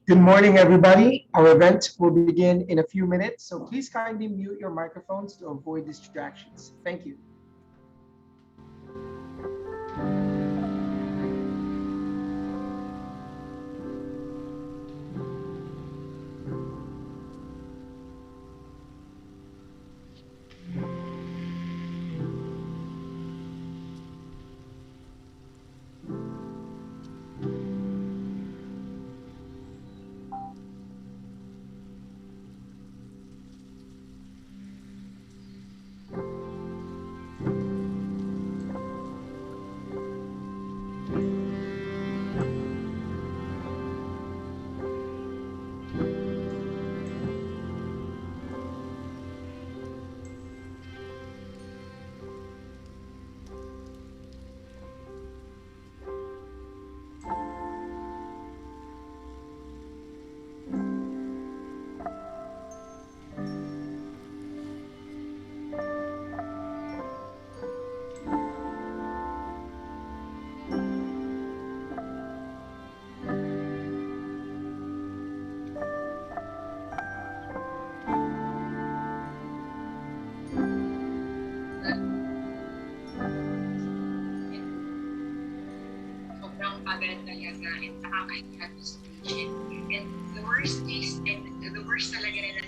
Good morning, everybody. Our event will begin in a few minutes, so please kindly mute your microphones to avoid distractions. Thank you. Sobrang agad talaga and nakakahirap yung situation. And the worst talaga na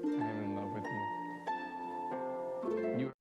I am in love with you.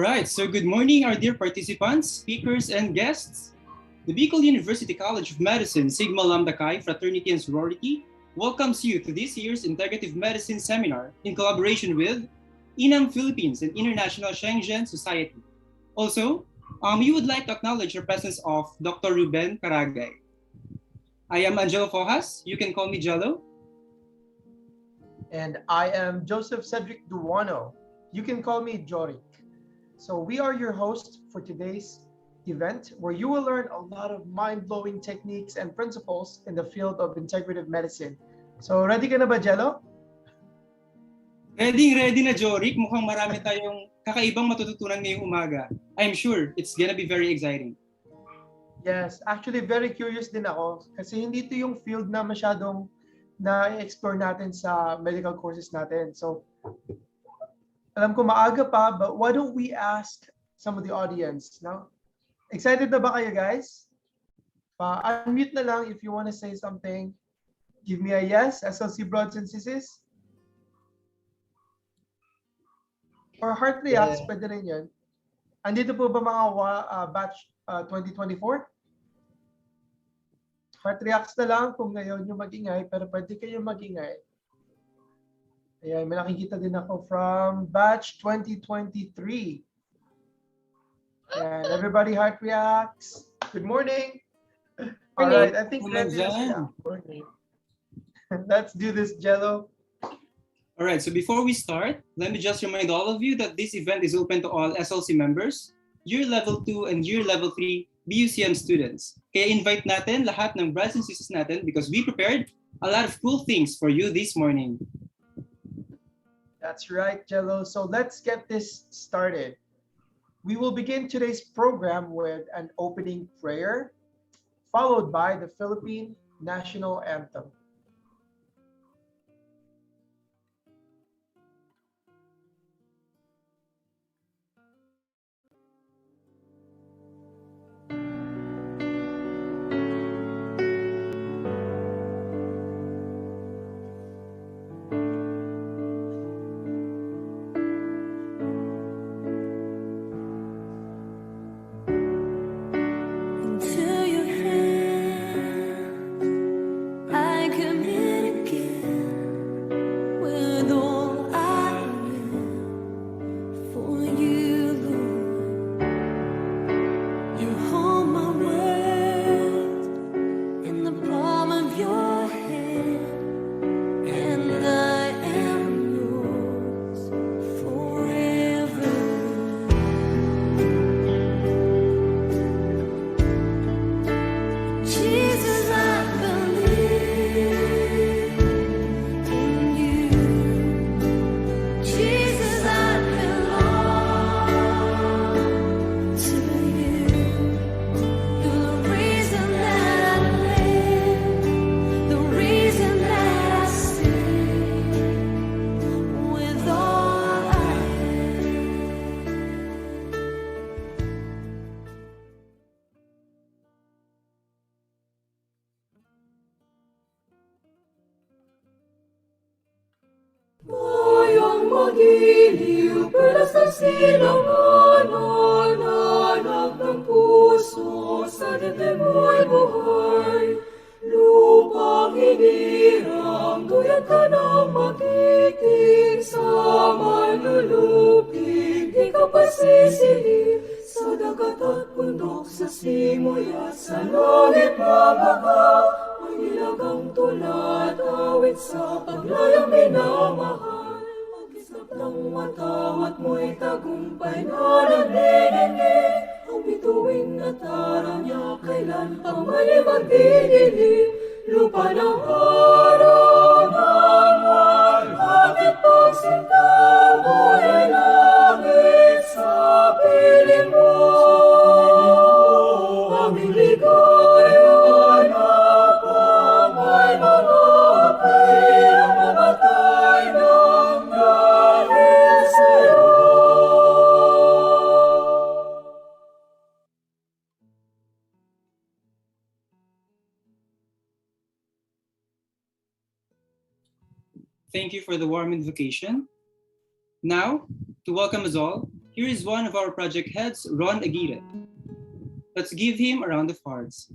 Right, so good morning, our dear participants, speakers, and guests. The Bicol University College of Medicine, Sigma Lambda Chi Fraternity and Sorority welcomes you to this year's Integrative Medicine Seminar in collaboration with INAM Philippines and International Shenzhen Society. Also, we would like to acknowledge the presence of Dr. Ruben Caragay. I am Angelo Fojas. You can call me Jello. And I am Joseph Cedric Duano. You can call me Jorik. So we are your hosts for today's event, where you will learn a lot of mind-blowing techniques and principles in the field of integrative medicine So, ready ka na ba, Jello? Ready na, Jorik. Mukhang marami tayong kakaibang matututunan ngayong umaga. I'm sure it's gonna be very exciting. Yes, actually very curious din ako kasi hindi ito yung field na masyadong na-explore natin sa medical courses natin. So, alam ko maaga pa, but why don't we ask some of the audience, no? Excited na ba kayo, guys? Pa-unmute na lang if you want to say something. Give me a yes, SLC broads and sisters. Or heart reacts, pwede rin yan. Andito po ba mga batch 2024? Heart reacts na lang kung ngayon yung mag-ingay, pero pwede kayo mag-ingay. Ayan, may nakikita din ako from batch 2023. And everybody heart reacts. Good morning. All right, I think ready na sila. Let's do this, Jello. All right, so before we start, let me just remind all of you that this event is open to all SLC members, Year Level 2 and Year Level 3 BUCM students. Kaya invite natin lahat ng brothers and sisters natin because we prepared a lot of cool things for you this morning. That's right, Jello. So let's get this started. We will begin today's program with an opening prayer, followed by the Philippine National Anthem. Magiliw, pelas ng silangan, nananap ng puso, sa dibdib mo'y buhay. Lupang hinirang, tuyad ka ng magiging, sa manlulupig, di ka pasisilip. Sa dagat at bundok, sa simoy at sa langit mabaga, may nilagang tulad, awit sa paglayang minamahal. Ng matawat mo'y tagumpay na naglilingig, ang bituin at araw niya kailan pang mali magdidilim. Lupa ng araw ng bakit pagsinta mo'y langit sa piling mo. Aming ligaya na pamay mga pirang mamatay ng dahil sa'yo. Thank you for the warm invocation. Now, to welcome us all, here is one of our project heads, Ron Aguirre. Let's give him a round of hearts.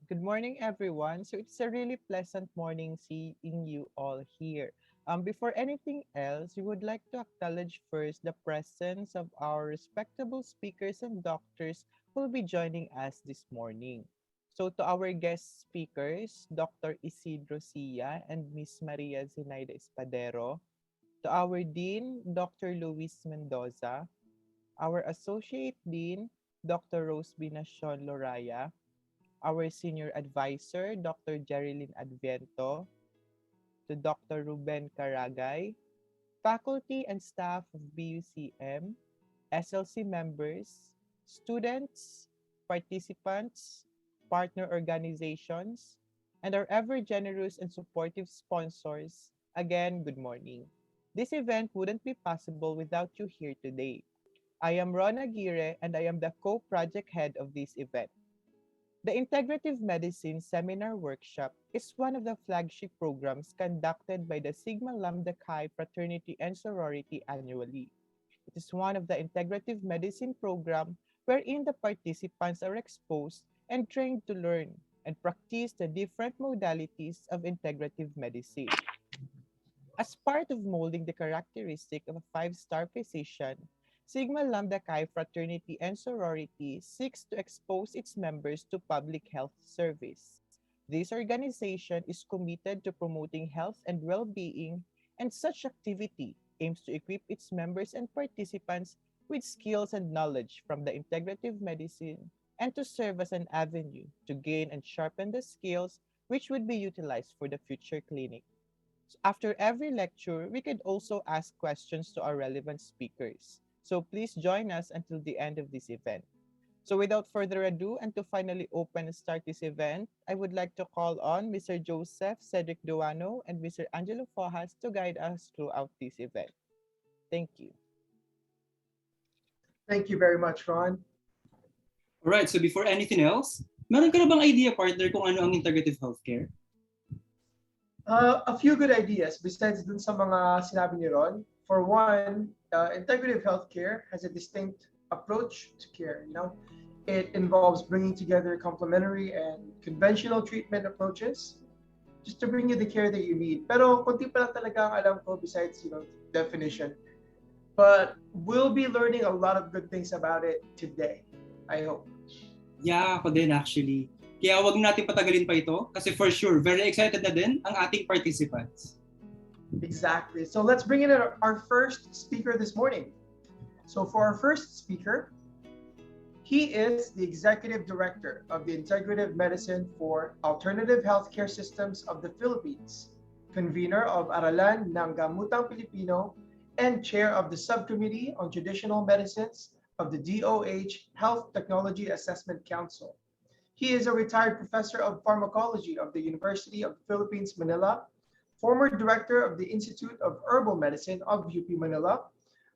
Good morning, everyone. So it's a really pleasant morning seeing you all here. Before anything else, we would like to acknowledge first the presence of our respectable speakers and doctors who will be joining us this morning. So to our guest speakers, Dr. Isidro Sia and Ms. Maria Zenaida Espadero, to our Dean, Dr. Luis Mendoza, our Associate Dean, Dr. Rose Binacion Loraya, our Senior Advisor, Dr. Jerilyn Adviento, to Dr. Ruben Caragay, faculty and staff of BUCM, SLC members, students, participants, partner organizations, and our ever generous and supportive sponsors. Again, good morning. This event wouldn't be possible without you here today. I am Ron Aguirre and I am the co-project head of this event. The Integrative Medicine Seminar Workshop is one of the flagship programs conducted by the Sigma Lambda Chi Fraternity and Sorority annually. It is one of the integrative medicine program wherein the participants are exposed and trained to learn and practice the different modalities of integrative medicine. As part of molding the characteristic of a five-star physician, Sigma Lambda Chi Fraternity and Sorority seeks to expose its members to public health service. This organization is committed to promoting health and well-being, and such activity aims to equip its members and participants with skills and knowledge from the integrative medicine and to serve as an avenue to gain and sharpen the skills which would be utilized for the future clinic. After every lecture, we could also ask questions to our relevant speakers. So please join us until the end of this event. So without further ado, and to finally open and start this event, I would like to call on Mr. Joseph Cedric Duano and Mr. Angelo Fojas to guide us throughout this event. Thank you. Thank you very much, Ron. Alright, so before anything else, meron ka na bang idea, partner, kung ano ang integrative healthcare? A few good ideas besides dun sa mga sinabi ni Ron. For one, integrative healthcare has a distinct approach to care. It involves bringing together complementary and conventional treatment approaches just to bring you the care that you need. Pero konti pa lang talaga ang alam ko besides, definition. But we'll be learning a lot of good things about it today, I hope. Yeah, ako din actually. Kaya wag natin patagalin pa ito kasi for sure, very excited na din ang ating participants. Exactly. So let's bring in our first speaker this morning. So for our first speaker, he is the Executive Director of the Integrative Medicine for Alternative Healthcare Systems of the Philippines, convener of Aralan ng Gamutang Pilipino, and chair of the Subcommittee on Traditional Medicines of the DOH Health Technology Assessment Council. He is a retired professor of pharmacology of the University of the Philippines, Manila, former director of the Institute of Herbal Medicine of UP Manila,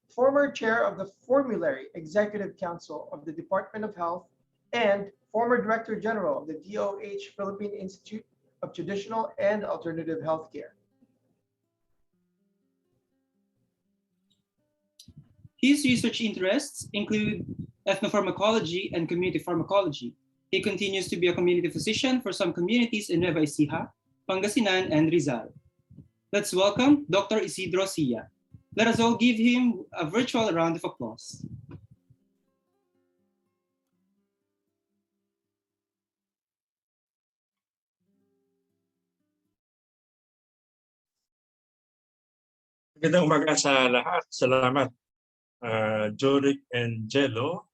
former chair of the Formulary Executive Council of the Department of Health, and former director general of the DOH Philippine Institute of Traditional and Alternative Healthcare. His research interests include ethnopharmacology and community pharmacology. He continues to be a community physician for some communities in Nueva Ecija, Pangasinan, and Rizal. Let's welcome Dr. Isidro Sia. Let us all give him a virtual round of applause. Magandang umaga sa lahat. Salamat, Joric and Jello.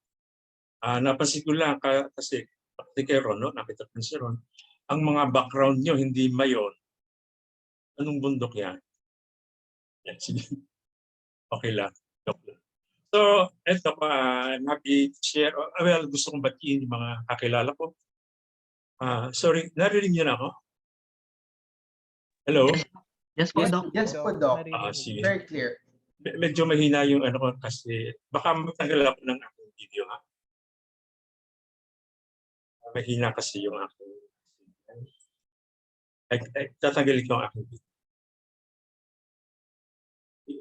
Napansin ko lang kasi kay Ron, nakita ko si Ron, ang mga background nyo hindi mayon. Anong bundok yan? Sige. Okay lang. So, eto pa, I'm happy to share. Well, gusto kong batiin yung mga kakilala ko. Sorry, narinig niyo na ako? Hello? Yes po, Doc. Yes po, Doc. Sige. Very clear. Medyo mahina yung ano ko kasi baka matanggal ako ng aking video, ha? Mahina kasi yung aking tatanggalin ko ang aking video.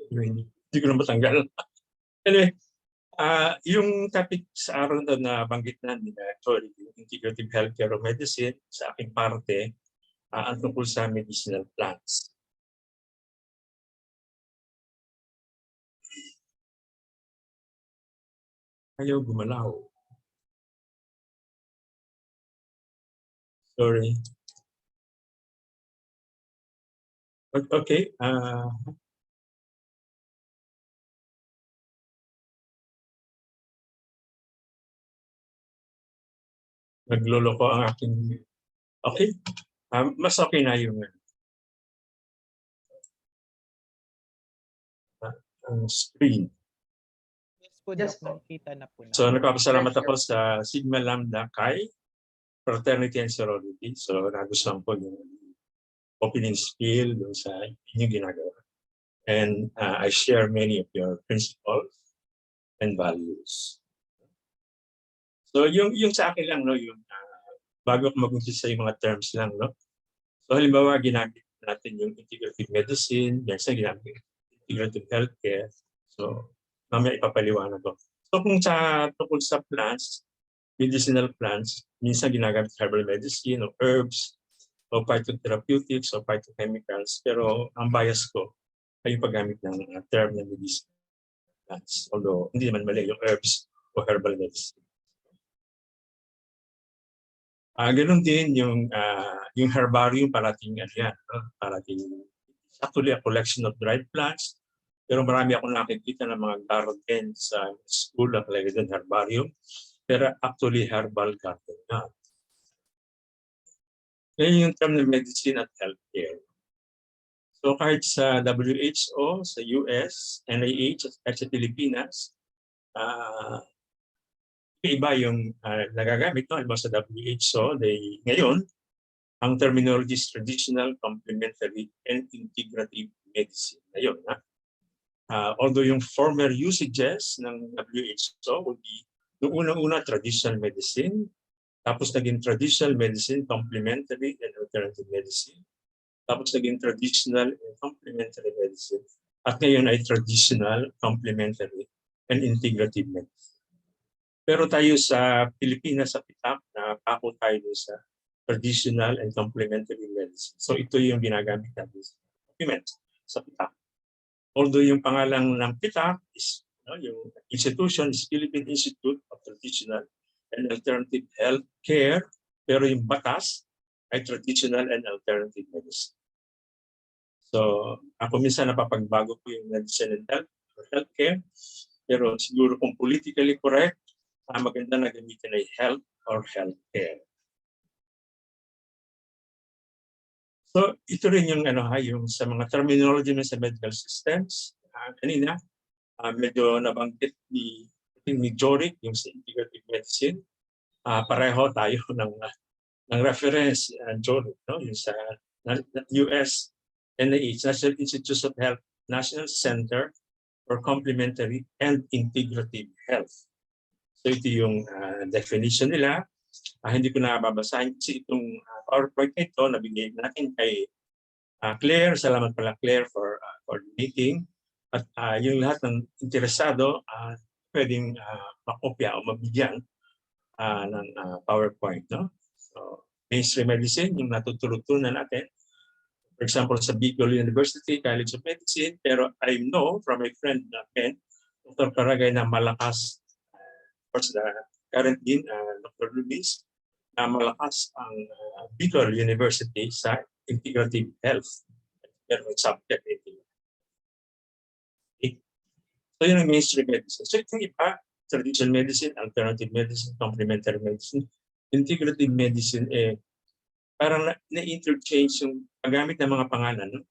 Hindi ko na matanggal. Anyway, yung topic sa araw na banggit na nila, actually, yung integrative healthcare of medicine, sa aking parte, ang tungkol sa medicinal plants. Ayaw gumalaw. Sorry. Okay. Nagloloko ang aking... Okay? Mas okay na yung ang screen. Yes po, Yes Doc. po. Nakikita na po So namin. nagpapasalamat Yes, ako sa Sigma Lambda Chi, Fraternity and Sorority. So nagustuhan ko yung opening spiel dun sa inyong ginagawa. And I share many of your principles and values. So yung sa akin lang, no, yung bago ko mag-umpisa yung mga terms lang, no. So halimbawa, ginamit natin yung integrative medicine, minsan ginamit integrative healthcare. So mamaya ipapaliwanag ko. So kung tungkol sa plants, medicinal plants, minsan ginagamit herbal medicine o herbs o phytotherapeutics o phytochemicals. Pero ang bias ko ay yung paggamit ng term na medicinal plants. Although hindi naman mali yung herbs o herbal medicine. Ganun din yung herbarium, parating yan, no? Parating, actually a collection of dried plants, pero marami akong nakikita ng mga garden sa school na talaga din herbarium, pero actually herbal garden na. Ngayon yung term ng medicine at healthcare. So kahit sa WHO, sa US, NIH at sa Pilipinas, iba yung nagagamit, no? Iba sa WHO, ngayon, ang terminology is traditional, complementary, and integrative medicine. Ayun, although yung former usages ng WHO would be, noong unang-una, traditional medicine, tapos naging traditional medicine, complementary, and alternative medicine, tapos naging traditional and complementary medicine, at ngayon ay traditional, complementary, and integrative medicine. Pero tayo sa Pilipinas, sa PITAC, nakako tayo sa traditional and complementary medicine. So ito yung ginagamit natin sa document sa PITAC. Although yung pangalan ng PITAC is, yung institution is Philippine Institute of Traditional and Alternative Health Care, pero yung batas ay Traditional and Alternative Medicine. So ako minsan napapagbago ko yung medicine and health care, pero siguro kung politically correct, maganda na gamitin ay health or healthcare. So ito rin yung yung sa mga terminology sa medical systems. Kanina medyo nabanggit ni Jorik yung sa integrative medicine. Pareho tayo ng reference, Jorik, no? Yung sa US NIH, National Institutes of Health, National Center for Complementary and Integrative Health. So ito yung definition nila. Hindi ko na babasahin kasi itong PowerPoint ito nabigay natin kay Claire. Salamat pala Claire for coordinating. At yung lahat ng interesado pwedeng makopya o mabigyan ng PowerPoint. No? So, mainstream medicine, yung natuturutunan natin. For example, sa Bicol University, College of Medicine. Pero I know from my friend Ken, Dr. Karagay na malakas, of course, the current dean, Dr. Luis, na malakas ang Bicol University sa integrative health. Pero subject ito. Okay. So yun ang mainstream medicine. So itong iba, traditional medicine, alternative medicine, complementary medicine, integrative medicine, parang na-interchange yung paggamit ng mga pangalan. No?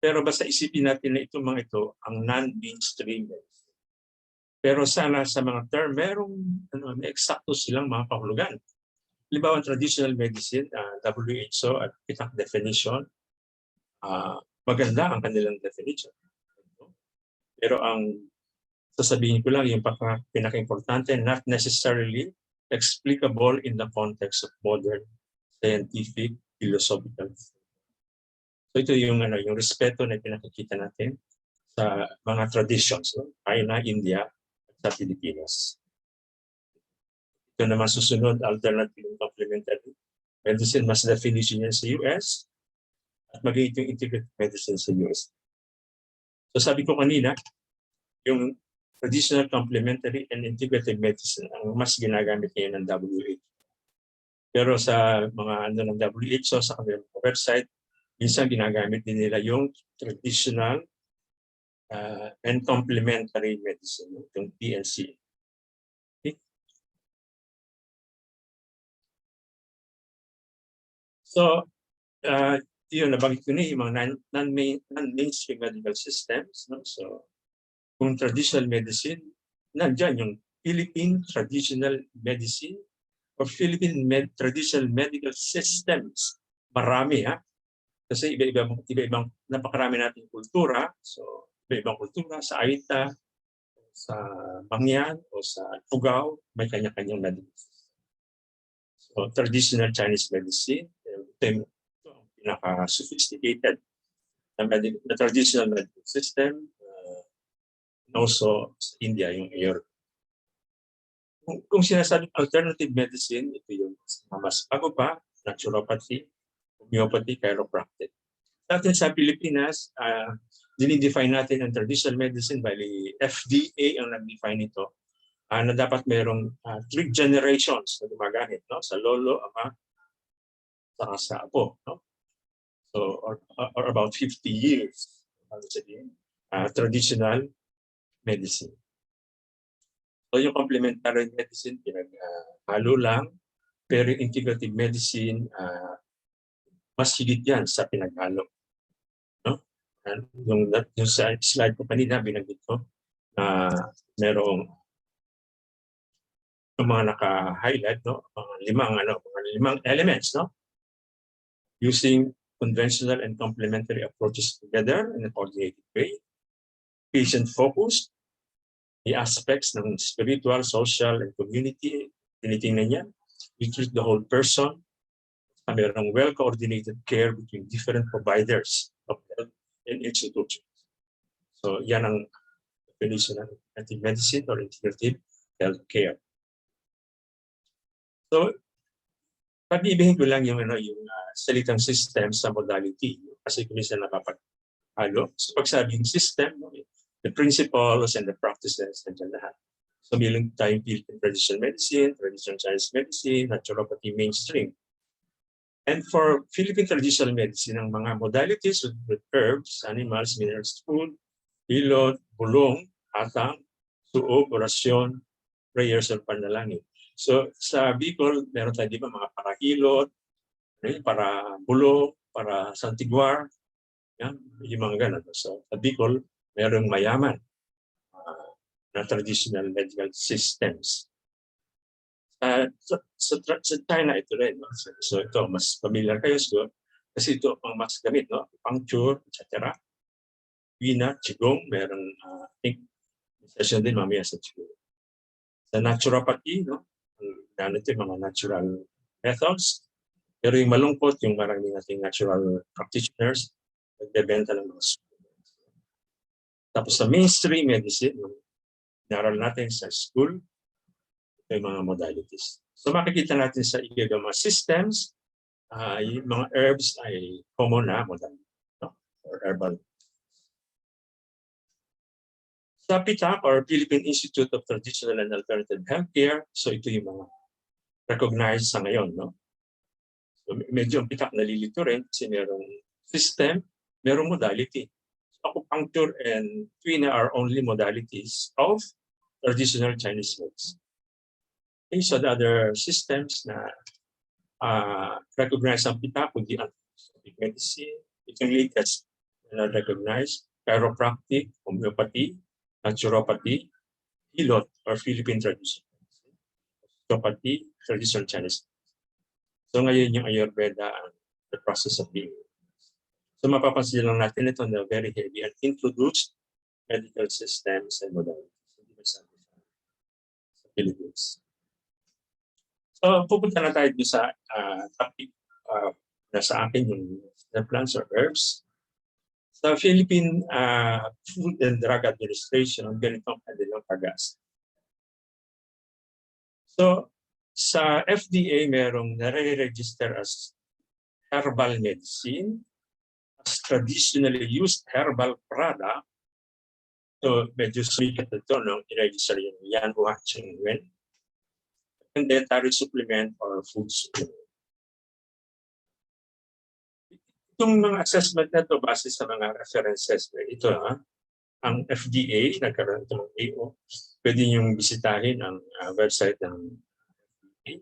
Pero basta isipin natin na itong mga ito ang non-mainstream medicine. Pero sana sa mga term, may eksakto silang mga kahulugan. Halimbawa, traditional medicine, WHO at PITAC definition, maganda ang kanilang definition. Pero ang sasabihin ko lang, yung pinaka-importante, not necessarily explicable in the context of modern scientific, philosophical. So ito yung respeto na pinakikita natin sa mga traditions, no? China, India, sa Pilipinas. Ito naman susunod, alternative and complementary medicine, mas definition yan sa US at magiging yung integrative medicine sa US. So sabi ko kanina, yung traditional, complementary, and integrative medicine ang mas ginagamit ngayon ng WHO. Pero sa mga ng WHO, sa kanilang website, minsan ginagamit din nila yung traditional and complementary medicine, yung PNC. Okay? So, yun, nabanggit ko na yung mga non-mainstream medical systems. No? So, kung traditional medicine, nandyan yung Philippine Traditional Medicine or Philippine Traditional Medical Systems. Marami, ha? Kasi iba-ibang napakarami nating kultura. So, iba-ibang kultura sa Aita, sa Mangyan, o sa Tugao, may kanya-kanyang medical system. So, traditional Chinese medicine, ito ang pinaka-sophisticated na traditional medical system. And also, sa India, yung Europe. Kung sinasabing alternative medicine, ito yung mas bago pa, naturopathy, homeopathy, chiropractic. Dati sa Pilipinas, dinidefine natin ang traditional medicine, bali FDA ang nag-define ito, na dapat merong 3 generations na gumagamit, no? Sa lolo, ama, saka sa apo. No? So, or about 50 years, traditional medicine. So yung complementary medicine, pinaghalo lang, pero integrative medicine, mas higit yan sa pinaghalo. No? Yung sa slide ko kanina, binanggit ko, merong yung mga naka-highlight, no? mga limang elements, no? Using conventional and complementary approaches together in a coordinated way, patient-focused, the aspects ng spiritual, social, and community, tinitingnan niya. We treat the whole person. Mayroong well-coordinated care between different providers of health and institutions. So, yan ang definition ng integrative medicine or integrative health care. So, pag-ibihin ko lang yung salitang system sa modality. Kasi kung minsan napapaghalo. So, pag sabing system, the principles and the practices, nandiyan lahat. So, meron tayong Philippine traditional medicine, traditional Chinese medicine, naturopathy mainstream. And for Philippine traditional medicine, ang mga modalities with herbs, animals, minerals, food, hilot, bulong, atang, suog, orasyon, prayers, or panalangin. So, sa Bicol, meron tayo, di ba, mga parahilot, para bulong, para santiguar, yan, yung mga ganun. So, sa Bicol, merong mayaman na traditional medical systems. Sa China ito rin. No? So ito, mas familiar kayo siguro. Kasi ito ang mas gamit, no? Puncture, etc. Wina, Qi Gong, meron, I think, session din mamaya sa Qi Gong. Sa naturopathy, no? Ito yung mga natural methods. Pero yung malungkot, yung maraming nating natural practitioners, nagbebenta ng mga supplements. Tapos sa mainstream medicine, inaral natin sa school, ito yung mga modalities. So makikita natin sa mga systems, yung mga herbs ay common na modality, no? Or herbal. Sa PITAC or Philippine Institute of Traditional and Alternative Healthcare, so ito yung mga recognized sa ngayon. No? So medyo ang PITAC nalilito rin kasi merong system, merong modality. Acupuncture and Tuina are only modalities of traditional Chinese medicine. Okay, so the other systems na recognized ang PITAC would be anthroposophic medicine, ito yung latest na recognized, chiropractic, homeopathy, naturopathy, hilot or Philippine traditional medicine, osteopathy, traditional Chinese. So ngayon yung Ayurveda and the process of being. So mapapansin lang natin ito na very heavy and introduced medical systems and modalities sa Philippines. So pupunta na tayo sa topic na sa akin yung plants or herbs. Sa Philippine Food and Drug Administration, ang ganitong kanilang pag-asa. So sa FDA, merong nare-register as herbal medicine, as traditionally used herbal product. So medyo sumikat ito, no? I-register yung Yanhua Chengwen, and dietary supplement or food supplement. Itong mga assessment na ito base sa mga references. Ito ang FDA, nagkaroon ito ng AO. Pwede niyong bisitahin ang website ng FDA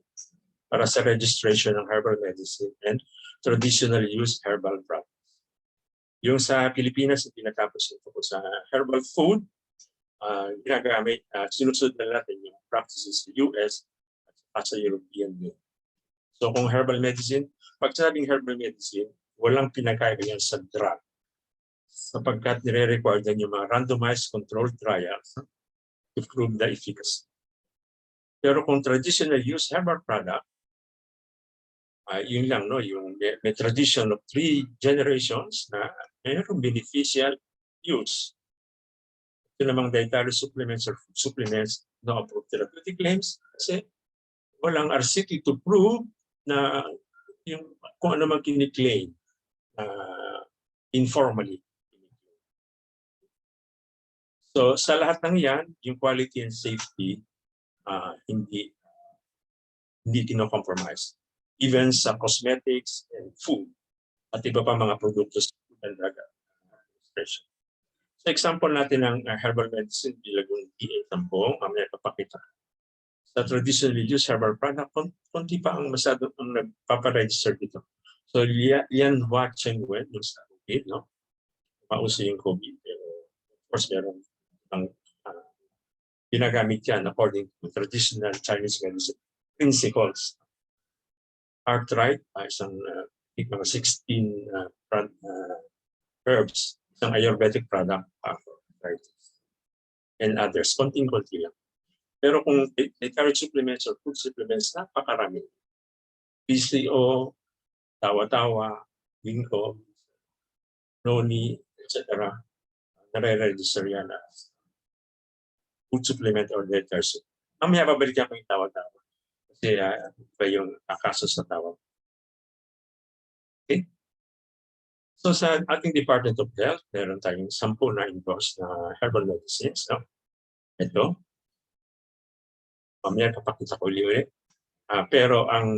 para sa registration ng herbal medicine and traditional use herbal products. Yung sa Pilipinas, tinatapos ito po sa herbal food, ginagamit, sinusunod na natin yung practices sa US at sa European Union. So kung herbal medicine, pag sabing herbal medicine, walang pinakaiba yan sa drug. Sapagkat nire-require din yung mga randomized controlled trials to prove the efficacy. Pero kung traditional use herbal product, yun lang, no? Yung may tradition of 3 generations na mayroong beneficial use. Ito namang dietary supplements or food supplements, no approved therapeutic claims kasi walang RCT to prove na yung kung ano man kiniklaim informally. So sa lahat ng yan, yung quality and safety hindi kino-compromise. Even sa cosmetics and food at iba pa mga produkto sa food and drug administration. Sa example natin ng herbal medicine bilang yung tampong, mamaya papakita. Sa traditionally used herbal product, konti pa ang masyado ang nagpaparegister dito. So yan watching when yung sa COVID, no? Mauso yung COVID, pero of course meron ang ginagamit yan according to traditional Chinese medicine principles. Arthritis, isang mga 16 herbs, isang Ayurvedic product for arthritis, and others, konting-konti lang. Pero kung dietary supplements or food supplements, napakarami. PCO, tawa-tawa, ginkgo, noni, etc. Nare-register yan as food supplement or dietary supplement. Mamaya babalikan ko yung tawa-tawa. Kasi iba yung kaso sa tawag. Okay? So sa ating Department of Health, meron tayong 10 na endorse na herbal medicines. No? Ito. Mamaya kapakita ko ulit. Pero ang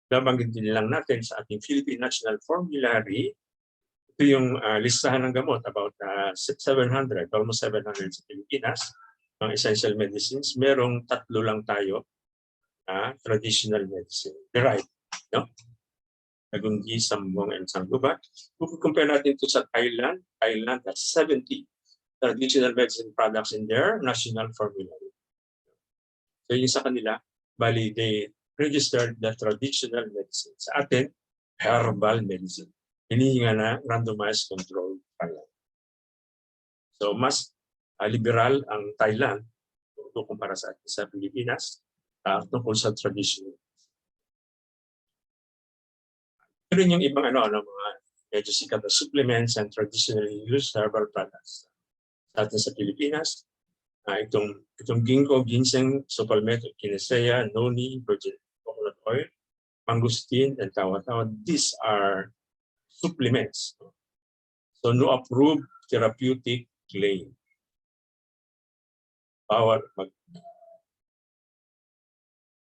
nabanggit din lang natin sa ating Philippine National Formulary, ito yung listahan ng gamot, about 700, almost 700 sa Pilipinas, ng essential medicines. Merong 3 lang tayo traditional medicine derived, no? Nagunggi, Sambong, and Sanggubat. Kung compare natin ito sa Thailand has 70 traditional medicine products in their national formulary. So yung sa kanila, bali they registered the traditional medicine. Sa atin, herbal medicine. Hinihinga na randomized control trial. So mas liberal ang Thailand kung kumpara sa atin sa Pilipinas tungkol sa traditional. Pero yung ibang mga medyo sikat na supplements and traditionally used herbal products sa atin sa Pilipinas, itong ginkgo, ginseng, sopalmeto, kinesea, noni, virgin coconut oil, mangosteen, and tawa-tawa. These are supplements. So no approved therapeutic claim. Bawal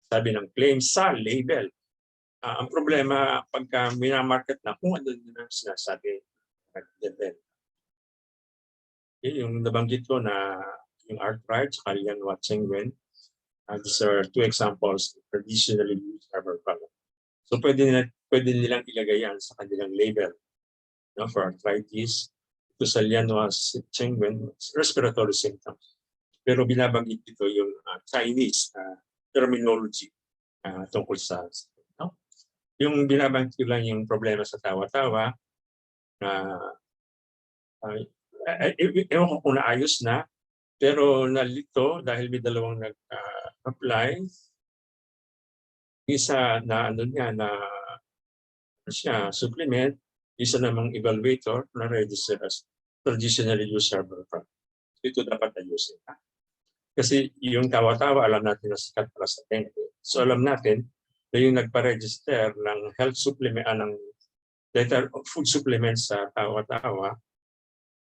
sabi ng claim sa label. Ang problema, pagka minamarket na, kung ano na sinasabi, yung nabanggit ko na yung arthritis, Kalian Watsengwen, these are 2 examples of traditionally used herbal products. So pwede nilang ilagay yan sa kanilang label, no, for arthritis. Ito sa Lianhua Watsengwen, respiratory symptoms. Pero binabanggit dito yung Chinese terminology tungkol sa yung binabanggit ko lang yung problema sa tawa-tawa na ewan ko kung naayos na, pero nalito dahil may 2 nag-apply. Isa na supplement, isa namang evaluator na register as traditionally used herbal product. Ito dapat ayusin. Kasi yung tawa-tawa, alam natin na sikat para sa dengue. So alam natin na yung nagpa-register ng health supplement, ng food supplements sa tawa-tawa,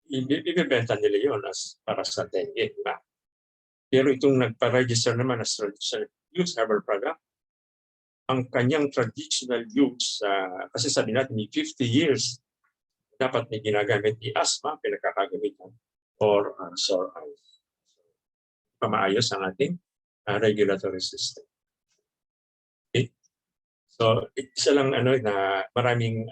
ibibenta nila yun as para sa dengue. Diba? Pero itong nagpa-register naman as traditional use herbal product, ang kanyang traditional use, kasi sabi natin, 50 years, dapat may ginagamit ni asthma, pinagkakagamitan, or sore eyes. Pamaayos ang ating regulatory system. Okay? So So isa lang na marami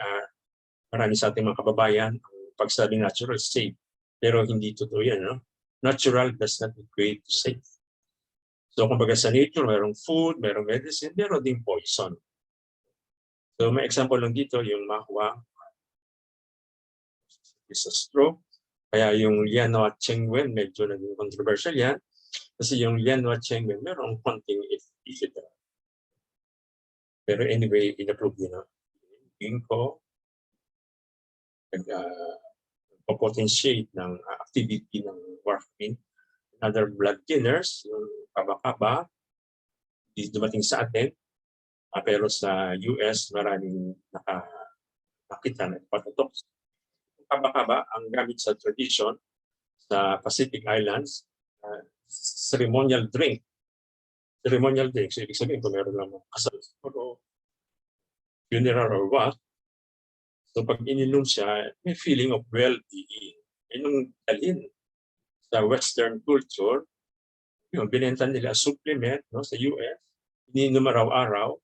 sa ating mga kababayan ang pagsabi natural is safe. Pero hindi totoo yan. No? Natural does not equate to safe. So kumbaga sa nature, mayroong food, mayroong medicine, meron ding poison. So may example lang dito, yung mahwa is a stroke. Kaya yung Liano at Chengwen, medyo naging controversial yan. Kasi yung Liano at Chengwen, merong konting Isidro. Pero anyway, in-approve yun. Ginkgo, potentiate ng activity ng warfarin. Other blood thinners, yung kaba-kaba, hindi dumating sa atin. Pero sa US, maraming nakita na ipatotox. Kaba-kaba, ang gamit sa tradition sa Pacific Islands, ceremonial drink. Ceremonial drink. So, ibig sabihin, kung meron lang kasal o funeral or what, so pag ininom siya, may feeling of well-being. Nung dalhin sa Western culture, yung binenta nila supplement sa US, ininom araw-araw,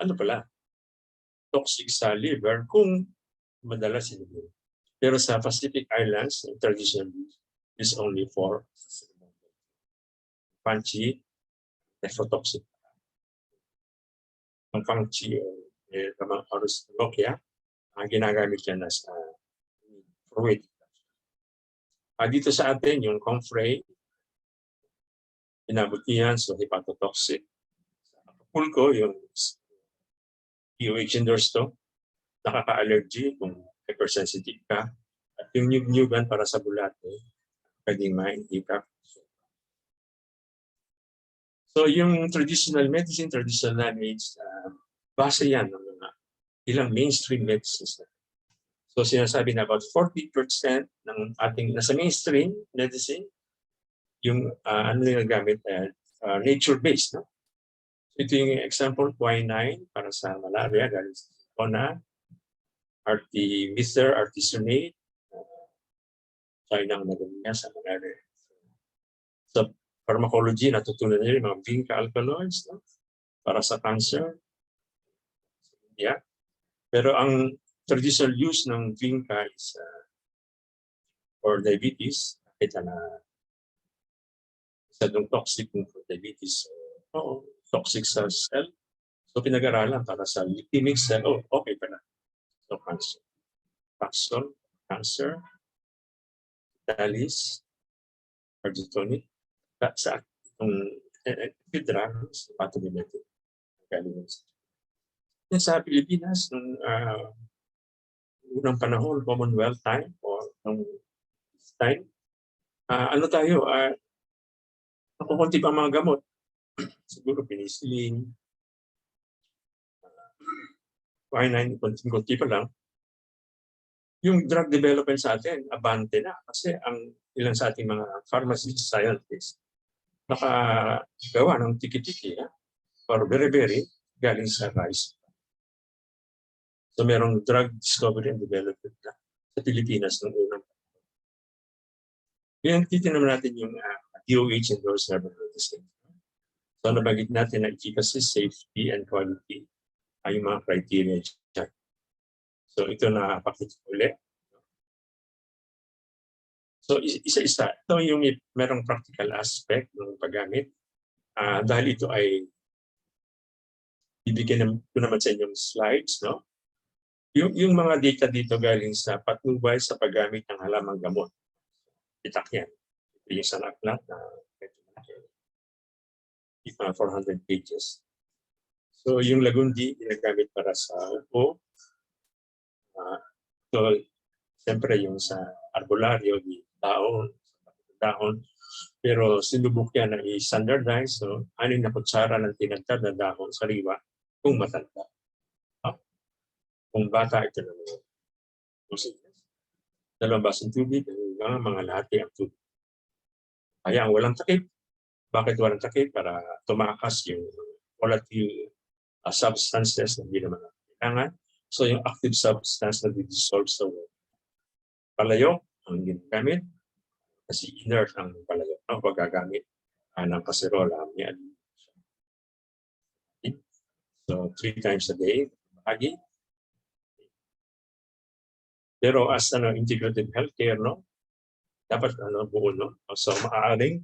ano pala, toxic sa liver kung madalas ininom. Pero sa Pacific Islands, traditional is only for punchy, nephrotoxic. Ang punchy o Aristolochia, ang ginagamit yan as fruit. Dito sa atin, yung comfrey, inabot niyan, so hepatotoxic. Pulko, yung POH endorse to, nakaka-allergy kung hypersensitive ka. At yung nyug-nyugan para sa bulate, pwedeng ma-hiccup. So yung traditional medicine, traditional knowledge, base yan ng mga ilang mainstream medicines. So sinasabi na about 40% ng ating nasa mainstream medicine, yung ano yung gamit nature-based. No? So, ito yung example, quinine para sa malaria, galing sa Ona, artemether, artesunate, China ang nagawin niya sa malaria. Sa pharmacology, natutunan niya yung mga vinca alkaloids para sa cancer. Yeah. Pero ang traditional use ng vinca is for diabetes. Kita na isa ng toxic for diabetes. Toxic sa cell. So pinag-aralan para sa leukemic cell. Okay pa na. So cancer. Paxol, cancer, Talis, argitonic. Sa itong drugs, pathomimetic. Sa Pilipinas, nung unang panahon, Commonwealth time, o nung time, ano tayo, nakukunti pa mga gamot. Siguro penicillin, quinine, kunti pa lang. Yung drug development sa atin, abante na. Kasi ang ilan sa ating mga pharmacist scientists, nakagawa ng tiki-tiki, or very galing sa rice. So merong drug discovery and development na sa Pilipinas ng unang. Yan, titignan natin yung DOH endorsed herbal medicine. So nabagit natin na efficacy, safety, and quality ay yung mga criteria dyan. So ito na pakita ulit. So isa-isa, ito yung merong practical aspect ng paggamit. Dahil ito ay bibigyan ko naman sa inyong slides, no? Yung mga data dito galing sa patnubay sa paggamit ng halamang gamot. Itak yan. Ito yung sa naklat na 400 pages. So yung lagundi, ginagamit para sa upo. So, siyempre yung sa arbolaryo, di dahon. Pero sinubok yan na i-standardize. So, 6 na kutsara ng tinagtad na dahon sa riwa kung matanda. Kung bata, ito na mga 2 basong tubig, mga lahati ang tubig. Kaya ang walang takip. Bakit walang takip? Para tumakas yung volatile substances na hindi naman kailangan. So yung active substance na dissolve sa water. Palayok ang ginagamit kasi inert ang palayok. Ang paggagamit ng kaserola. So 3 times a day, bahagi. Pero as integrative healthcare, no, dapat buo, no? So maaring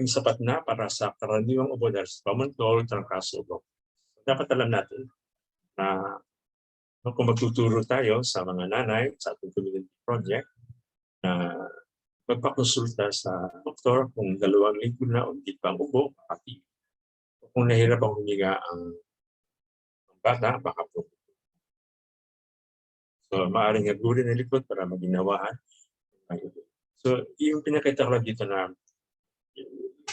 sapat na para sa karaniwang obonar sa common cold, trangkaso, ubo. Dapat alam natin na kung magtuturo tayo sa mga nanay sa ating community project na magpakonsulta sa doktor kung 2 linggo na o hindi pa ang ubo, pati kung nahirap ang huminga ang bata, baka po. So, maaaring hagurin ang likod para maginawaan. So, yung pinakita ko dito na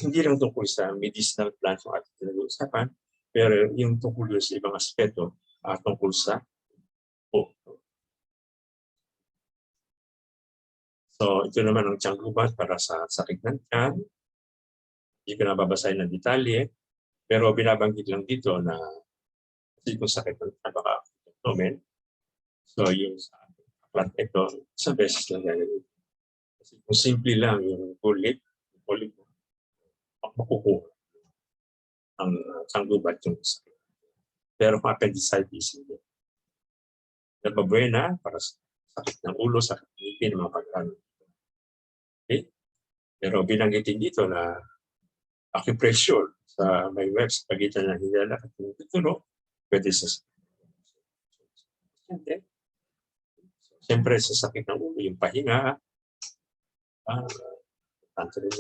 hindi lang tungkol sa medicinal plants yung ating pinag-uusapan, pero yung tungkol sa ibang aspeto tungkol sa ubo. So, ito naman ang tiyanggubat para sa sakit ng tiyan. Hindi ko na babasahin ng detalye, pero binabanggit lang dito na kasi kung sakit ng tiyan, baka tumen. So, yung sa plant ito, isang beses lang gagawin. Kasi kung simple lang yung polyp makukuha ang tiyanggubat yung sakit. Pero kung appendicitis, hindi. Nababuena para sa sakit ng ulo, sakit ng ngipin, mga pagkano. Okay? Pero binanggitin dito na acupressure sa may webs pagitan ng hinala at ng tutulo, pwede sa siyempre sa sakit ng ulo, yung pahinga, tanto rin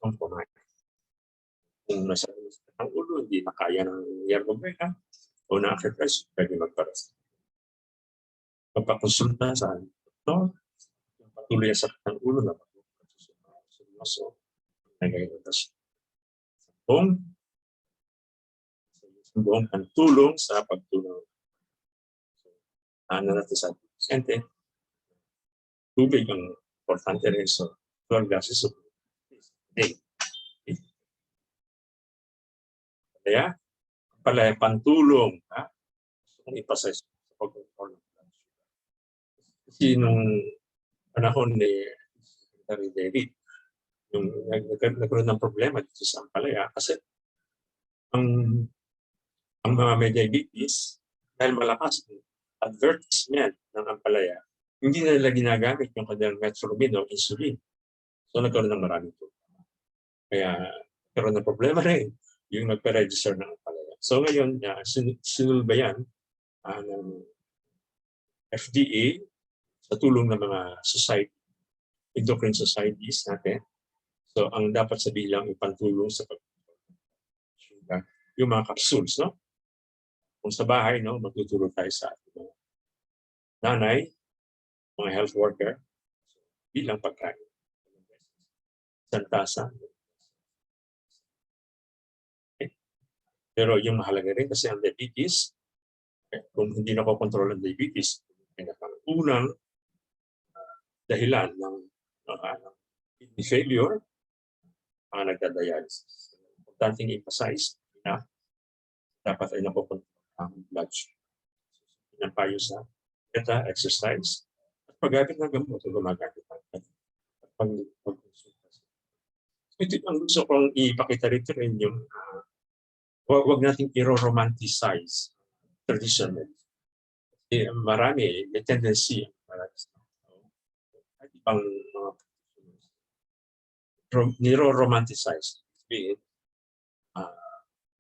yung pumain. Kung nasa sakit ng ulo, hindi na kaya ng Herbal o na acupressure, pwede magparas. Magpakonsulta sa doktor, yung patuloy ang sakit ng ulo, so, nagayos. Buong pantulong sa pagtulong. Ano natin sa pasyente, tubig ang importante rin. So, 12 glasses of day. Kaya, pala pantulong, kung ipasa sa pag-control ng blood sugar. Kasi nung panahon ni Secretary David, yung nagkaroon ng problema dito sa Ampalaya kasi ang mga may diabetes, dahil malakas ang advertisement ng Ampalaya, hindi na nila ginagamit yung kanilang metformin o insulin. So nagkaroon ng maraming problema. Kaya nagkaroon ng problema rin yung nagpa-register ng Ampalaya. So ngayon, sinulba yan ng FDA sa tulong ng mga society, endocrine societies natin. So ang dapat sabihin lang ipantulong sa pag yung mga capsules, no? Kung sa bahay, no, magtuturo tayo sa ating mga nanay, mga health worker, bilang pagkain. Isang tasa. Okay. Pero yung mahalaga rin kasi ang diabetes, kung hindi nakokontrol ang diabetes, unang dahilan ng kidney failure, mga nagdadialysis. Importante i-emphasize na dapat ay nakokontrol ang blood sugar. Pinapayo sa exercise, at paggamit ng gamot o gumagamit ng pag-consulta. Ito ang gusto kong ipakita rito rin yung huwag nating i-romanticize traditional. Marami, may tendency at ibang niro-romanticize.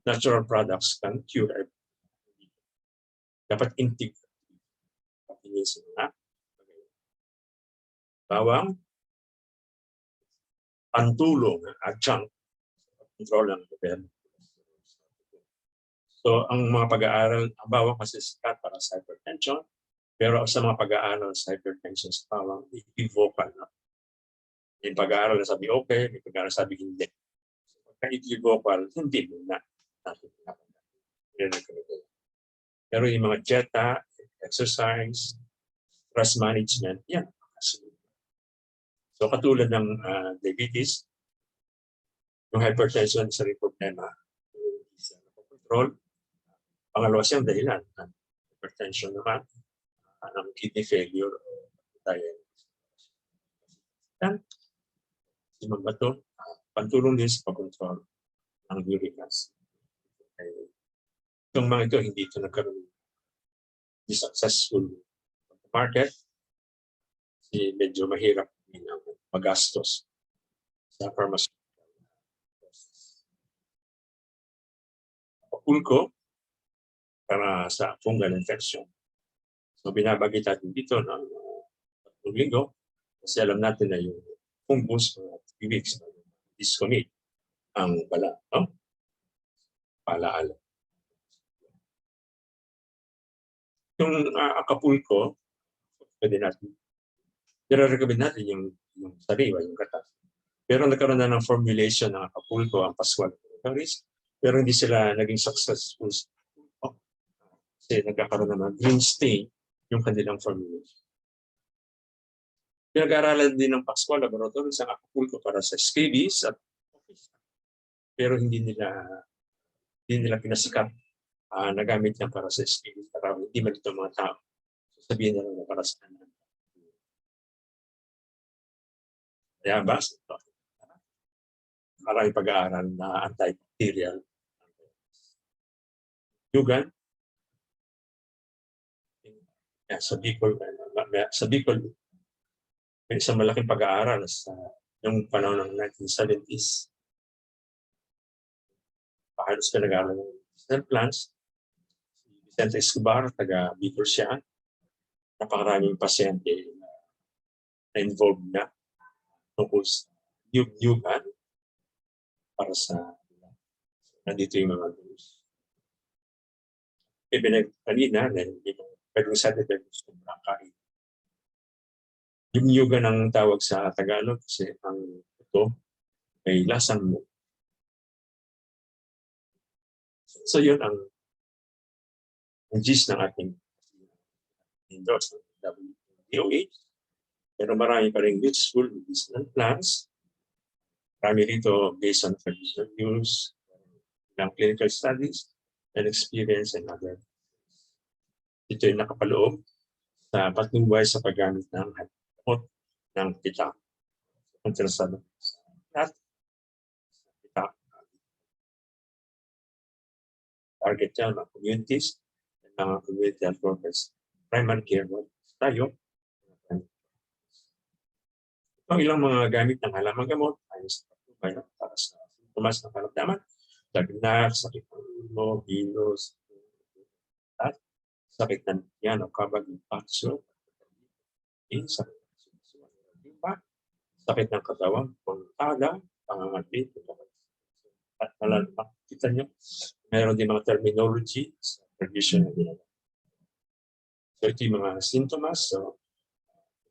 Natural products can cure everything. Dapat integrative. Bawang pantulong adjunct control ng gobyerno. So ang mga pag-aaral, ang bawang kasi sikat para sa hypertension, pero sa mga pag-aaral sa hypertension sa bawang, equivocal na. May pag-aaral na sabi okay, may pag-aaral na sabi hindi. Pagka equivocal, hindi muna natin pinapagay. Pero yung mga dieta, exercise, stress management, yan. So katulad ng diabetes, yung hypertension sa rin problema, control. Pangalawa siyang dahilan ng hypertension naman, ng kidney failure o diabetes. Yan, si Magbato, pantulong din sa pag-control ng uric acid. Itong mga ito, hindi ito nagkaroon di successful market. Kasi medyo mahirap din ang magastos sa pharmaceutical process. Pulko para sa fungal infection. So binabagit natin dito ng 3 linggo kasi alam natin na yung fungus o 3 weeks disconnect ang bala, no? Palaala. Yung Acapulco, pwede natin, nire-recommend natin yung sariwa, yung gata. Pero nagkaroon na ng formulation ng Acapulco, ang Pascual Territories, pero hindi sila naging successful. Kasi nagkakaroon na ng green stain yung kanilang formulation. Pinag-aaralan din ng Pascual Laboratories ang Acapulco para sa scabies at pero hindi nila pinasikat. Nagamit niya para sa scabies para hindi malito mga tao. So, sabihin nila na para sa kanan. Kaya ba? Maraming pag-aaral na antibacterial. Yugan. Sa Bicol, may isang malaking pag-aaral sa yung panahon ng 1970s. Halos pinag-aaral ng medicinal plants. Si Zenaida Espadero, taga Isidro Sia. Napakaraming pasyente na involved na tungkol sa yugan para sa nandito yung mga news. Ibinag kanina na hindi mo pwedeng sa dito sobrang kain. Yung yugan ang tawag sa Tagalog kasi ang ito ay lasang mo. So yun ang gist ng ating endorse ng WDOH. Pero marami pa rin useful medicinal plants. Marami rito based on traditional use, ng clinical studies, and experience and other. Ito yung nakapaloob sa patnubay sa paggamit ng gamot ng kita. Interesado at kita. Target yan ng communities at mga community health workers. Primary care workers tayo. Ito ilang mga gamit ng halamang gamot ay sa patnubay para sa sintomas ng karamdaman. Lagnat, sakit ng ulo, bilos, at sakit ng yan o kabag ng patso, sakit ng katawan, pangkala, pangangalit, at kita nyo, meron din mga terminology sa traditional ginagawa. So ito yung mga sintomas, so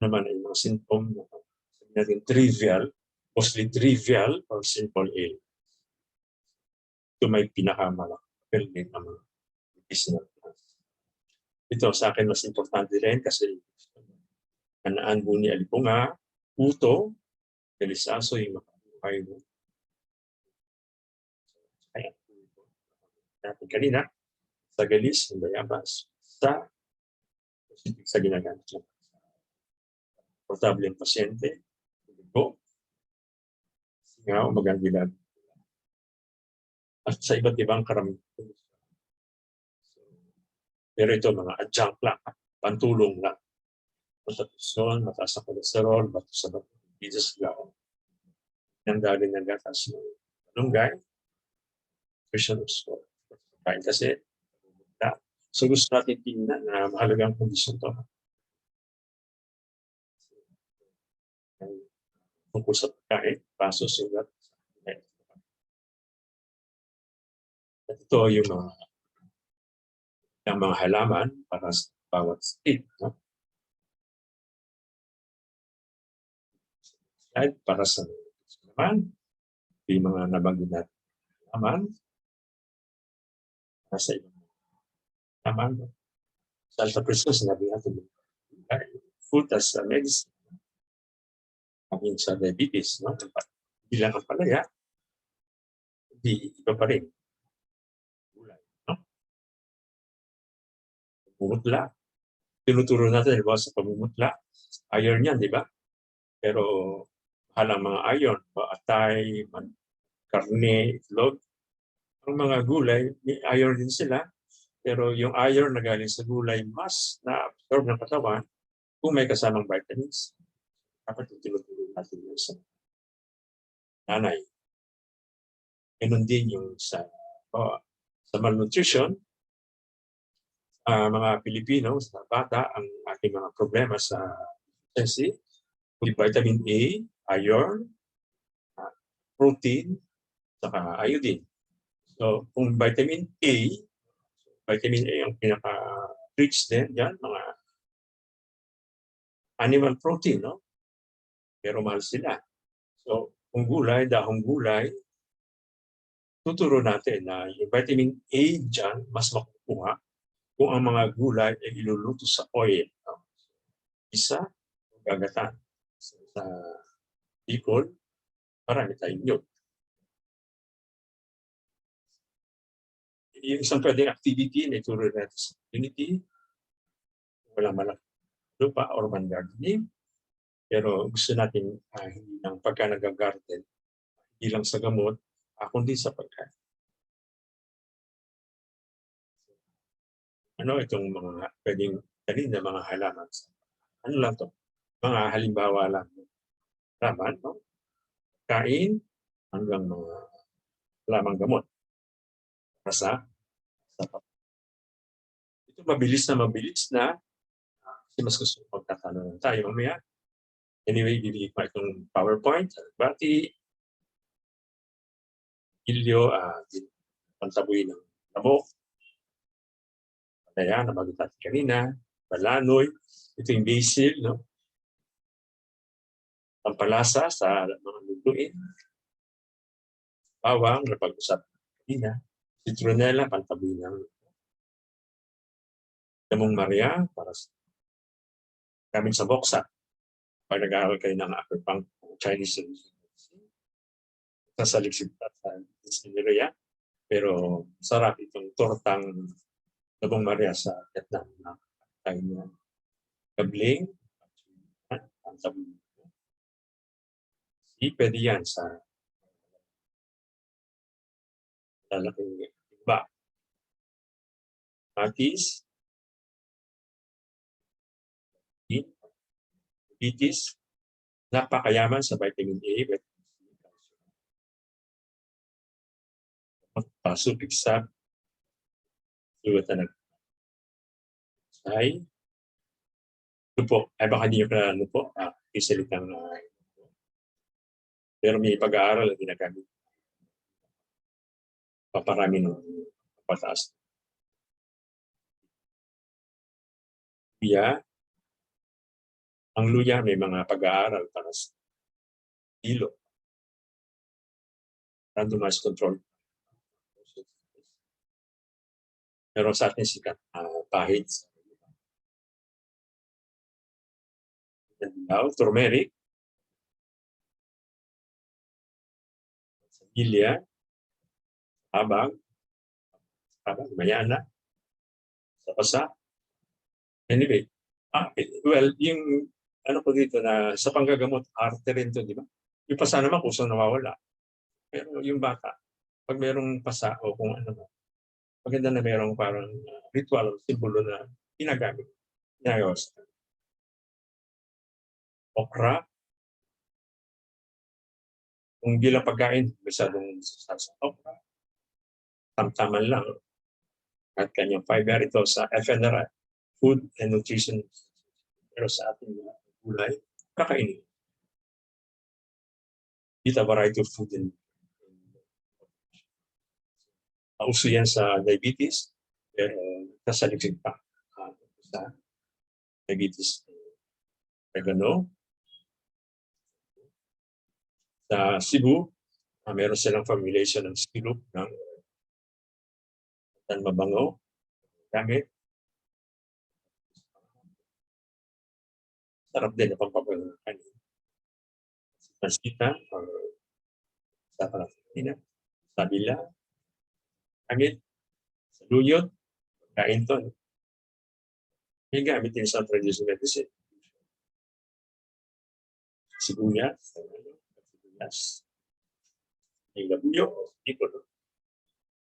naman ay mga symptom na sabi natin trivial, mostly trivial or simple ill. Ito may pinakamalaki din ang mga medicinal plants. Ito sa akin mas importante rin kasi kanaan buni alipunga, uto, delisaso yung makabuhay mo. Kaya natin kanina, sa galis, ng bayabas, sa ginagamit niya. Portable yung pasyente, ito, singaw, magandang at sa iba't ibang karamihan. Pero ito mga adjunct lang, pantulong lang. Matapuson, mataas ang kolesterol, bato sa Jesus lang. Nang galing ng gatas ng malunggay, nutrition score. Kain kasi, so gusto natin tingnan na mahalagang kondisyon to. Tungkol sa pagkain, paso, sugat, at ito yung mga halaman para sa bawat state. No? Slide para sa halaman, yung mga nabanggit natin halaman, para sa ibang halaman. Sa alta presyon, sinabi natin, food as a medicine, maging sa diabetes, no? Bilang ang palaya, hindi iba pa rin. Pumutla. Tinuturo natin diba, sa pamumutla. Iron yan, di ba? Pero halang mga iron, atay, karne, itlog, Ang mga gulay, may iron din sila, pero yung iron na galing sa gulay mas na-absorb ng katawan kung may kasamang vitamins. Dapat tinutulong natin yun sa nanay. Ganun din yung sa malnutrition, mga Pilipino, sa bata, ang ating mga problema sa SLC, with vitamin A, iron, protein, saka iodine. So, kung vitamin A ang pinaka-rich din, yan, mga animal protein, no? Pero mahal sila. So, kung gulay, dahong gulay, tuturo natin na yung vitamin A dyan, mas makukuha kung ang mga gulay ay iluluto sa oil. No? Isa, gagatan. Sa Bicol, marami tayong yun. Yung isang pwedeng activity na ituro natin sa community, walang malaki lupa or man gardening, pero gusto natin hindi lang pagka nag-garden, hindi lang sa gamot, kundi sa pagkain. Ano itong mga pwedeng tanin na mga halaman? Ano lang to? Mga halimbawa lang. Halaman, no? Kain, hanggang mga halamang gamot. Ito mabilis na kasi mas gusto magtatanong tayo mamaya. Anyway, bibigay ko itong PowerPoint, bati, ilyo, pantaboy ng lamok, kaya nabanggit natin kanina, balanoy, ito yung basil, no? Pampalasa sa mga lutuin, bawang, napag-usap kanina, citronella, pantaboy ng damong Maria, para sa gamit sa boksa. Pag nag-aaral kayo ng upper pang Chinese sa liksip at sa pero sarap itong tortang damong Maria sa Vietnam na tayo na gabling, pantaboy. Pwede yan sa lalaking iba. Matis, diabetes, napakayaman sa vitamin A, vitamin C, paso, pigsab, luwatan ng ay, lupo. Ay baka hindi nyo pala lupo, isalitang pero may pag-aaral na ginagamit. Paparami ng pataas. Luya, ang luya may mga pag-aaral para sa kilo. Randomized control. Pero sa atin sikat, pahit. Turmeric, Ilya, habang, mayana, sa pasa. Anyway, well, yung ano po dito na sa panggagamot, arte rin to, di ba? Yung pasa naman kusang nawawala. Pero yung bata, pag mayroong pasa o kung ano ba, maganda na mayroong parang ritual o simbolo na ginagamit. Ginagawa sa okra, kung bilang pagkain, masyadong sa okra, tamtaman lang. At kanyang fiber ito sa FNRI, Food and Nutrition. Pero sa ating gulay, kakainin. Eat a variety of food and uso yan sa diabetes, pero nasaliksik pa sa diabetes. Regano. Sa Cebu, meron silang formulation ng syrup ng mabango, gamit. Sarap din na pampapangalan. Pansita, or sa Palestina, sa Bila, gamit, sa Luyot, kain to. May gamit din sa traditional medicine. Sibuyas, may labuyo, iko.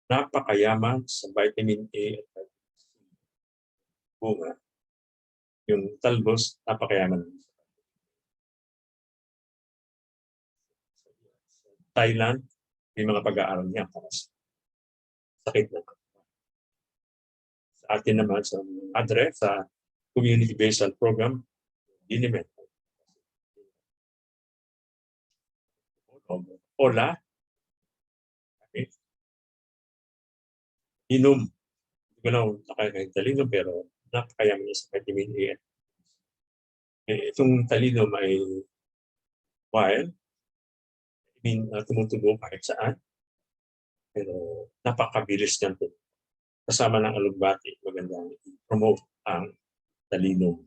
napakayaman sa vitamin A at vitamin C. Bunga. Yung talbos, napakayaman. Thailand, may mga pag-aaral niya para sa sakit na. Sa atin naman, sa ADRE, sa Community-Based Health Program, DNIMET. Ola, okay. Inom. Hindi ko lang nakakain talinom, pero napakayaman niya sa vitamin A. Itong talinom ay wild, tumutubo kahit saan, pero napakabilis niyan po. Kasama ng alugbati, magandang promote ang talinom.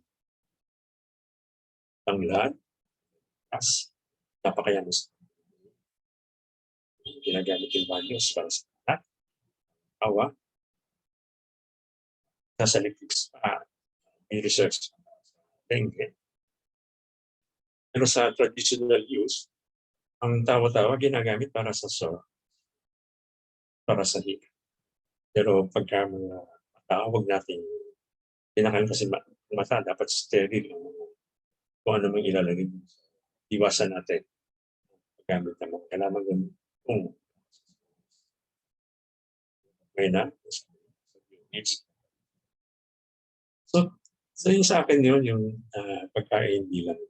Tanglad, tas, napakayaman sa ginagamit yung values para sa lahat. Awa, nasa lipids pa, may research sa dengue. Pero sa traditional use, ang tawa-tawa ginagamit para sa sore, para sa hika. Pero pagka mga tao, huwag natin pinakain kasi mata, dapat sterile. Kung ano mang ilalagay. Iwasan natin gamit ng mga kailangan kung may na. So yung sa akin yun, yung pagkain bilang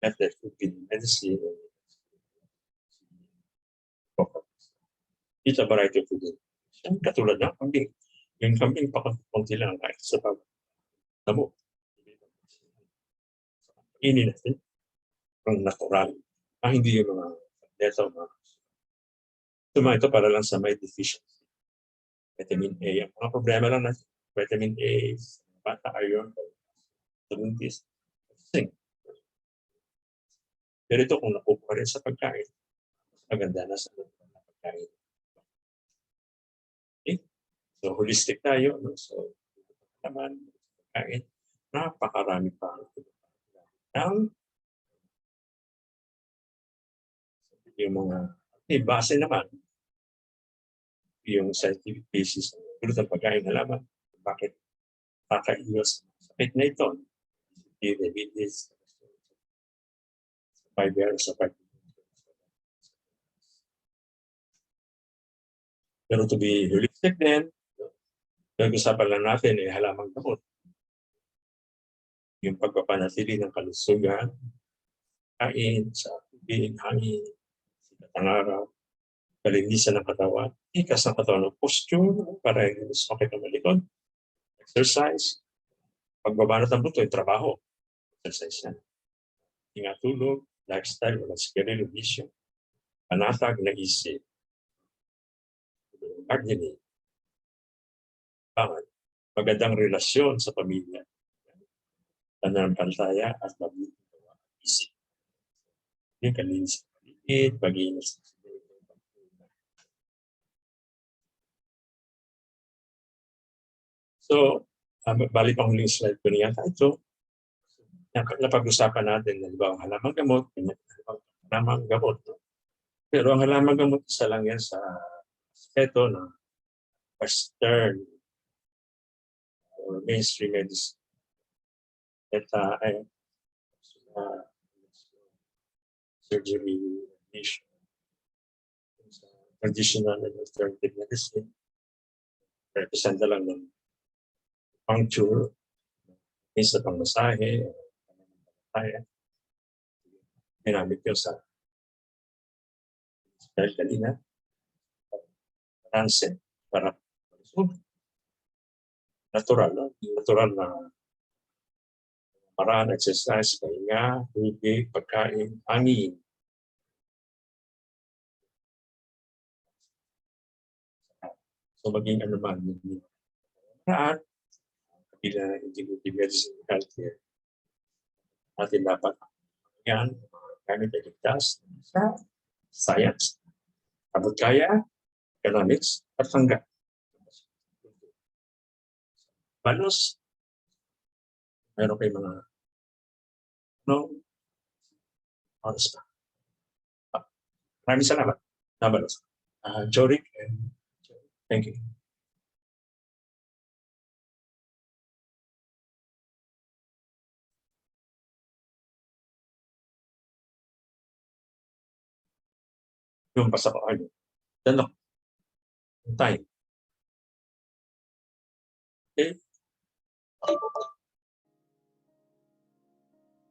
not that food medicine. It's a variety of food. Katulad ng kambing. Yung kambing, pakunti lang kahit sa pag-tamo. Ini natin ang natural. Hindi yung mga deto. Ito para lang sa may deficiency. Vitamin A. Ang mga problema lang natin. Vitamin A, bata, iron, buntis, zinc. Pero ito kung nakukuha rin sa pagkain, maganda na sa pagkain. Okay? So holistic tayo. No? So naman, pagkain, napakarami pa ang yung mga base naman yung scientific basis ng pagkain halaman. Bakit kakaiwas sakit na ito? Diabetes, fiber sa pero to be holistic din, nag-usapan lang natin halamang gamot. Yung pagpapanatili ng kalusugan, kain, sa tubig, hangin, sikat ng araw, kalinisan ng katawan, ikas ng katawan ng posture, para hindi sakit ng malikod, exercise, pagbabanat ng buto, yung trabaho, exercise yan. Hinga tulog, lifestyle, walang sigarilyo, bisyo, panatag na isip, gardening, magandang relasyon sa pamilya, pananampalataya at mabuting isip. Yung kalinis sa paligid, pag-iinis. So, bali pang huling slide ko niya. Ito, napag-usapan natin na ang halamang gamot, halamang gamot. Pero ang halamang gamot, isa lang yan sa aspeto ng Western or mainstream medicine. Ito ay surgery, traditional and alternative medicine. Represent lang ng puncture, sa pangmasahe, ginamit ko sa dahil kanina, transit, para natural na paraan, exercise, pahinga, tubig, pagkain, hangin. So maging ano man, paraan, kapila integrative medicine and healthcare. Natin dapat yan, gamit ay ligtas sa science, abot kaya, economics, at hanggang. Balos, meron kayo mga oras pa. Maraming salamat. Nabalos. Jorik and Thank you. Yung basta ko ano. Dan ako. Tayo. Okay.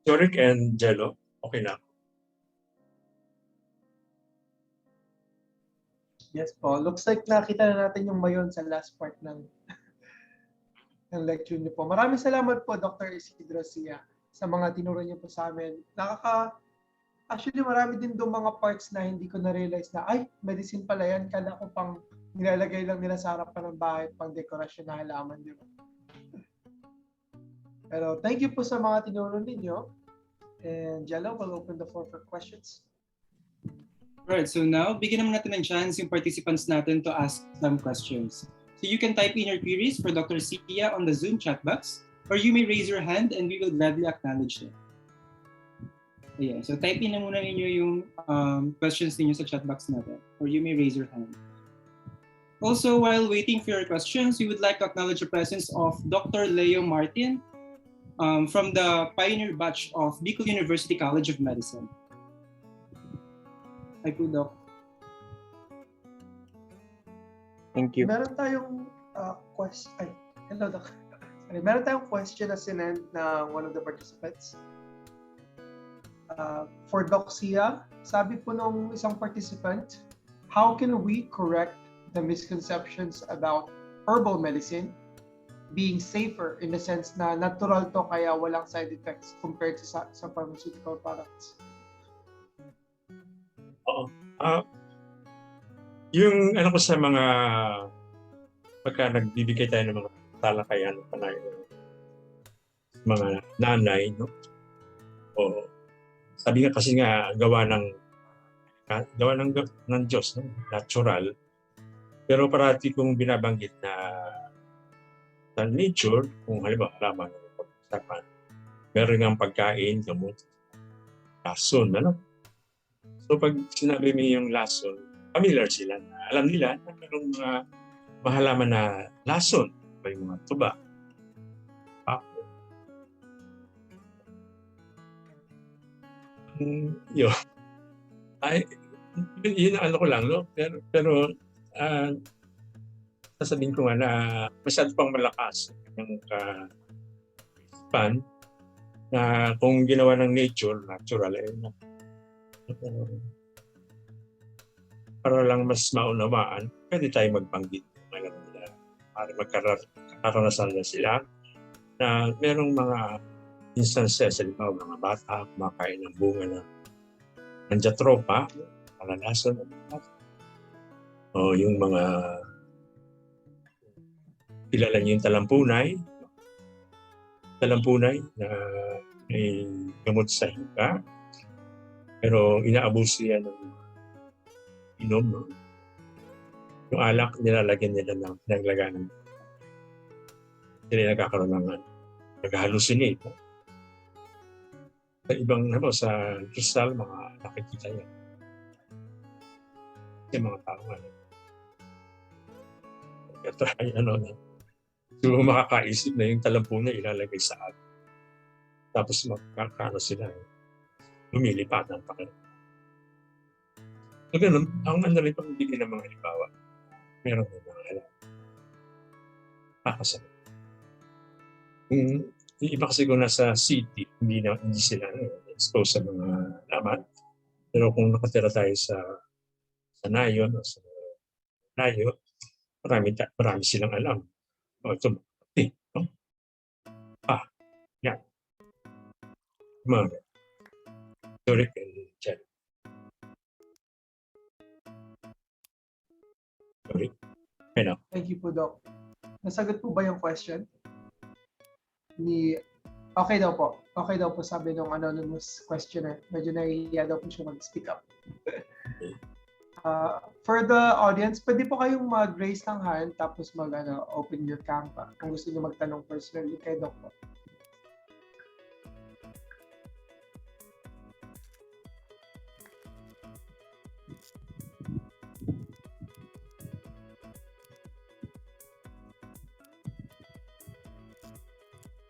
Zurich and Jello. Okay na. Yes po. Looks like nakita na natin yung mayon sa last part ng lecture niyo po. Maraming salamat po, Dr. Isidro Sia, sa mga tinuro niyo po sa amin. Actually, marami din doon mga parts na hindi ko na-realize na, ay, medicine pala yan. Kala ko pang nilalagay lang nila sa harapan ng bahay, pang dekorasyon na halaman, di ba? Pero thank you po sa mga tinuro ninyo. And Jello will open the floor for questions. Alright, so now, bigyan naman natin ng chance yung participants natin to ask some questions. So you can type in your queries for Dr. Sia on the Zoom chat box, or you may raise your hand and we will gladly acknowledge them. Ayan, so type in na muna ninyo yung questions ninyo sa chat box natin, or you may raise your hand. Also, while waiting for your questions, we would like to acknowledge the presence of Dr. Leo Martin from the pioneer batch of Bicol University College of Medicine. Hi po, Doc. Thank you. Meron tayong question. Hello, Doc. Sorry, meron tayong question na sinend ng one of the participants. For Doc Sia, sabi po nung isang participant, how can we correct the misconceptions about herbal medicine being safer in the sense na natural to kaya walang side effects compared sa pharmaceutical products? Oo. Yung ano ko sa mga pagka nagbibigay tayo ng mga talakayan ng panay mga nanay, no? O sabi nga kasi nga gawa ng Diyos, no? Natural. Pero parati kong binabanggit na sa nature, kung halimbawa halaman ng pag-usapan, meron ng pagkain, gamot, lason, ano? So pag sinabi mo yung lason, familiar sila. Alam nila na mayroong mga mahalaman na lason, may mga tuba. Yun. Ay, yun ano ko lang, no? Pero sasabihin ko nga na masyado pang malakas yung span na kung ginawa ng nature, natural, para lang mas maunawaan, pwede tayo magbanggit. Alam nila, para magkaranasan na sila na merong mga instances, halimbawa mga bata, kumakain ng bunga ng jatropa, kalalason, o yung mga kilala niyo yung talampunay na may gamot sa hika, pero inaabuso yan ng inom, no? Yung alak, nilalagyan nila ng pinaglagaan. Sila nagkakaroon ng nag-hallucinate. No? Sa ibang, sa kristal, mga nakikita yan. Yung mga tao nga. Ito ay na. So makakaisip na yung talampunan ilalagay sa atin. Tapos magkakano sila. Lumilipat ng pakiramdam. So ganun, ang rin pagbibigay ng mga halimbawa, meron ng mga alam. Kakasama. Yung iba kasi kung nasa city, hindi sila exposed sa mga laman. Pero kung nakatira tayo sa nayon o sa layo, marami silang alam. O ito, no? Yan. Mga Zurich and Jello. Sorry. Ano? Thank you po, Doc. Nasagot po ba yung question? Okay daw po. Okay daw po sabi ng anonymous questioner. Medyo nahihiya daw po siya mag-speak up. For the audience, pwede po kayong mag-raise ng hand tapos open your cam pa kung gusto niyo magtanong personally kay Doc po.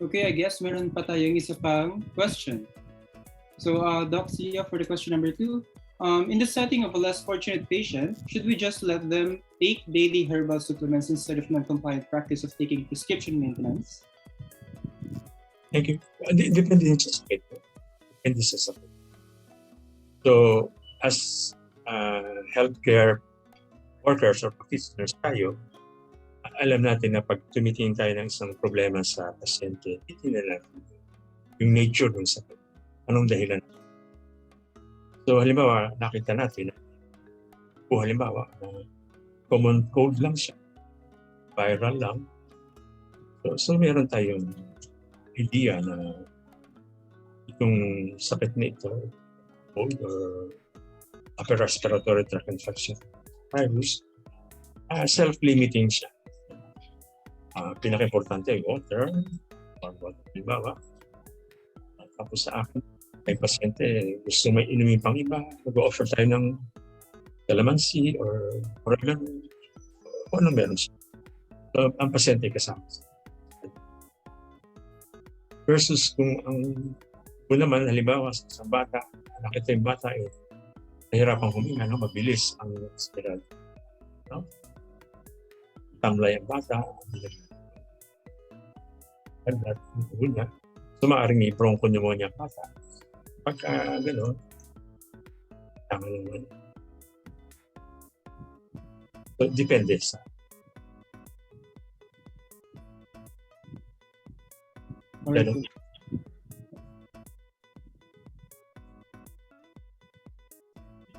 Okay, I guess meron pa tayong isa pang question. So, Doc Sia, for the question number 2, in the setting of a less fortunate patient, should we just let them take daily herbal supplements instead of non-compliant practice of taking prescription maintenance? Thank you. Depende din sa sakit. Depende sa sakit. So, as healthcare workers or practitioners tayo, alam natin na pag tumitingin tayo ng isang problema sa pasyente, titingnan natin yung nature ng sakit. Anong dahilan? So, halimbawa, nakita natin, halimbawa, common cold lang siya, viral lang. So meron tayong idea na itong sakit na ito, cold or upper respiratory tract infection virus, self-limiting siya. Pinaka-importante ay water, halimbawa. Tapos sa akin, may pasyente, gusto may inumin pang iba, mag-offer tayo ng calamansi or oregano, kung anong meron siya. So, ang pasyente kasama. Versus kung naman, halimbawa, sa bata, nakita yung bata, nahirapan huminga, no? Mabilis ang spiral. No? Tamlay ang bata, so maaaring may bronchopneumonia ang bata. Pagka gano'n, so, depende sa gano'n.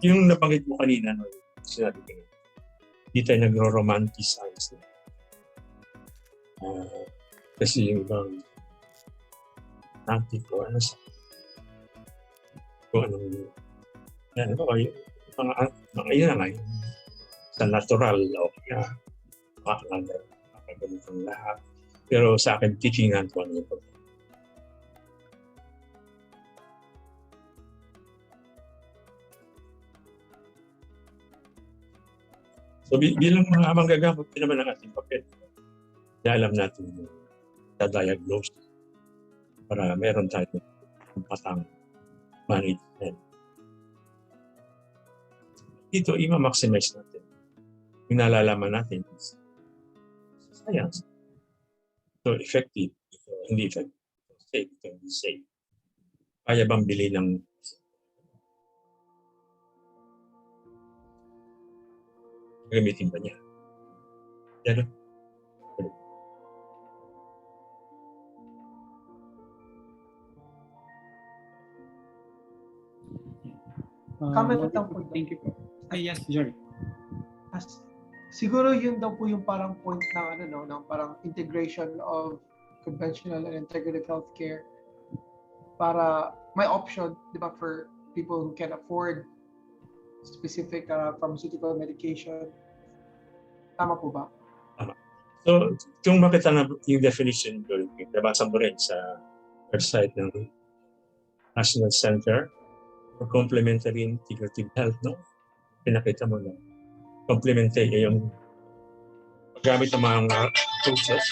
Yung nabanggit mo kanina, no, sinabi ko, hindi tayo nagro-romanticize. Kasi yung ibang natin ko, ano sa kung anong yan, mga yun na nga, sa natural, okay, makagamit ang lahat. Pero sa akin, teachingan ko ano yung problema. So bilang mga manggagamot din naman ang ating papel, na alam natin na-diagnose para meron tayo patang management. Dito, i-maximize natin. Yung nalalaman natin is science. So, effective. Hindi effective. Safe. Hindi safe. Kaya bang bili ng gamitin ba niya? Yan. Comment lang po. Thank you po. Yes, Jerry. Siguro yun daw po yung parang point ng ng parang integration of conventional and integrative healthcare para may option, di ba, for people who can afford specific pharmaceutical medication. Tama po ba? So, kung makita na yung definition ko, nabasa mo rin sa website ng National Center for Complementary Integrative Health, no? Pinakita mo na complementary yung paggamit ng mga process.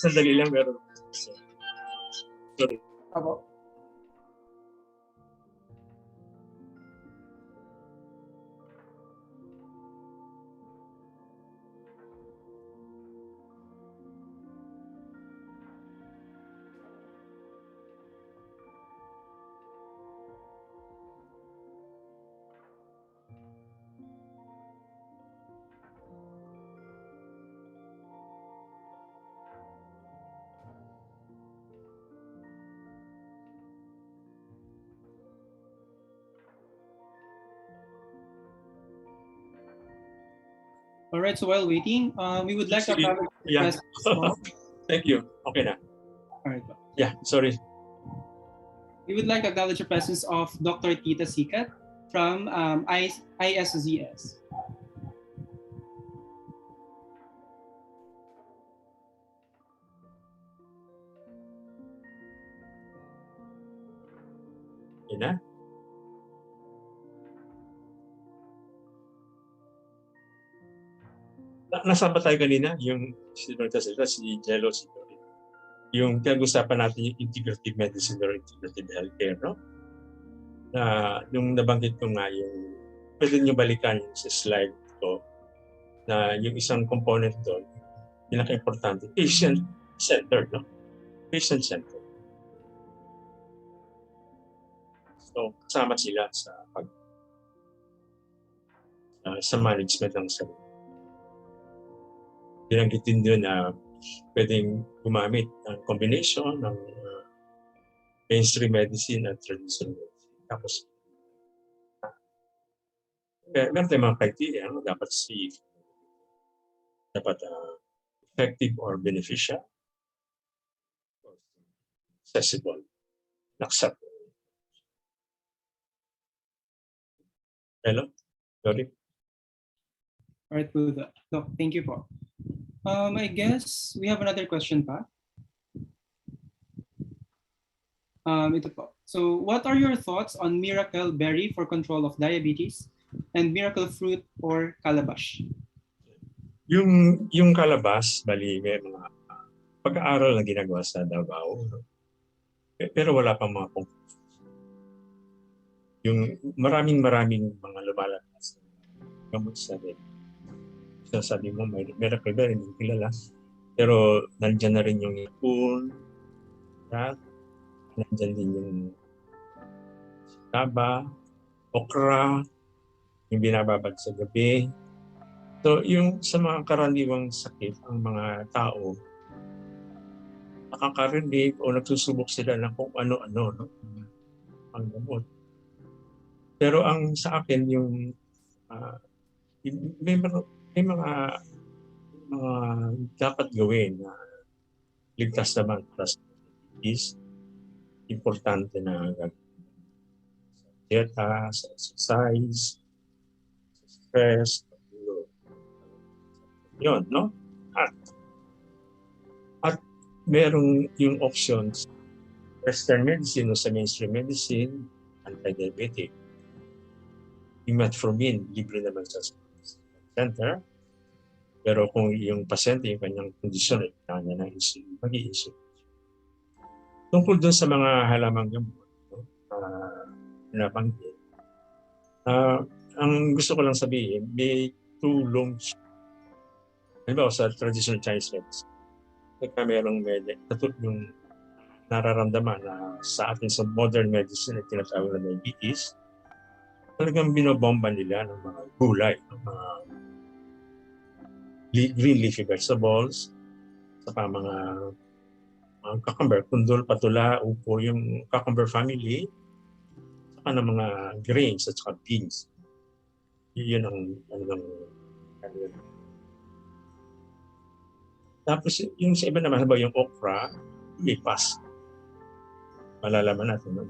Sandali lang, pero sorry. Tama. All right, so while waiting, we would like to acknowledge the presence. Thank you. Okay na. All right. Yeah, sorry. We would like to acknowledge the presence of Dr. Tita Sikat from ISZS. Yun na. Nasaan ba tayo kanina? Yung si Zenaida Espadero, si Jello, si Dory. yung pinag-usapan natin yung integrative medicine or integrative healthcare, no? Na yung nabanggit ko nga yung pwede nyo balikan yung sa slide ko na yung isang component doon, pinaka-importante, patient-centered, no? Patient-centered. So, kasama sila sa sa management ng sarili. Binanggitin doon na pwedeng gumamit ng combination ng mainstream medicine at traditional medicine. Tapos, meron tayong mga criteria, no? Dapat safe, dapat effective or beneficial, accessible, acceptable. Hello? Sorry? All right, good. Doc, thank you po. I guess we have another question pa. Ito po. So, what are your thoughts on miracle berry for control of diabetes and miracle fruit or calabash? Yung kalabas, bali may mga pag-aaral na ginagawa sa Davao, no? Pero wala pang mga conclusions. Yung maraming mga lumalabas na gamot sa rin. Sabi mo, may miracle berry, hindi kilala. Pero nandyan na rin yung ipon, nandyan din yung taba, okra, yung binababad sa gabi. So, yung sa mga karaniwang sakit, ang mga tao, nakakarinig o nagsusubok sila ng kung ano-ano, no? Ang gamot. Pero ang sa akin, yung may mga dapat gawin na ligtas naman plus is importante na dieta, sa exercise, sa stress, yun, no? At merong yung options, Western medicine o sa mainstream medicine, anti-diabetic. Yung metformin, libre naman sa center. Pero kung yung pasyente, yung kanyang kondisyon ay kanya ng insulin, mag-i-insulin. Tungkol doon sa mga halamang gamot, nabanggit, ang gusto ko lang sabihin, may tulong siya. Halimbawa sa traditional Chinese medicine, pagka merong yung nararamdaman na sa atin sa modern medicine na tinatawag na diabetes, talagang binobomba nila ng mga gulay, ng mga green leafy vegetables, saka mga cucumber, kundol, patula, upo, yung cucumber family, saka ng mga grains at saka beans. Yun ang Tapos yung sa iba naman, yung okra, lipas. Malalaman natin, no?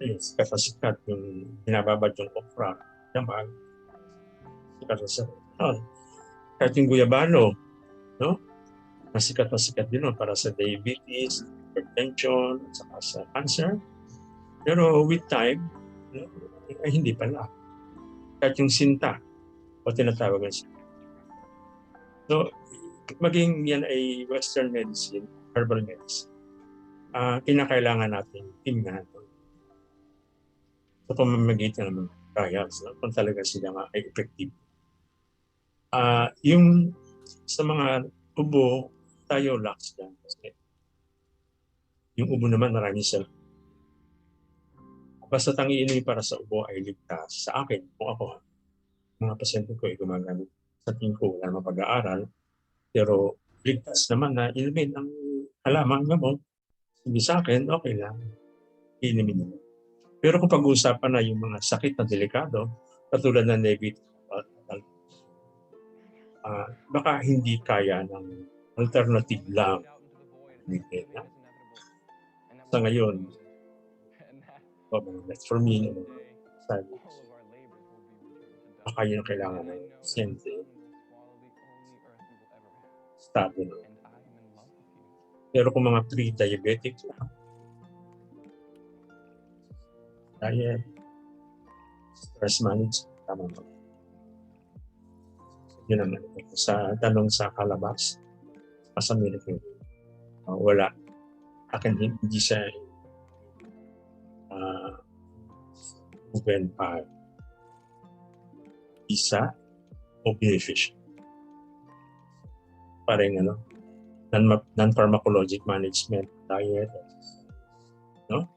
Sikat na sikat yung binababad yung okra, damag, sikat na sikat. Kahit yung guyabano, no? Sikat na sikat din, no? Para sa diabetes, hypertension, at saka sa cancer. Pero with time, ay hindi pala. Kahit yung sinta, o tinatawag na siya. So, maging yan ay Western medicine, herbal medicine, kinakailangan natin tingnan sa pamamagitan ng mga trials, no? Kung talaga sila nga ay effective. Yung sa mga ubo, tayo lax lang. Kasi yung ubo naman marami sila. Basta tangiinin para sa ubo ay ligtas. Sa akin, kung ako, mga pasyente ko ay gumagamit. Sa tingin ko, wala namang pag-aaral. Pero ligtas naman na inumin ang halamang gamot. Hindi sa akin, okay lang. Inumin nila. Pero kung pag-uusapan na yung mga sakit na delikado, katulad ng diabetes, baka hindi kaya ng alternative lang. Sa ngayon, for me, baka yun ang kailangan ng pasyente. Stable na. Pero kung mga pre-diabetic, diet, stress management, tama ba? Yun ang sa tanong sa kalabas, sa miracle. wala. Akin hindi siya proven pa isa o beneficial. Parang non-pharmacologic management, diet, no?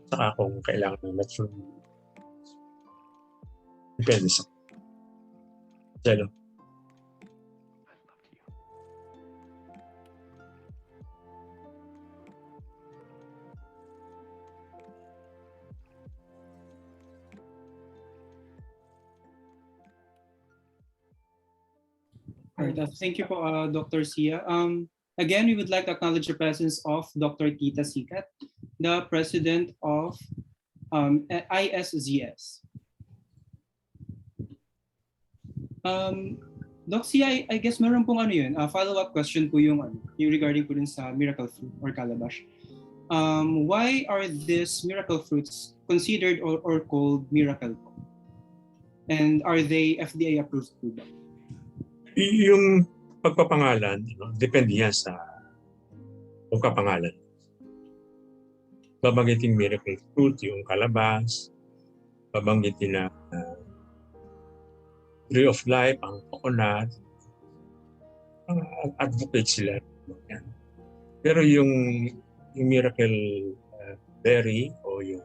Saka kung kailangan ng metformin. Depende sa Jello. Alright, thank you po, Dr. Sia. Again, we would like to acknowledge the presence of Dr. Tita Sikat, the president of ISZS. Doc Sia, I guess meron pong ano yun, follow-up question po yung regarding po dun sa miracle fruit or calabash. Why are these miracle fruits considered or called miracle po? And are they FDA approved po ba? Yung pagpapangalan, depende yan sa pagpapangalan. Babanggitin miracle fruit, yung calabas, babanggitin na tree of life, ang coconut, advocate sila. Yan. Pero yung miracle berry o yung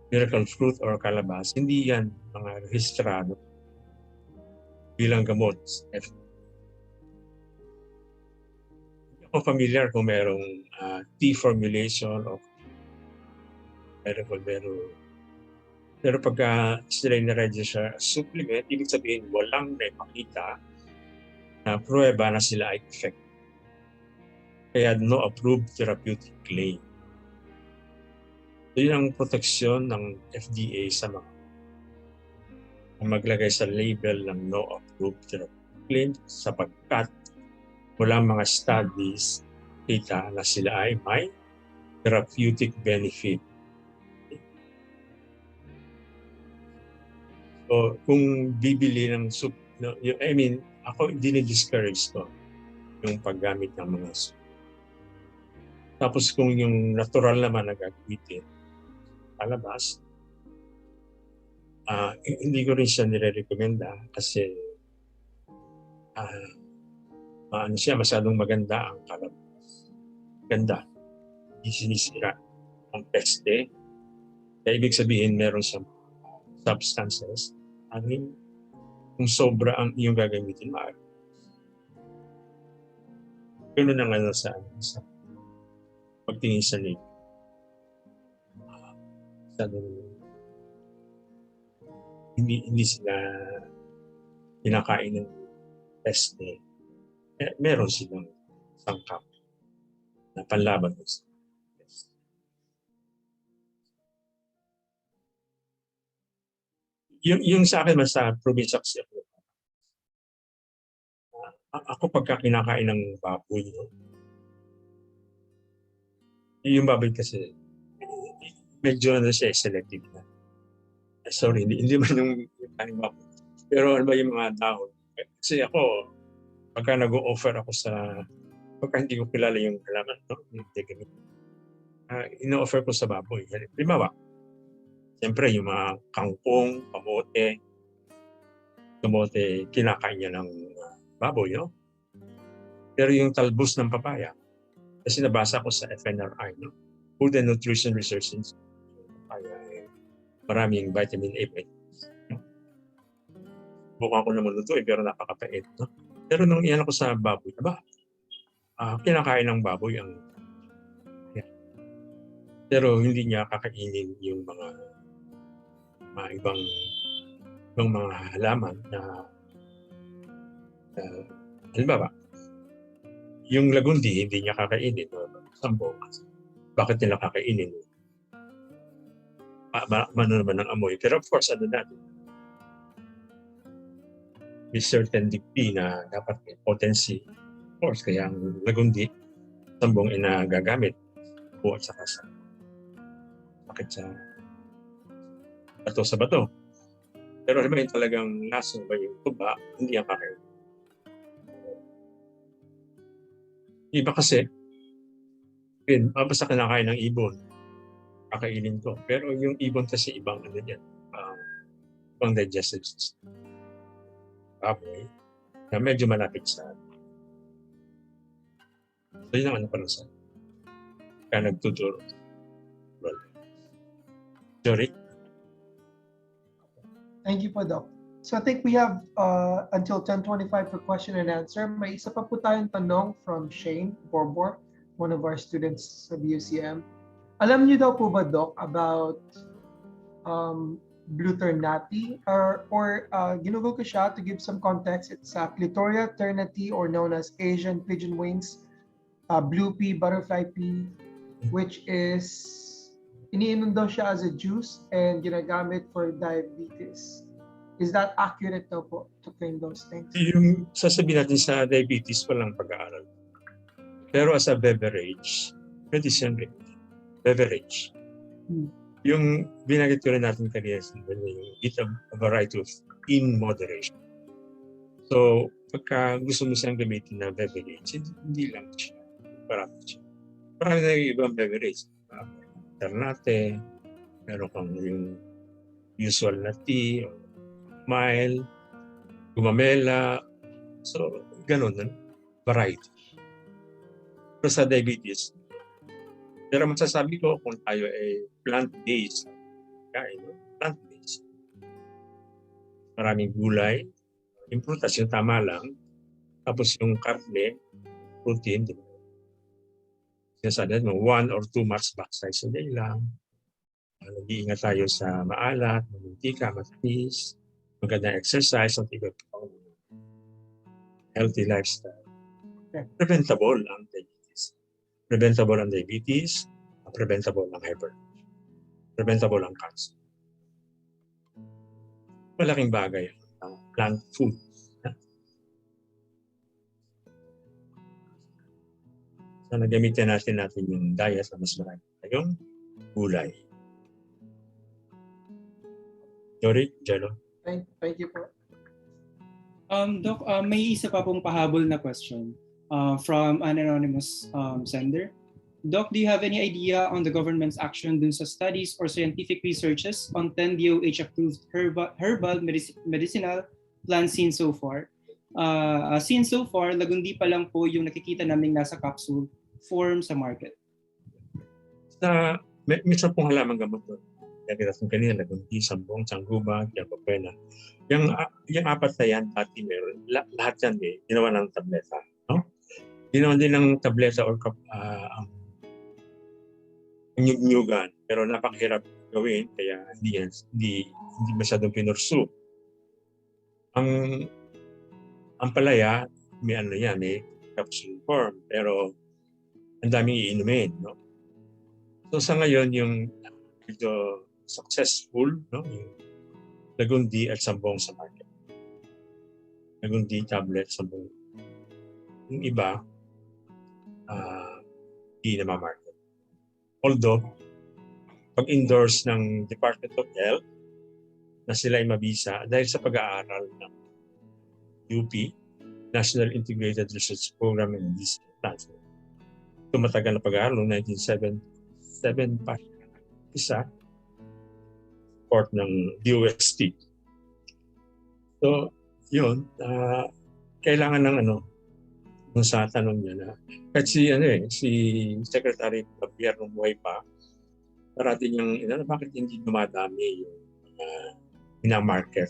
miracle fruit or calabas, hindi yan mga rehistrado bilang gamot. Hindi ako familiar kung merong tea formulation o miracle pero pagka sila na-register as supplement, ibig sabihin walang naipakita na pruweba na sila ay effective. Kaya no approved therapeutic claim. So yun ang proteksyon ng FDA sa mga maglagay sa label ng no approved therapeutic claim sapagkat walang mga studies kita na sila ay may therapeutic benefit. So kung bibili ng ako dinidiscourage ko yung paggamit ng mga soup. Tapos kung yung natural naman na gagamitin, palabas, hindi ko rin siya nire-recommenda kasi masyadong maganda ang palabas. Ganda. Hindi sinisira ang peste. Kaya ibig sabihin meron siyang substances. Kung sobra ang iyong gagamitin, maaari. Ganun ang sa pagtingin sa label. Hindi sila pinakain ng peste. Meron silang sangkap na panlaban mo sa peste. Yung sa akin, sa probinsya kasi ako pagka kinakain ng baboy, yung baboy kasi medyo siya selective na. Sorry, hindi man yung kaning baboy. Pero ano ba yung mga dahon? Kasi ako, pagka nag-o-offer ako pagka hindi ko kilala yung halaman, Integrative, ino-offer ko sa baboy. Halimbawa, siyempre yung mga kangkong, kamote, kinakain niya ng baboy, Pero yung talbos ng papaya, kasi nabasa ko sa FNRI, Food and Nutrition Research Institute, papaya, maraming vitamin A. Buka ko naman ito, pero napakapait, Pero nung iyan ako sa baboy, kinakain ng baboy ang pero hindi niya kakainin yung mga ibang mga halaman na halimbawa, yung lagundi hindi niya kakainin, sambong. Bakit nila kakainin? Mano naman ang amoy. Pero of course, natin? May certain degree na dapat may potency. Of course, kaya ang lagundi, sambong inagagamit po at saka bakit sa bato. Pero alam mo yung talagang laso ba yung tuba, hindi ang kakain. Iba kasi, Basta kinakain ng ibon, kakainin ko. Pero yung ibon kasi ibang ano yan, ibang digestive system. Okay. Na medyo malapit sa so yun ang ano pa lang sa kaya nagtuturo. Well, sorry. Thank you po, Doc. So I think we have until 10:25 for question and answer. May isa pa po tayong tanong from Shane Borbor, one of our students sa BUCM. Alam niyo daw po ba, Doc, about Bluternati or ginugol ko siya to give some context. It's Clitoria ternati, or known as Asian pigeon wings, blue pea, butterfly pea, which is iniinom daw siya as a juice and ginagamit for diabetes. Is that accurate daw po to claim those things? Yung sasabihin natin sa diabetes, walang pag-aaral. Pero as a beverage, medicine beverage, yung binagit ko rin natin kanina, eat a variety of in moderation. So, pagka gusto mo siyang gamitin na beverage, hindi lang siya. Marami siya. Marami na yung ibang beverage. Ternate, meron kang yung usual na tea, mild, gumamela. So, ganun, variety. Pero sa diabetes, pero masasabi ko kung tayo ay plant-based, kain, plant-based. Maraming gulay, yung prutas, yung tama lang. Tapos yung karne, protein, di ba? Sinasabi mo, 1 or 2 max back size a day lang. Nag-iingat tayo sa maalat, mantika, matamis, magandang exercise, at iba pa. Healthy lifestyle. Preventable ang diabetes. Preventable ang diabetes, preventable ang hypertension, preventable ang cancer. Malaking bagay ang plant food. So, nagamitin natin yung diet na mas marami tayong gulay. Sorry, Jello. Thank you po. Doc, may isa pa pong pahabol na question from an anonymous sender. Doc, do you have any idea on the government's action dun sa studies or scientific researches on 10 DOH-approved herbal medicinal plants seen so far? Seen so far, lagundi pa lang po yung nakikita namin nasa capsule form sa market. May 10 halaman gamot doon. Kaya kita kanina, lagundi, sambong, sangguba, yapapena. Yung 4 na yan, dati meron. Lahat yan ginawa ng tableta. No? Ginawa din ng tableta or nyugan, pero napakahirap gawin, kaya hindi masyadong pinursu. Ang palaya, may yan, capsule form, pero ang daming iinumin, no? So sa ngayon, yung ito successful, no? Yung lagundi at sambong sa market. Lagundi, tablet, sambong. Yung iba, hindi na ma-market. Although, pag-endorse ng Department of Health na sila ay mabisa dahil sa pag-aaral ng UP, National Integrated Research Program in Ms. Tumatagal na pag-aaral noong 1977 pa isa support ng DOST. So, yun, kailangan ng kung sa tanong niya na kahit si Secretary Javier nung buhay pa, parating yung bakit hindi dumadami yung ina-market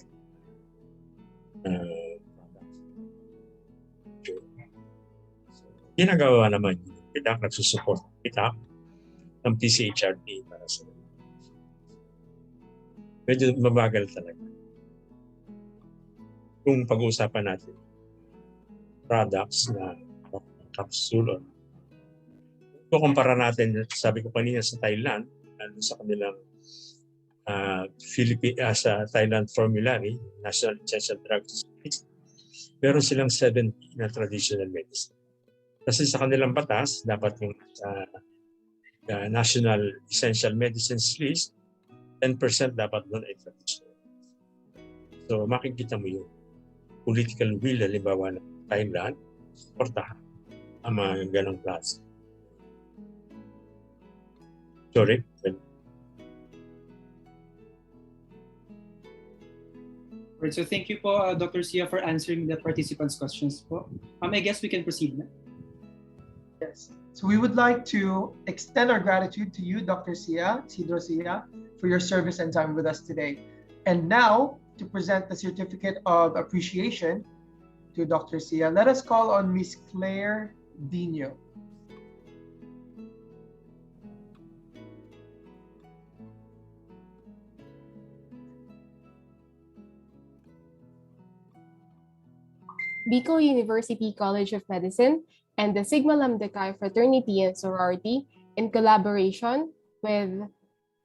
ginagawa naman yun. Kita nagsusupport kita ng PCHRD para sa medyo mabagal talaga. Kung pag-uusapan natin products na capsule. Kung kumpara natin, sabi ko kanina sa Thailand, sa kanilang sa Thailand Formulary, National Essential Drugs, meron silang 70 na traditional medicine. Kasi sa kanilang batas, dapat yung National Essential Medicines List, 10% dapat doon ay traditional. So makikita mo yung political will, halimbawa ng Thailand, suportahan ang mga ganong klase. Jorik. Right, so thank you po, Dr. Sia, for answering the participants' questions po. I guess we can proceed na. Yes. So we would like to extend our gratitude to you, Dr. Sia, Isidro Sia, for your service and time with us today. And now, to present the certificate of appreciation to Dr. Sia, let us call on Miss Claire Dino. Bicol University College of Medicine and the Sigma Lambda Chi Fraternity and Sorority, in collaboration with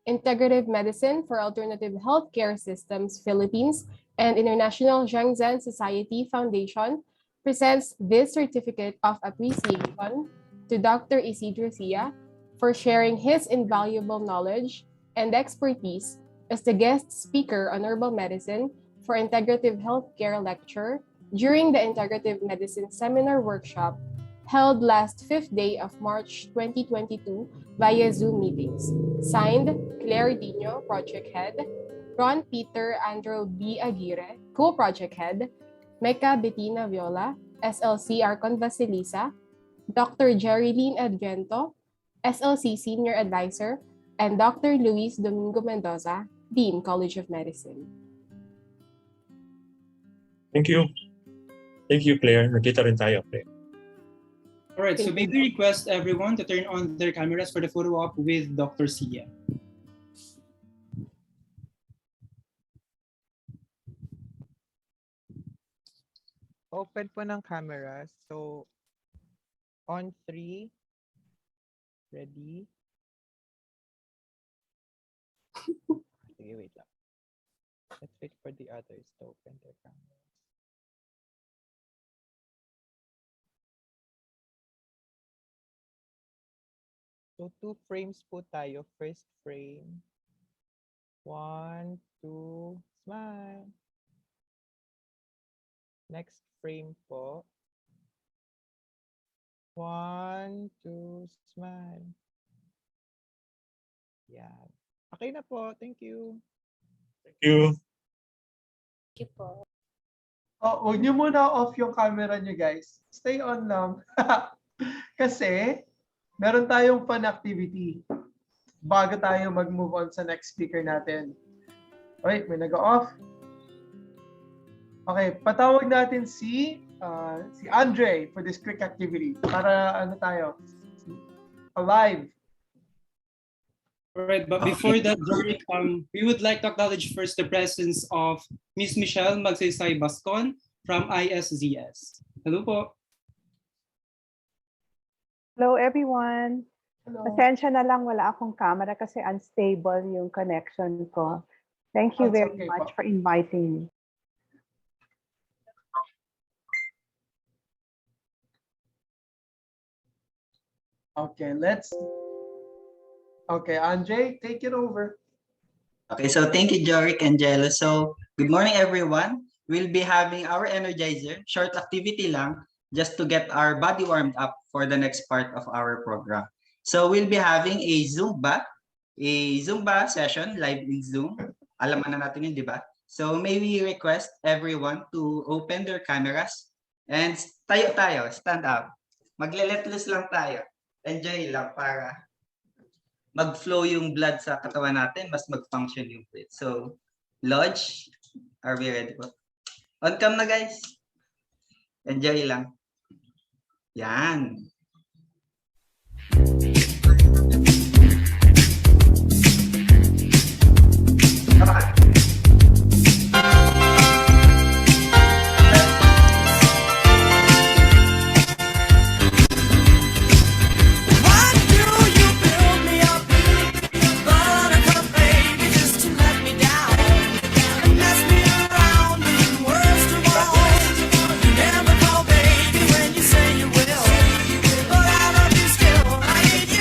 Integrative Medicine for Alternative Healthcare Systems Philippines and International Zhangzhen Society Foundation, presents this certificate of appreciation to Dr. Isidro Sia for sharing his invaluable knowledge and expertise as the guest speaker on herbal medicine for Integrative Healthcare Lecture during the Integrative Medicine Seminar Workshop held last 5th day of March 2022 via Zoom meetings. Signed, Claire Dino, Project Head, Ron Peter Andrew B. Aguirre, Co-Project Head, Mecca Bettina Viola, SLC Arcon Vasilisa, Dr. Jerilyn Adviento, SLC Senior Advisor, and Dr. Luis Domingo Mendoza, Dean, College of Medicine. Thank you. Thank you, Claire. Nakita rin tayo, Claire. All right, so may we request everyone to turn on their cameras for the photo op with Dr. Sia. Open po ng camera. So, on 3. Ready? Sige, wait lang. Let's wait for the others to open their cameras. So, 2 frames po tayo. First frame. 1, 2, smile. Next frame po. 1, 2, smile. Yan. Okay na po. Thank you. Thank you. Thank you po. Oh, huwag niyo muna off yung camera niyo, guys. Stay on lang. Kasi, meron tayong fun activity bago tayo mag-move on sa next speaker natin. Okay, may nag-off. Okay, patawag natin si Andre for this quick activity para ano tayo, alive. All right, but before that, Jorik, we would like to acknowledge first the presence of Ms. Michelle Magsaysay Bascon from ISZS. Hello po. Hello everyone. Hello. Pasensya na lang wala akong camera kasi unstable yung connection ko. Thank you That's very okay much po. for inviting me. Okay, Andre, take it over. Okay, so thank you, Jorik and Jello. So, good morning, everyone. We'll be having our energizer, short activity lang, just to get our body warmed up for the next part of our program. So, we'll be having a Zumba session live in Zoom. Alaman na natin yun, di ba? So, may we request everyone to open their cameras and tayo, stand up. Magle-let loose lang tayo. Enjoy lang para mag-flow yung blood sa katawan natin, mas mag-function yung breath. So, Lodge, are we ready po? On cam na, guys. Enjoy lang. Yan. Never call baby when you say you will. But I love you still. I hate you.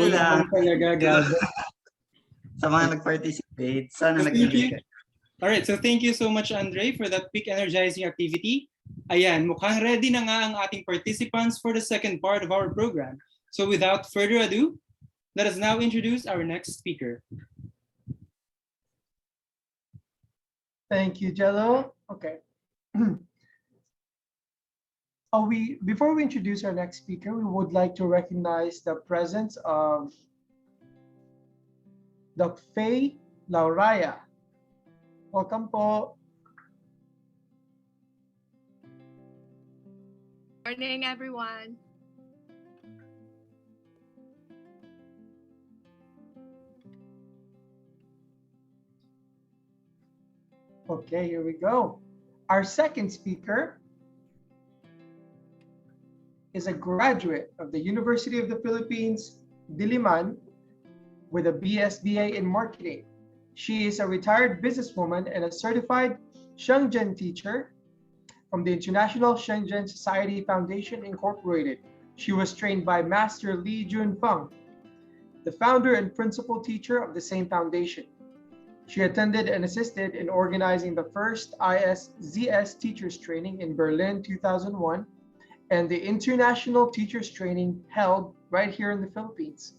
you lang. Talaga, grabe. Sa mga nag-participate, sana Thank you. nag-enjoy kayo. Alright, so thank you so much, Andre, for that quick energizing activity. Ayan, mukhang ready na nga ang ating participants for the second part of our program. So without further ado, let us now introduce our next speaker. Thank you, Jello. Okay. Before we introduce our next speaker, we would like to recognize the presence of Dr. Faye Lauraya. Welcome po. Morning, everyone. Okay, here we go. Our second speaker is a graduate of the University of the Philippines, Diliman, with a BSBA in marketing. She is a retired businesswoman and a certified Shenzhen teacher from the International Shenzhen Society Foundation Incorporated. She was trained by Master Li Junfeng, the founder and principal teacher of the same foundation. She attended and assisted in organizing the first ISZS Teachers Training in Berlin 2001 and the International Teachers Training held right here in the Philippines.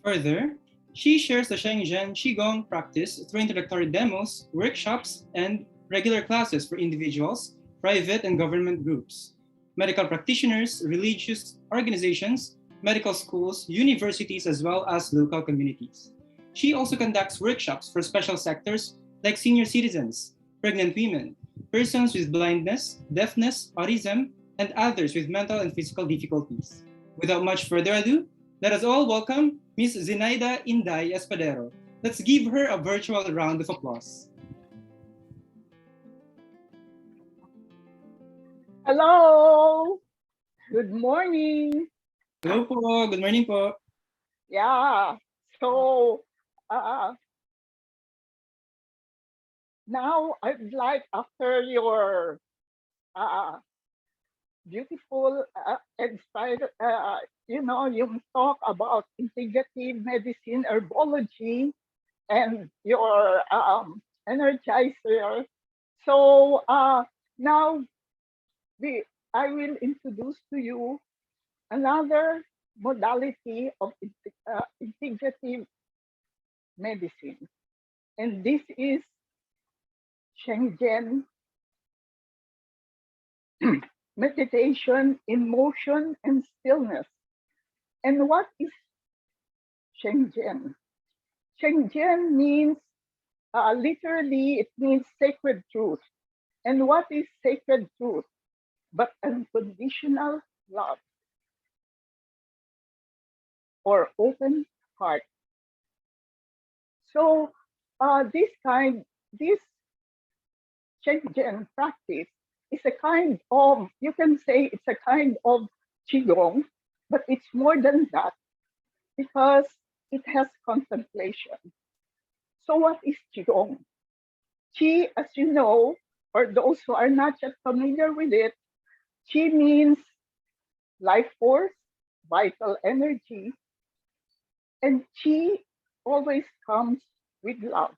Further, she shares the Shenzhen Qi Gong practice through introductory demos, workshops, and regular classes for individuals, private and government groups, medical practitioners, religious organizations, medical schools, universities, as well as local communities. She also conducts workshops for special sectors like senior citizens, pregnant women, persons with blindness, deafness, autism, and others with mental and physical difficulties. Without much further ado, let us all welcome Ms. Zenaida Espadero. Let's give her a virtual round of applause. Hello. Good morning. Hello po. Good morning po. Yeah. So now I'd like, after your beautiful you talk about integrative medicine, herbology, and your energizer. So now I will introduce to you another modality of integrative medicine, and this is Shenzhen meditation in motion and stillness. And what is Shenzhen? Shenzhen means literally it means sacred truth. And what is sacred truth but unconditional love or open heart? So this Shenzhen practice is a kind of, you can say it's a kind of Qi Gong, but it's more than that because it has contemplation. So what is Qi Gong? Qi, as you know, or those who are not yet familiar with it, Qi means life force, vital energy, and Qi always comes with love.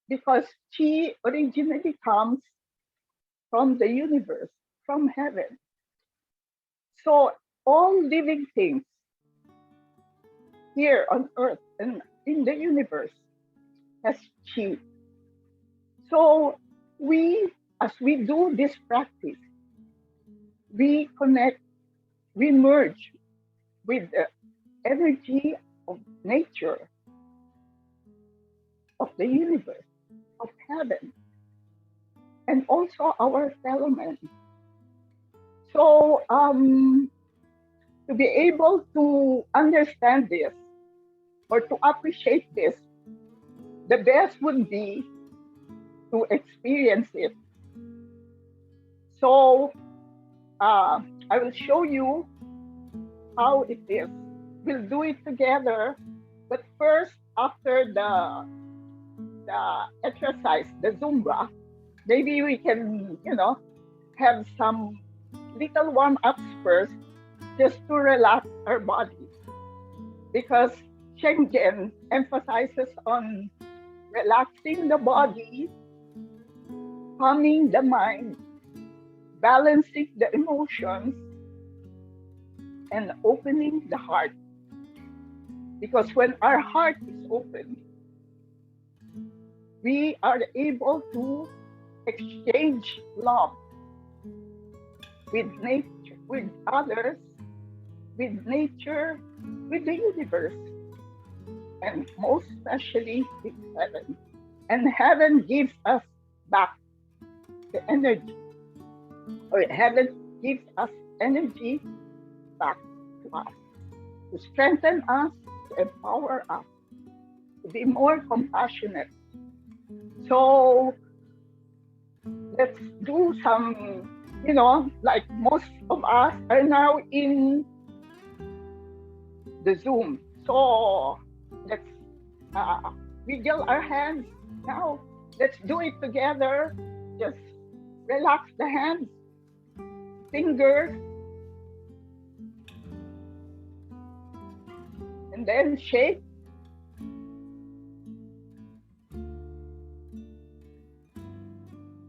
Because Qi originally comes from the universe, from heaven. So all living things here on earth and in the universe has Qi. So as we do this practice, we connect, we merge with the energy of nature, of the universe, of heaven, and also our fellow men. So to be able to understand this or to appreciate this, the best would be to experience it. So I will show you how it is. We'll do it together, but first, after the exercise, the Zumba, maybe we can, have some little warm-ups first, just to relax our body, because Schengen emphasizes on relaxing the body, calming the mind, balancing the emotions, and opening the heart. Because when our heart is open, we are able to exchange love with nature, with others, with nature, with the universe, and most especially with heaven. And heaven gives us back the energy, or heaven gives us energy back to us, to strengthen us, to empower us, to be more compassionate. So let's do some, like most of us are now in the Zoom. So let's wiggle our hands now. Let's do it together. Just relax the hands, fingers, and then shake.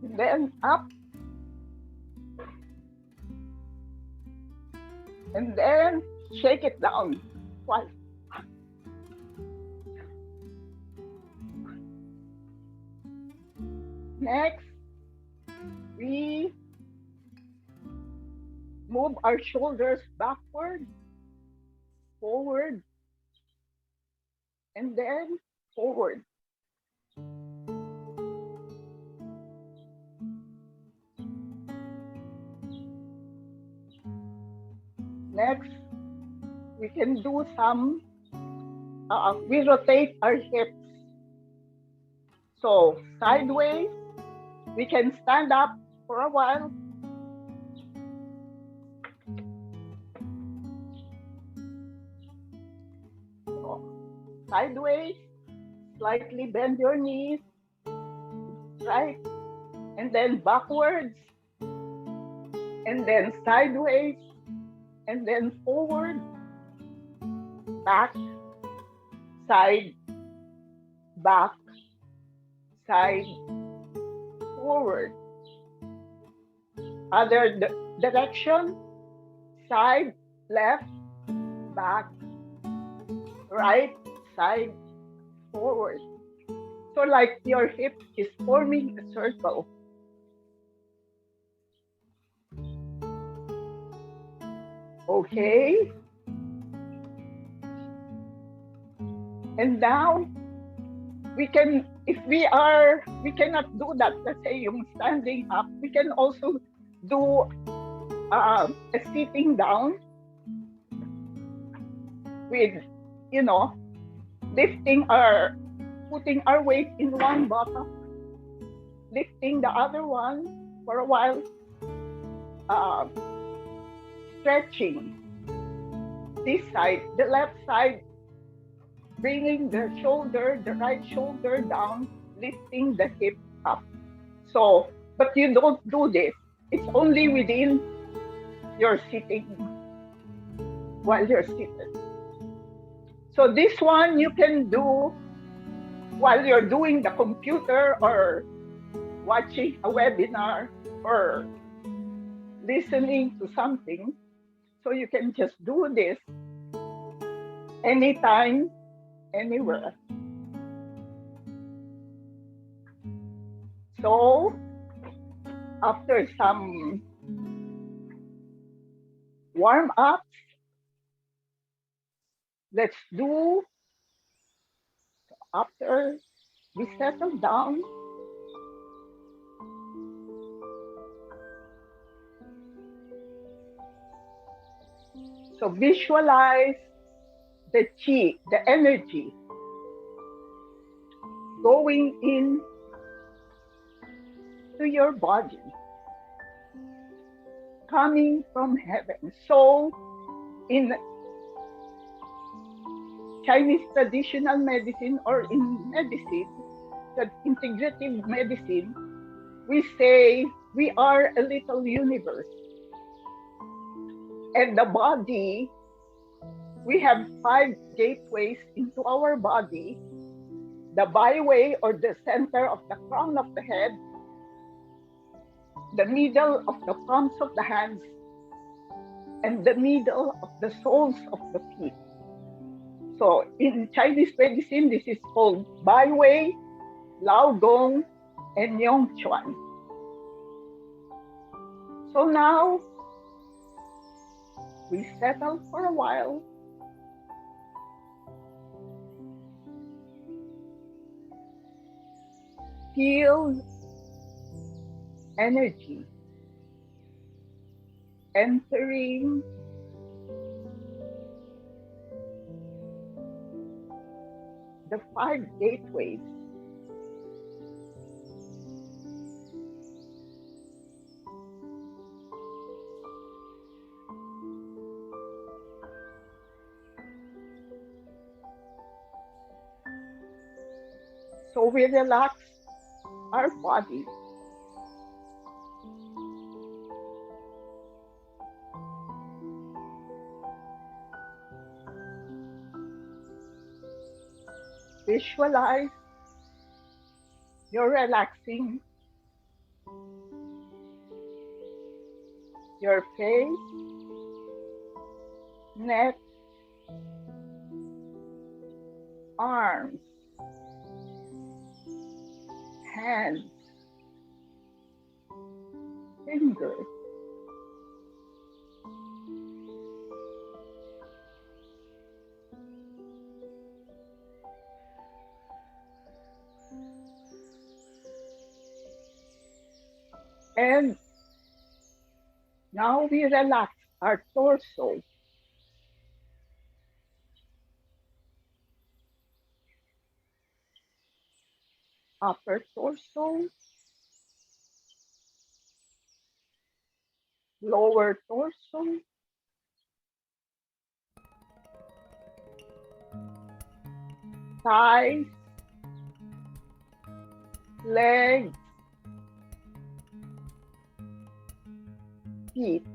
And then up. And then shake it down twice. Next, we move our shoulders backward, forward, and then forward. Next, we can do some, we rotate our hips. So sideways, we can stand up for a while. So, sideways, slightly bend your knees, right? And then backwards, and then sideways, and then forward, back, side, back, side, forward. Other direction, side, left, back, right, side, forward. So like your hip is forming a circle. Okay. And now we can, if we cannot do that, let's say yung standing up, we can also do a sitting down with, putting our weight in one bottom, lifting the other one for a while, stretching this side, the left side, bringing the right shoulder down, lifting the hip up. So, but you don't do this. It's only within your sitting, while you're seated. So this one you can do while you're doing the computer or watching a webinar or listening to something. So you can just do this anytime, anywhere. So after some warm-ups, let's do, after we settle down, so visualize the Qi, the energy, going in to your body, coming from heaven. So in Chinese traditional medicine, or in medicine, the integrative medicine, we say we are a little universe. And the body, we have 5 gateways into our body. The byway, or the center of the crown of the head, the middle of the palms of the hands, and the middle of the soles of the feet. So in Chinese medicine, this is called byway, Lao Gong, and Yong Chuan. So now, we settle for a while. Feel energy entering the 5 gateways. So we relax our body. Visualize you're relaxing your face, neck, arms, hands, fingers. And now we relax our torso. Upper torso, lower torso, thighs, legs, feet.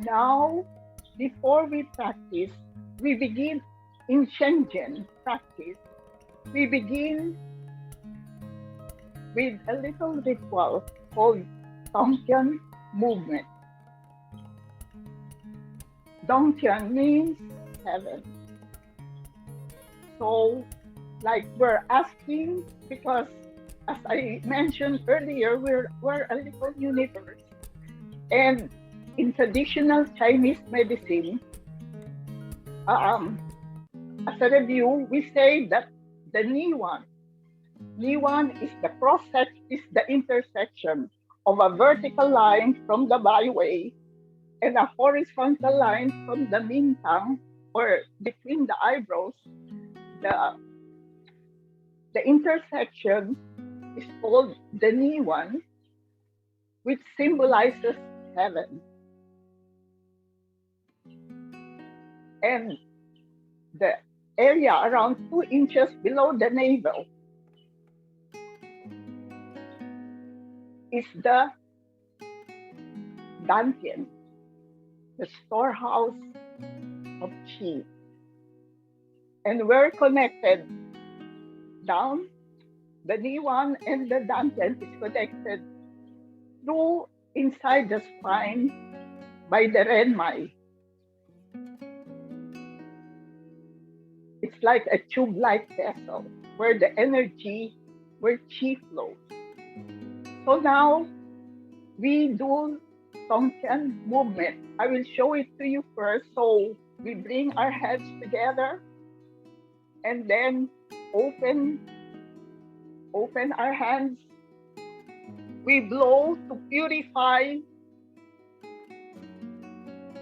Now, before we practice, we begin in Shenzhen practice. We begin with a little ritual called Dongtian movement. Dongtian means heaven. So, like we're asking, because as I mentioned earlier, we're a little universe. And in traditional Chinese medicine, as a review, we say that the Niwan is the intersection of a vertical line from the byway and a horizontal line from the Mintang, or between the eyebrows. The intersection is called the Niwan, which symbolizes heaven. And the area around 2 inches below the navel is the Dantian, the storehouse of Qi. And we're connected down. The Niwan and the Dantian is connected through inside the spine by the Renmai. It's like a tube-like vessel where the energy, where Qi flows. So now we do Dongtian movement. I will show it to you first. So we bring our heads together and then open our hands. We blow to purify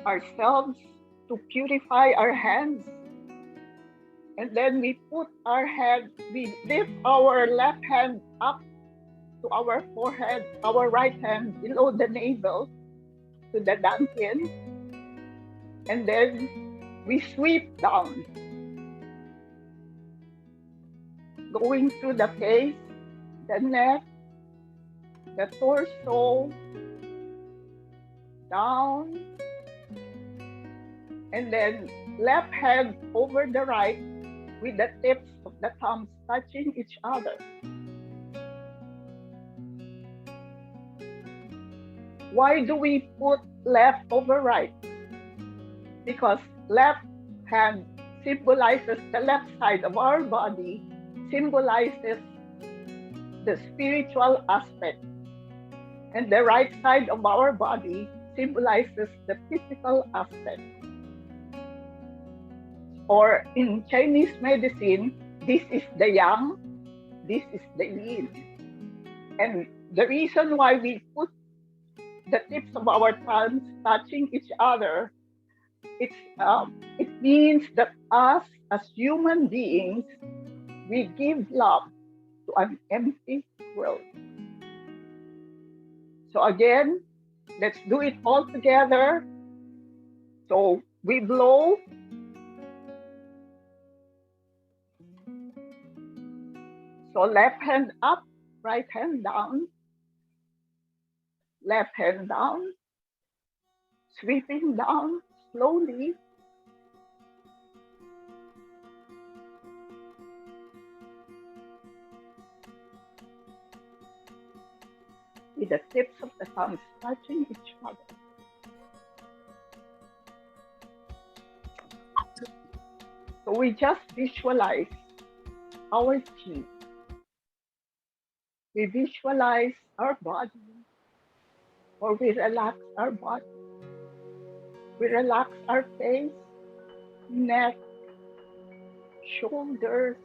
ourselves, to purify our hands. And then we put our head, we lift our left hand up to our forehead, our right hand below the navel to the dantian. And then we sweep down, going through the face, the neck, the torso, down, and then left hand over the right with the tips of the thumbs touching each other. Why do we put left over right? Because left hand symbolizes the left side of our body, symbolizes the spiritual aspect, and the right side of our body symbolizes the physical aspect. Or in Chinese medicine, this is the yang, this is the yin. And the reason why we put the tips of our thumbs touching each other, it means that us as human beings, we give love to an empty world. So again, let's do it all together. So we blow. So left hand up, right hand down, left hand down, sweeping down slowly. With the tips of the thumbs touching each other. So we just visualize our chi. We visualize our body, or we relax our body. We relax our face, neck, shoulders,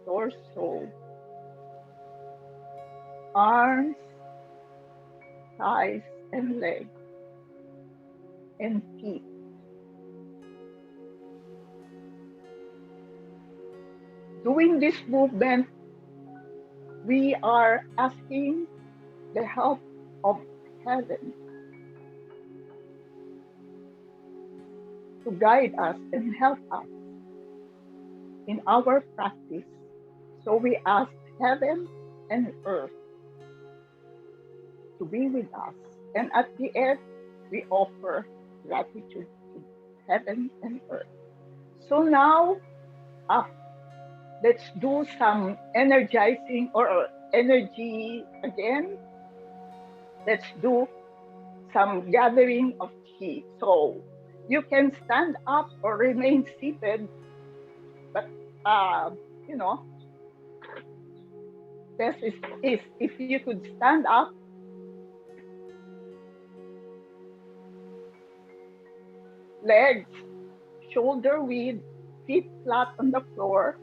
torso, arms, thighs, and legs, and feet. Doing this movement, we are asking the help of heaven to guide us and help us in our practice. So we ask heaven and earth to be with us. And at the end, we offer gratitude to heaven and earth. So now, let's do some energizing or energy again. Let's do some gathering of Qi. So you can stand up or remain seated, but best is if you could stand up. Legs shoulder width, feet flat on the floor,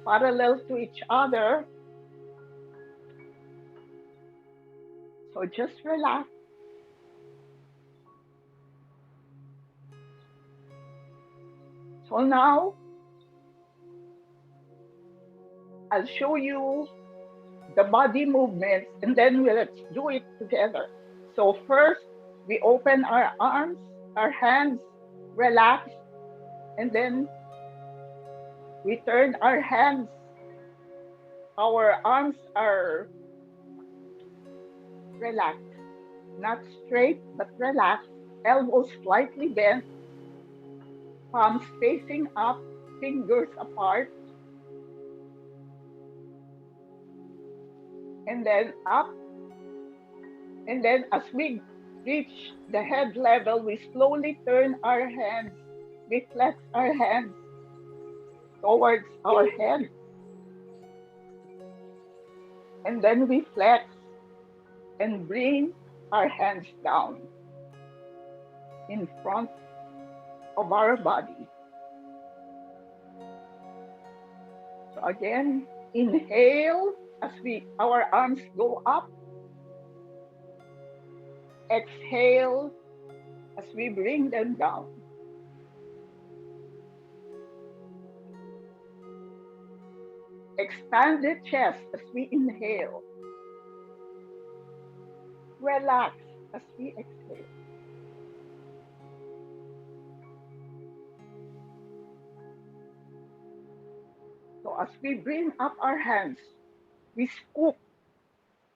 parallel to each other. So just relax. So now, I'll show you the body movements and then let's do it together. So first, we open our arms, our hands, relax, and then we turn our hands. Our arms are relaxed, not straight, but relaxed, elbows slightly bent, palms facing up, fingers apart, and then up. And then as we reach the head level, we slowly turn our hands, we flex our hands towards our head. And then we flex and bring our hands down in front of our body. So again, inhale as our arms go up. Exhale as we bring them down. Expand the chest as we inhale. Relax as we exhale. So as we bring up our hands, we scoop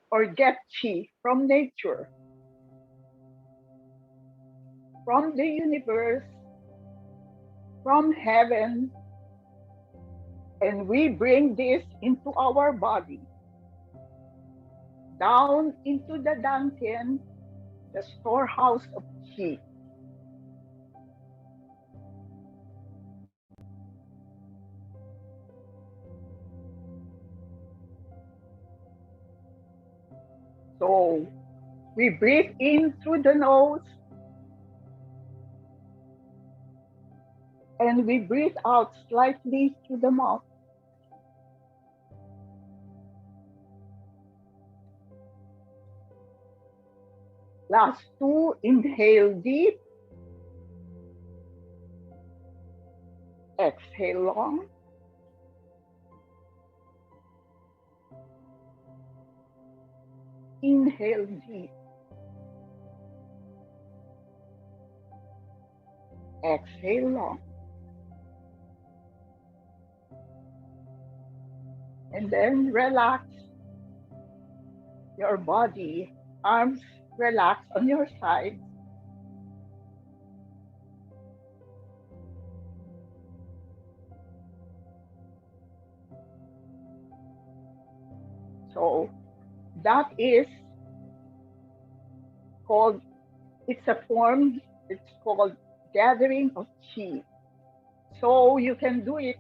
or get Qi from nature, from the universe, from heaven, and we bring this into our body, down into the dantian, the storehouse of Qi. So we breathe in through the nose and we breathe out slightly through the mouth. Last two, inhale deep, exhale long. Inhale deep. Exhale long. And then relax your body, arms relax on your side. So that is called, it's a form, it's called gathering of Qi. So you can do it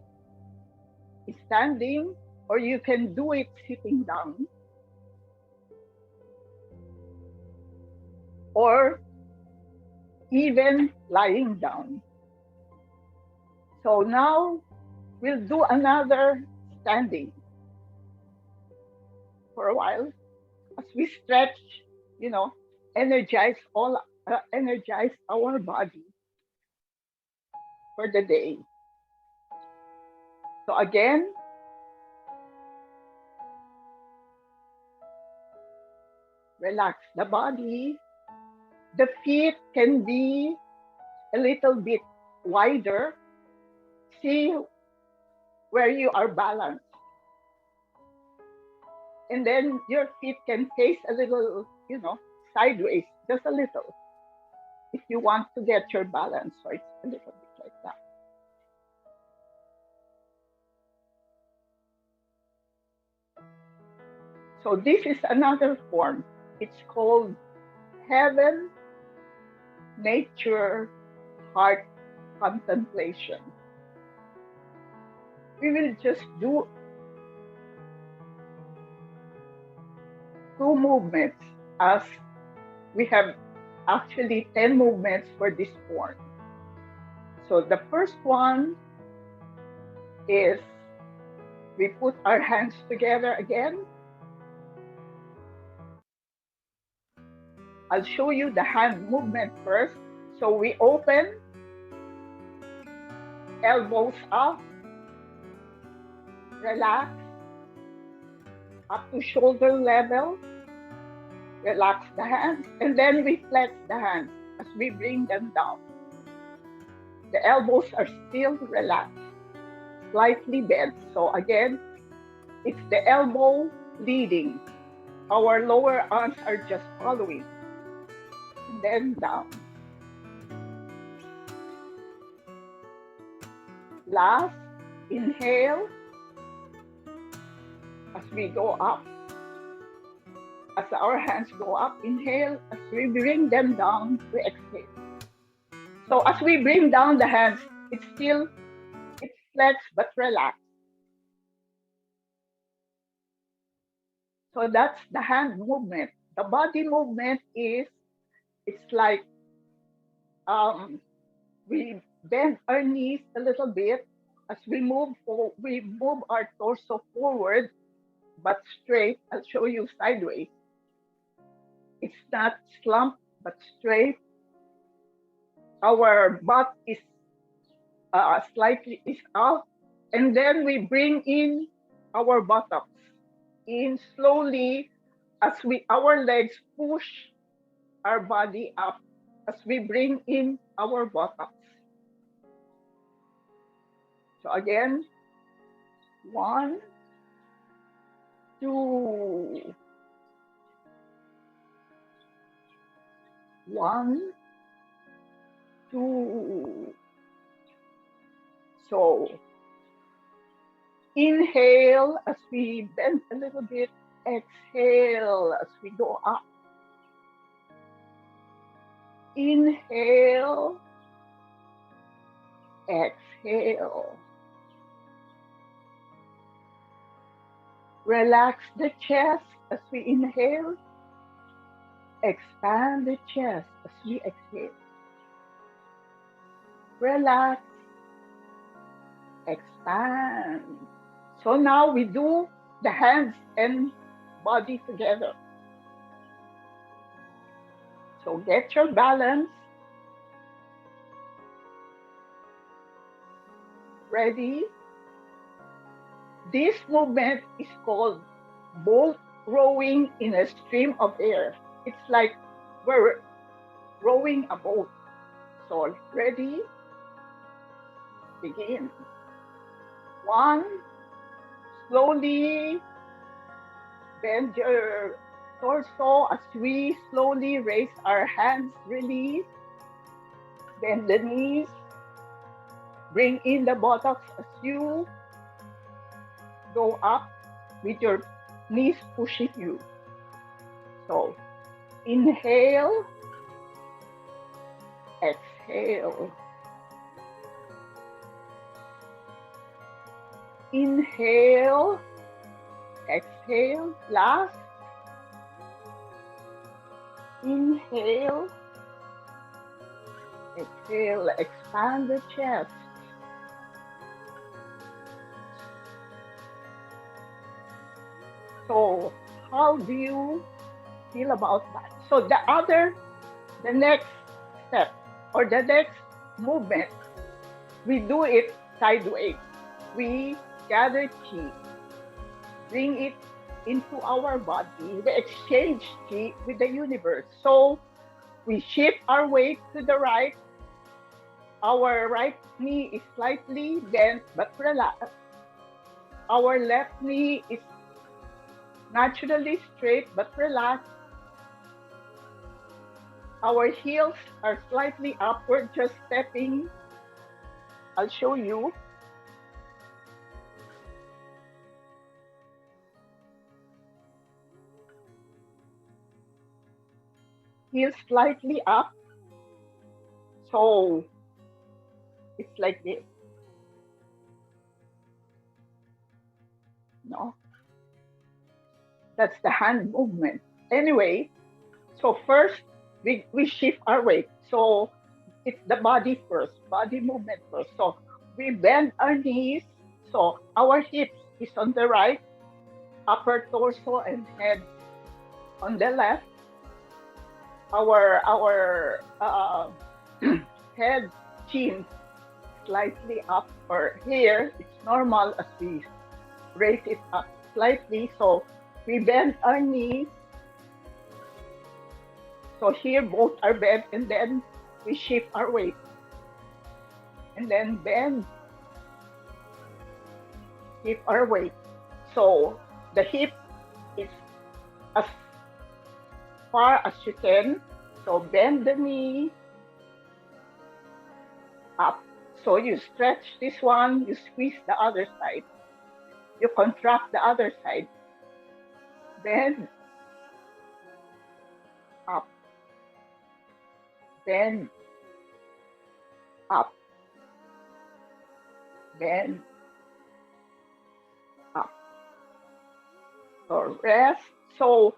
standing or you can do it sitting down. Or even lying down. So now we'll do another standing for a while as we stretch, energize our body for the day. So again, relax the body. The feet can be a little bit wider. See where you are balanced. And then your feet can face a little, sideways, just a little. If you want to get your balance, so it's a little bit like that. So this is another form. It's called heaven, nature, heart contemplation. We will just do 2 movements, as we have actually 10 movements for this form. So the first one is we put our hands together again. I'll show you the hand movement first. So we open, elbows up, relax, up to shoulder level, relax the hands, and then we flex the hands as we bring them down. The elbows are still relaxed, slightly bent. So again, it's the elbow leading. Our lower arms are just following. And then down. Last, inhale as we go up. As our hands go up, inhale. As we bring them down, we exhale. So as we bring down the hands, it's flexed but relaxed. So that's the hand movement. The body movement is, it's like we bend our knees a little bit as we move our torso forward, but straight. I'll show you sideways. It's not slumped, but straight. Our butt is slightly out, and then we bring in our buttocks in slowly as our legs push our body up as we bring in our buttocks. So again, 1, 2, 1, 2. So inhale as we bend a little bit. Exhale as we go up. Inhale. Exhale. Relax the chest as we inhale. Expand the chest as we exhale. Relax. Expand. So now we do the hands and body together. So get your balance. Ready? This movement is called boat rowing in a stream of air. It's like we're rowing a boat. So ready? Begin. 1, slowly bend your torso as we slowly raise our hands, release. Bend the knees. Bring in the buttocks as you go up with your knees pushing you. So inhale, exhale. Inhale, exhale, last. Inhale, exhale, expand the chest. So how do you feel about that? So the next step or the next movement, we do it sideways. We gather Qi, bring it into our body. We exchange Qi with the universe. So we shift our weight to the right. Our right knee is slightly bent but relaxed. Our left knee is naturally straight but relaxed. Our heels are slightly upward, just stepping. I'll show you. Heels slightly up. So it's like this. No? That's the hand movement. Anyway, so first we shift our weight. So it's the body first, body movement first. So we bend our knees. So our hips is on the right, upper torso and head on the left. Our head, chin slightly up, or here it's normal as we raise it up slightly. So we bend our knees. So here both are bent, and then we shift our weight. And then bend, shift our weight. So the hip is as far as you can. So bend the knee up. So you stretch this one, you squeeze the other side. You contract the other side. Bend, up. Bend, up. Bend, up. So rest. So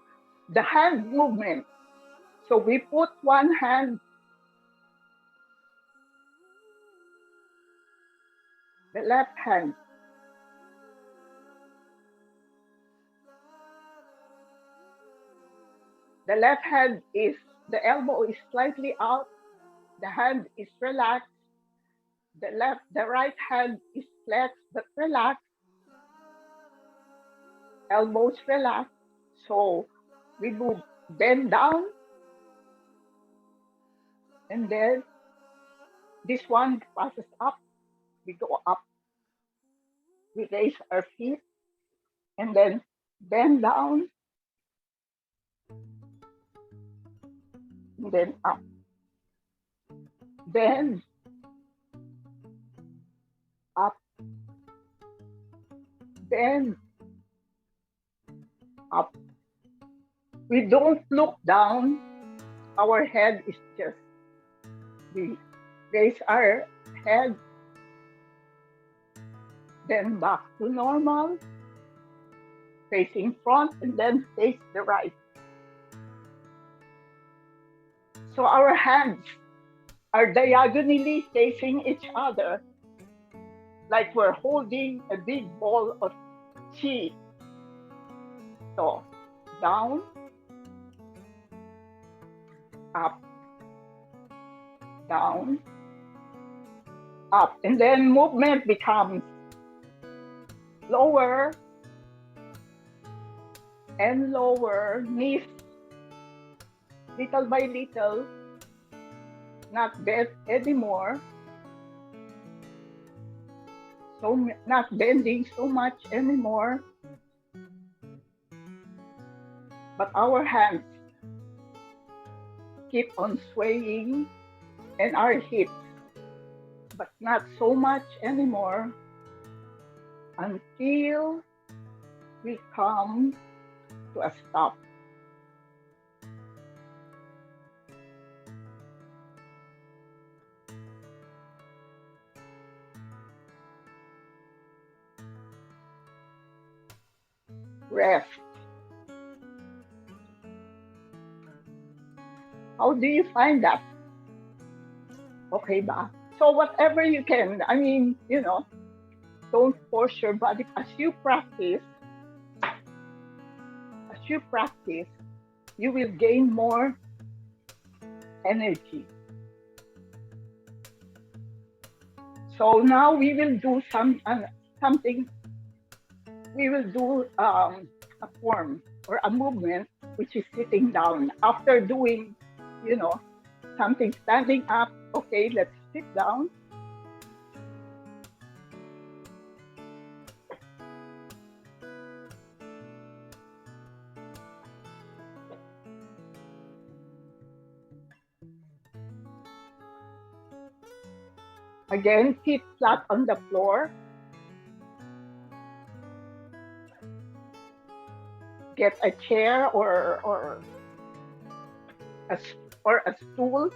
the hand movement. So we put one hand, the left hand. The left hand is, the elbow is slightly out. The hand is relaxed. The right hand is flexed but relaxed. elbows relax. So we move, bend down, and then this one passes up. We go up, we raise our feet, and then bend down, and then up. Bend, up, bend, up. We don't look down. Our head is just, we raise our head, then back to normal, facing front, and then face the right. So our hands are diagonally facing each other, like we're holding a big ball of Qi. So down, up, down, up. And then movement becomes lower and lower, knees little by little, not bent anymore. So not bending so much anymore. But our hands keep on swaying and our hips, but not so much anymore until we come to a stop. Rest. How do you find that? Okay ba? So whatever you can, I mean, don't force your body. As you practice, you will gain more energy. So now we will do something. We will do a form or a movement, which is sitting down. After doing, something standing up, okay, let's sit down. Again, feet flat on the floor. Get a chair or a stool.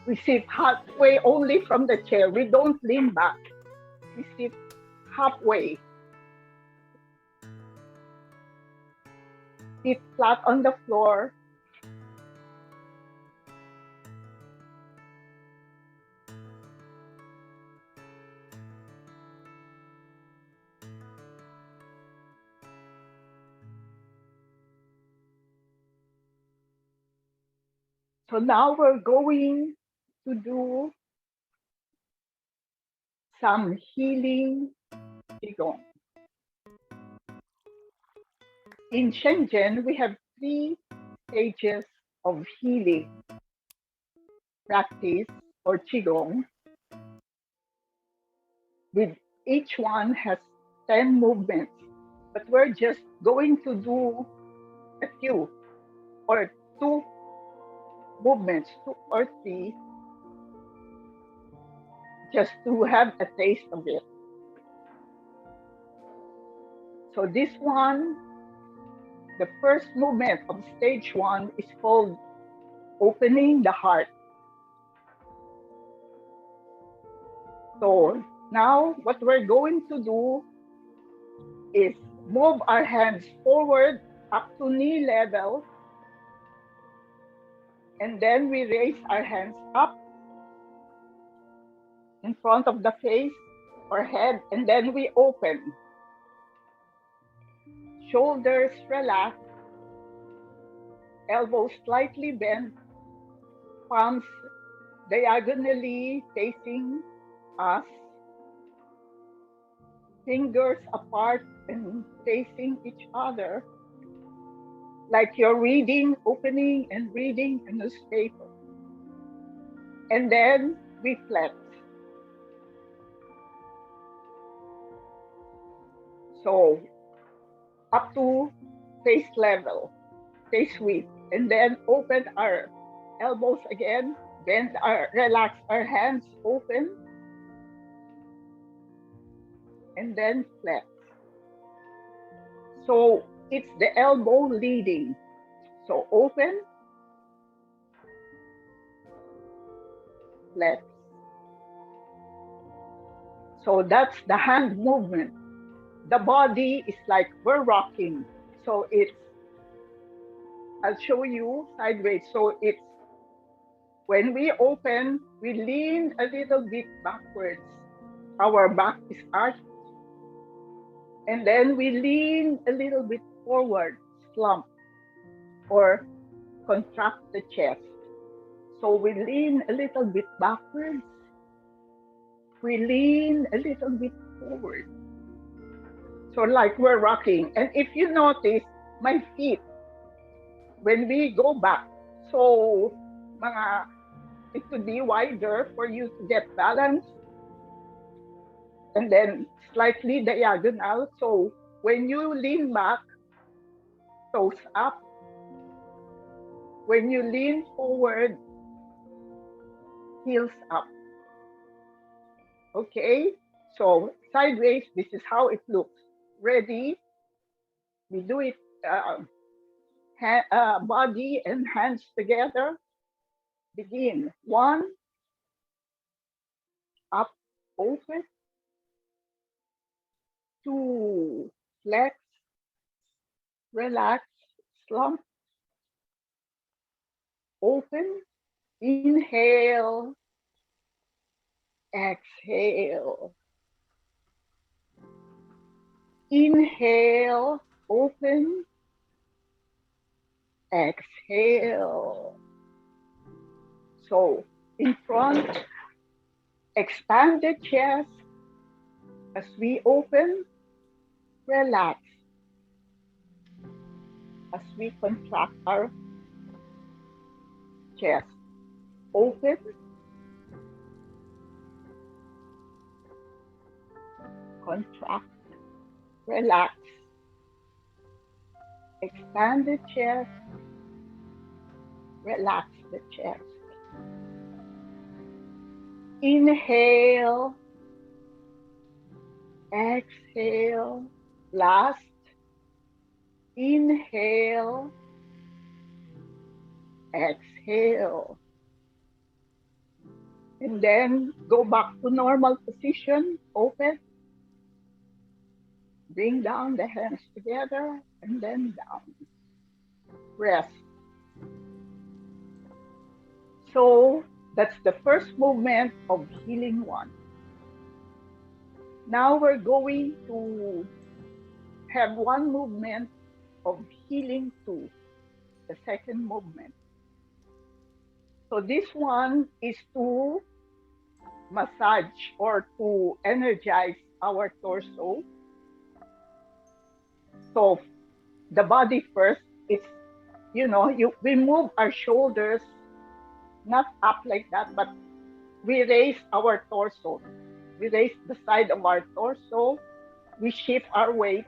We sit halfway only from the chair. We don't lean back. We sit halfway. Feet flat on the floor. So now we're going to do some healing Qi Gong. In Shenzhen, we have 3 stages of healing practice or Qi Gong. With each one has 10 movements, but we're just going to do a few or 2 movements, 2 or 3, just to have a taste of it. So this one, the first movement of stage 1 is called opening the heart. So now what we're going to do is move our hands forward up to knee level, and then we raise our hands up in front of the face or head, and then we open. Shoulders relax, elbows slightly bent, palms diagonally facing us, fingers apart and facing each other, like you're reading, opening and reading a newspaper. And then we flex. So up to face level, face width, and then open our elbows again, relax our hands open, and then flex. So it's the elbow leading. So open, flex. So that's the hand movement. The body is like we're rocking. So I'll show you sideways. So it's when we open, we lean a little bit backwards. Our back is arched. And then we lean a little bit forward, slump, or contract the chest. So we lean a little bit backwards. We lean a little bit forward. So like we're rocking. And if you notice, my feet, when we go back, so it could be wider for you to get balance. And then slightly diagonal. So when you lean back, toes up. When you lean forward, heels up. Okay, so sideways, this is how it looks. Ready? We do it body and hands together. Begin. 1, up, open. 2, flex, relax, slump, open, inhale, exhale. Inhale, open, exhale. So in front, expand the chest as we open, relax. As we contract our chest, open, contract, relax, expand the chest, relax the chest. Inhale, exhale, last. Inhale, exhale. And then go back to normal position, open. Bring down the hands together and then down. Rest. So that's the first movement of healing 1. Now we're going to have one movement of healing 2, the second movement. So this one is to massage or to energize our torso. So the body first, it's, we move our shoulders, not up like that, but we raise our torso. We raise the side of our torso. We shift our weight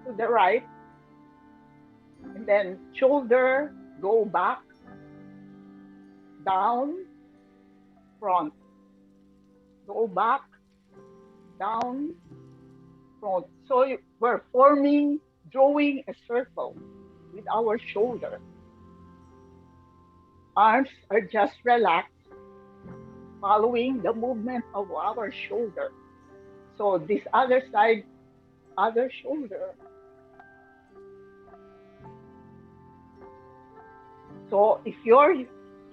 to the right. And then shoulder, go back, down, front. Go back, down, front. So we're drawing a circle with our shoulder. Arms are just relaxed, following the movement of our shoulder. So this other side, other shoulder. So if you're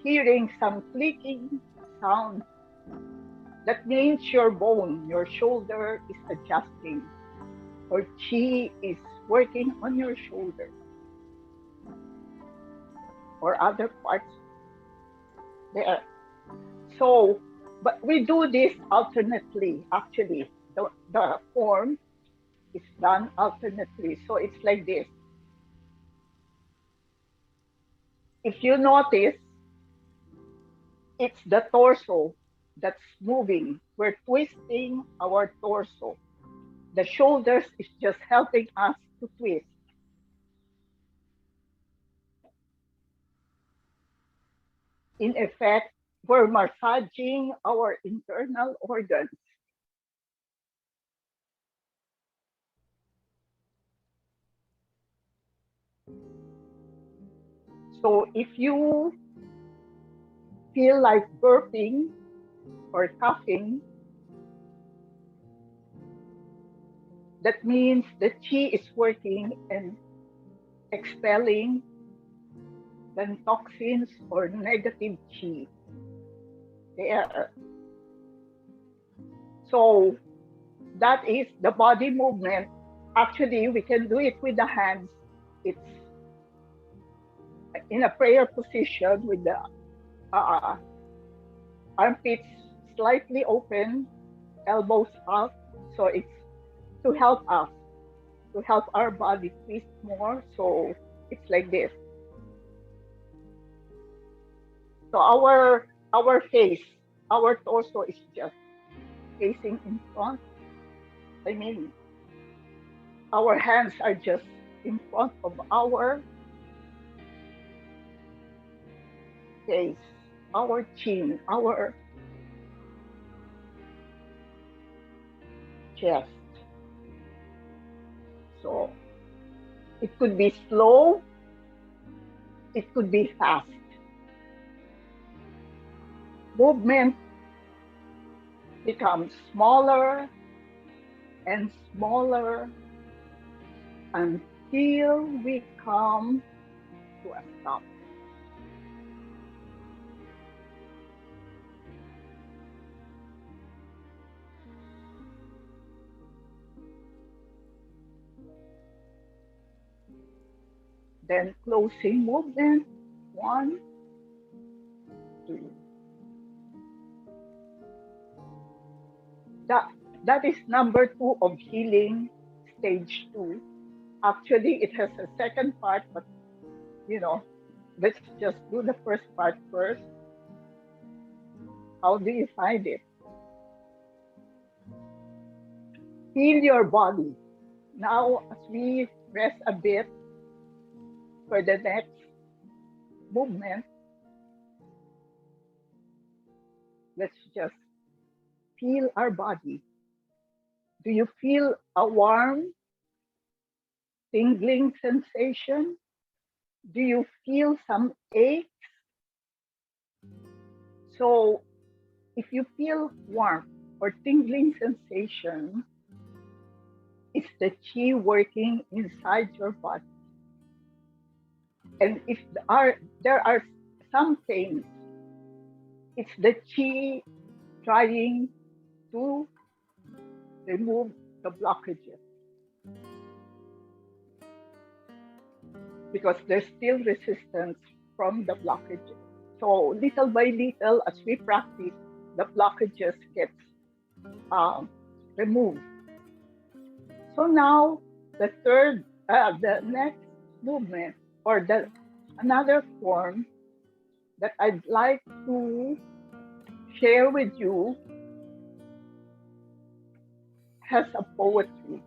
hearing some clicking sound, that means your bone, your shoulder is adjusting, or Qi is working on your shoulder. or other parts there. So, but we do this alternately, actually. The form is done alternately. So it's like this. If you notice, it's the torso that's moving. We're twisting our torso. The shoulders is just helping us to twist. In effect, we're massaging our internal organs. So if you feel like burping or coughing, that means the Qi is working and expelling the toxins or negative Qi there. So that is the body movement. Actually, we can do it with the hands. It's in a prayer position with the armpits slightly open, elbows up. So it's to help us, to help our body twist more. So it's like this. So our face, our torso is just facing in front. I mean, our hands are just in front of our face, our chin, our chest. So it could be slow, it could be fast. Movement becomes smaller and smaller until we come to a stop. Then closing movement, 1, 2. That is number 2 of healing, stage 2. Actually, it has a second part, but let's just do the first part first. How do you find it? Feel your body. Now, as we rest a bit for the next movement, let's just feel our body. Do you feel a warm, tingling sensation? Do you feel some aches? So if you feel warmth or tingling sensation, it's the Qi working inside your body. And if there are some pains, it's the Qi trying to remove the blockages. Because there's still resistance from the blockages. So little by little, as we practice, the blockages get removed. So now the next movement or another form that I'd like to share with you has a poetry.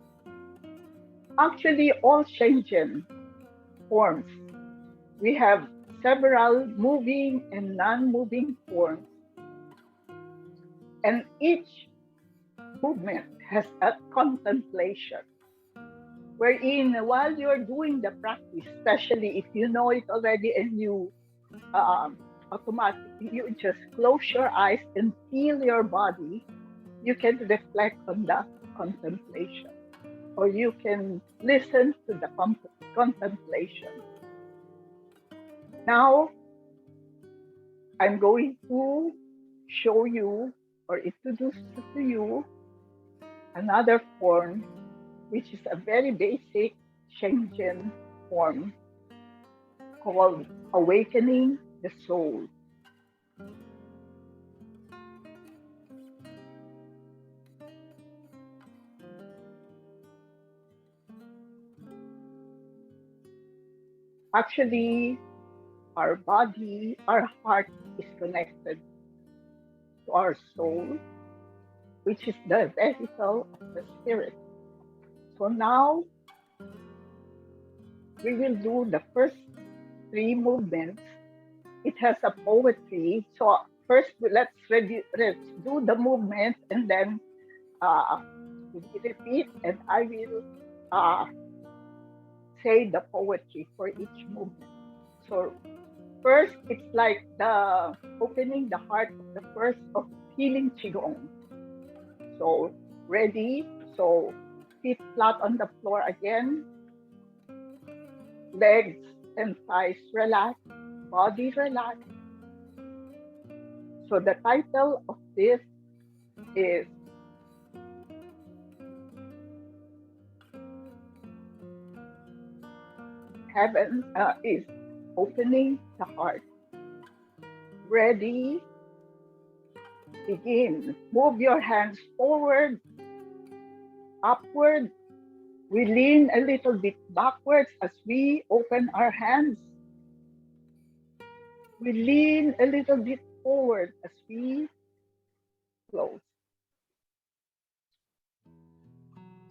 Actually, all Shenzhen forms, we have several moving and non-moving forms. And each movement has a contemplation, wherein while you're doing the practice, especially if you know it already and you automatically, you just close your eyes and feel your body, you can reflect on the contemplation, or you can listen to the contemplation. Now, I'm going to show you or introduce to you another form, which is a very basic Shenzhen form. called Awakening the Soul. Actually, our body, our heart is connected to our soul, which is the vehicle of the spirit. So now we will do the first 3 movements. It has a poetry. So first, let's do the movement, and then we repeat, and I will say the poetry for each movement. So first, it's like the opening the heart of the first of healing Qi Gong. So ready? So feet flat on the floor again. Legs and thighs relax. Body relax. So the title of this is Heaven is Opening the Heart. Ready? Begin. Move your hands forward, upward. We lean a little bit backwards as we open our hands. We lean a little bit forward as we close.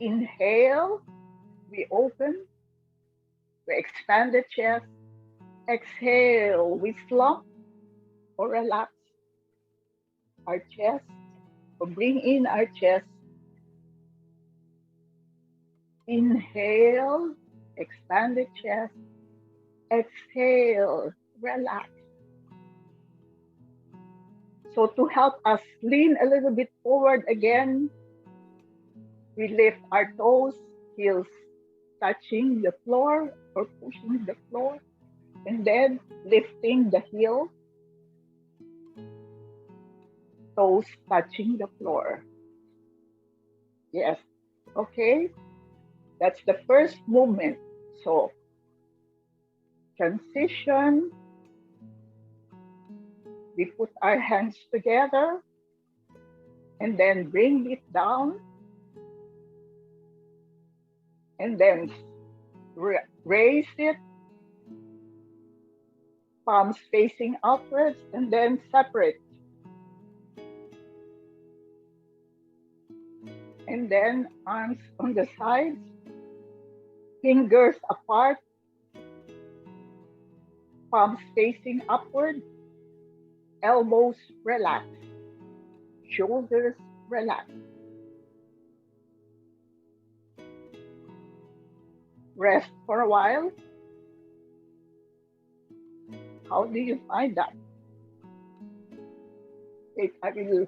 Inhale, we open, we expand the chest. Exhale, we slump or relax our chest, or bring in our chest. Inhale, expand the chest. Exhale, relax. So to help us lean a little bit forward again, we lift our toes, heels touching the floor or pushing the floor, and then lifting the heel, toes touching the floor. Yes, okay. That's the first movement. So transition. We put our hands together and then bring it down, and then raise it, palms facing outwards, and then separate. And then arms on the sides, fingers apart, palms facing upward, elbows relax, shoulders relax. Rest for a while. How do you find that? Wait, I will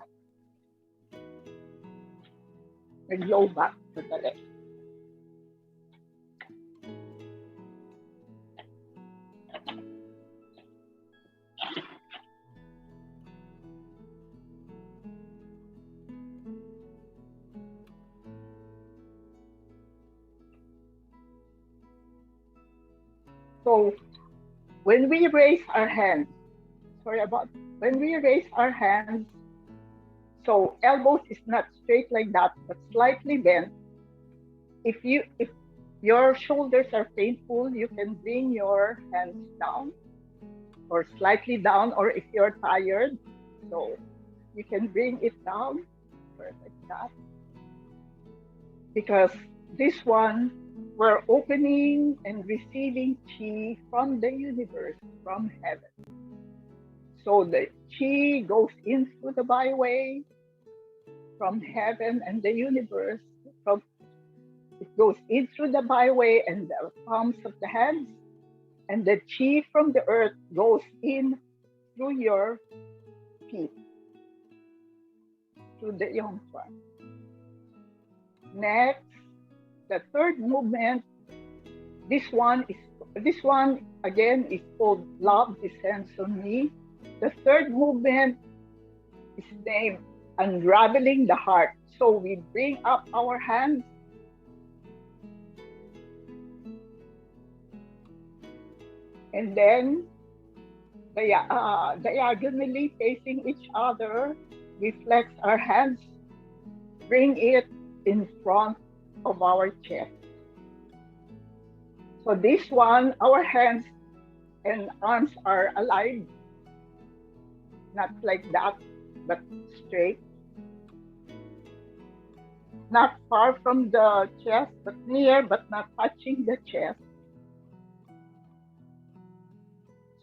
go back to the left. So when we raise our hands, when we raise our hands, so elbows is not straight like that, but slightly bent. If your shoulders are painful, you can bring your hands down or slightly down, or if you're tired, so you can bring it down like that. Because this one, we're opening and receiving Qi from the universe, from heaven. So the Qi goes in through the byway from heaven and the universe. It goes in through the byway and the palms of the hands, and the Qi from the earth goes in through your feet, through the Yongchuan. Next, the third movement. This one again is called Love Descends on Me. The third movement is named Unraveling the Heart. So we bring up our hands, And then diagonally facing each other, we flex our hands, bring it in front of our chest. So this one, our hands and arms are aligned, not like that, but straight. Not far from the chest, but near, but not touching the chest.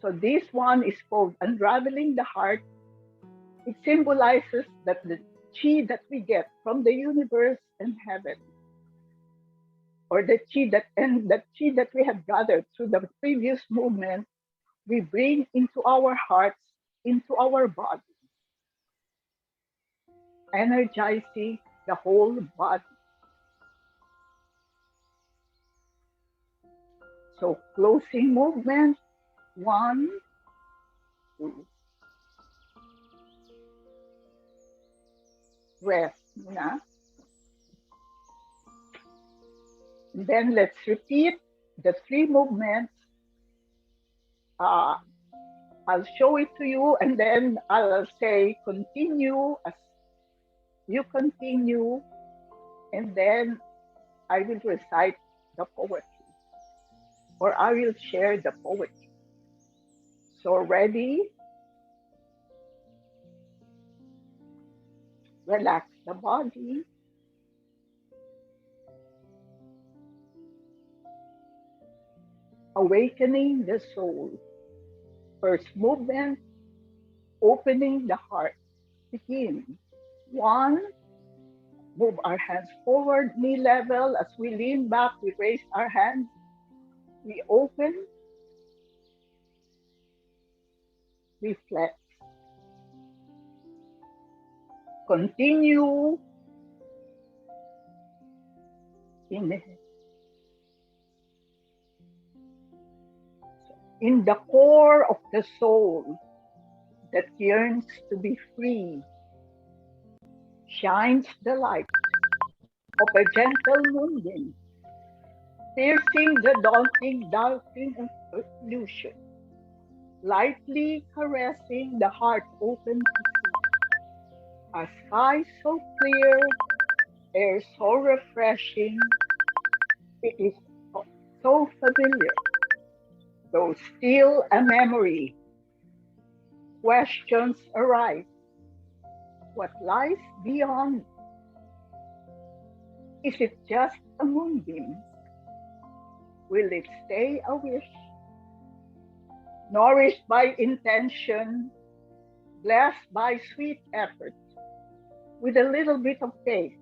So this one is called unraveling the heart. It symbolizes that the Qi that we get from the universe and heaven, or the Qi that we have gathered through the previous movement, we bring into our hearts, into our body, energizing the whole body. So closing movement, 1, 2. Rest muna. And then let's repeat the 3 movements. I'll show it to you and then I'll say continue as you continue, and then I will recite the poetry, or I will share the poetry. So ready? Relax the body. Awakening the soul. First movement, opening the heart. Begin. 1, move our hands forward, knee level. As we lean back, we raise our hands. We open. We flex. Continue. Inhale. In the core of the soul that yearns to be free, shines the light of a gentle moonbeam, piercing the daunting darkness of illusion, lightly caressing the heart open to see. A sky so clear, air so refreshing, it is so familiar, though still a memory. Questions arise. What lies beyond? Is it just a moonbeam? Will it stay a wish? Nourished by intention, blessed by sweet effort, with a little bit of faith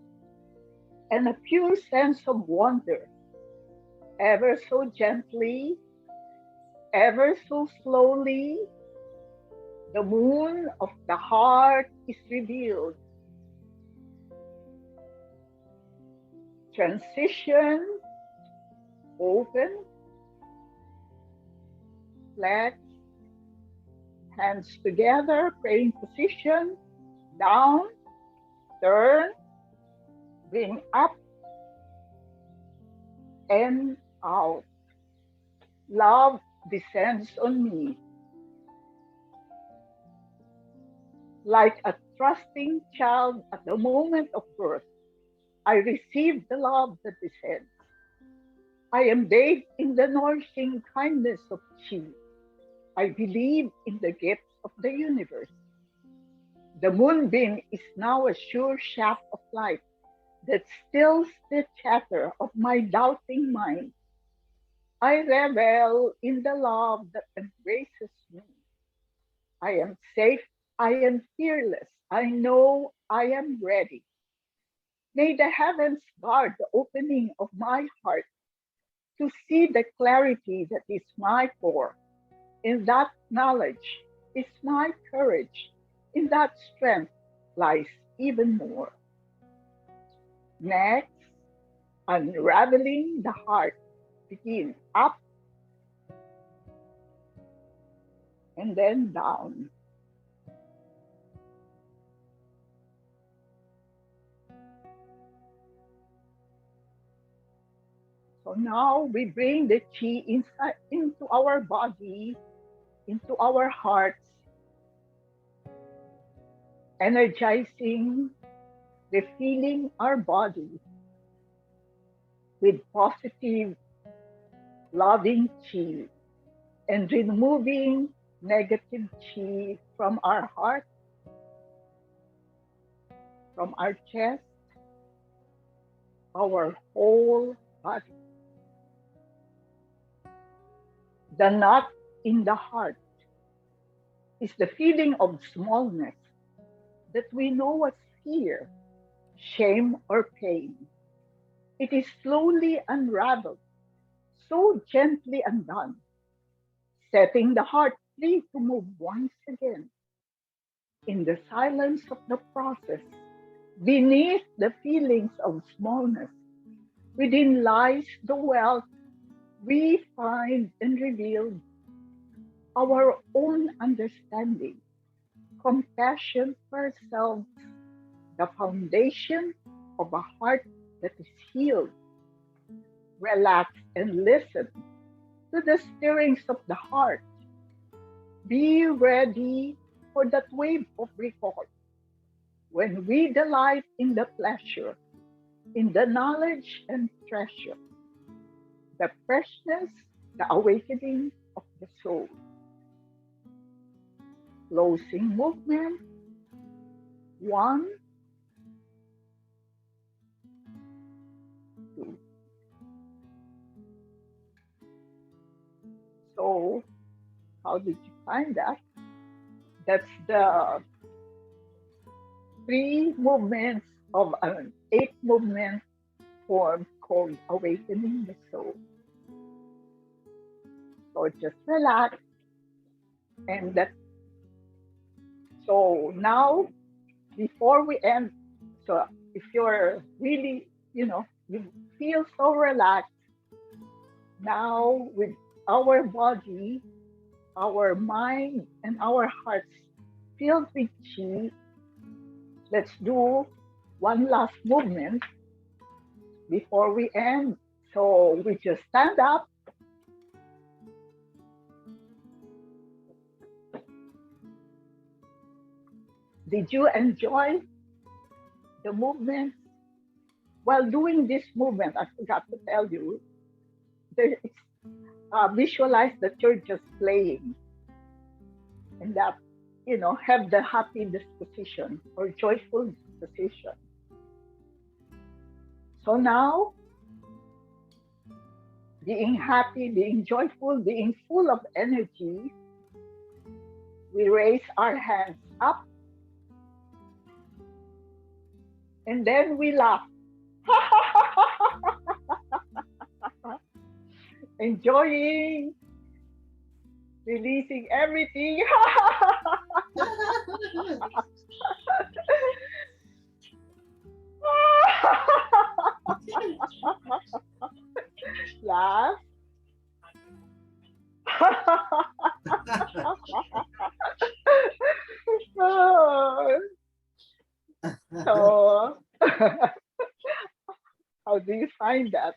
and a pure sense of wonder, ever so gently, ever so slowly, the moon of the heart is revealed. Transition, open, flex, hands together, praying position, down, turn, bring up, and out. Love descends on me. Like a trusting child at the moment of birth, I receive the love that descends. I am bathed in the nourishing kindness of Qi. I believe in the gifts of the universe. The moonbeam is now a sure shaft of light that stills the chatter of my doubting mind. I revel in the love that embraces me. I am safe. I am fearless. I know I am ready. May the heavens guard the opening of my heart to see the clarity that is my core. In that knowledge is my courage. In that strength lies even more. Next, unraveling the heart. Begin up and then down. So now we bring the Qi inside into our body, into our hearts, energizing, refilling our body with positive, loving Qi and removing negative Qi from our heart, from our chest, our whole body. The knot in the heart is the feeling of smallness, that we know what's fear, shame, or pain. It is slowly unraveled, so gently undone, setting the heart free to move once again. In the silence of the process, beneath the feelings of smallness, within lies the wealth we find and reveal our own understanding, compassion for ourselves, the foundation of a heart that is healed. Relax and listen to the stirrings of the heart. Be ready for that wave of recall when we delight in the pleasure, in the knowledge and treasure, the freshness, the awakening of the soul. Closing movement. 1, 2. So, how did you find that? That's the 3 movements of an 8 movement form called Awakening the Soul. So just relax, and that. So now, before we end, so if you're really, you feel so relaxed, now with our body, our mind, and our hearts filled with Qi, let's do one last movement before we end. So we just stand up. Did you enjoy the movement? While doing this movement, I forgot to tell you, visualize that you're just playing and that, have the happy disposition or joyful disposition. So now, being happy, being joyful, being full of energy, we raise our hands up and then we laugh. Enjoying, releasing everything. Laugh. So, how do you find that?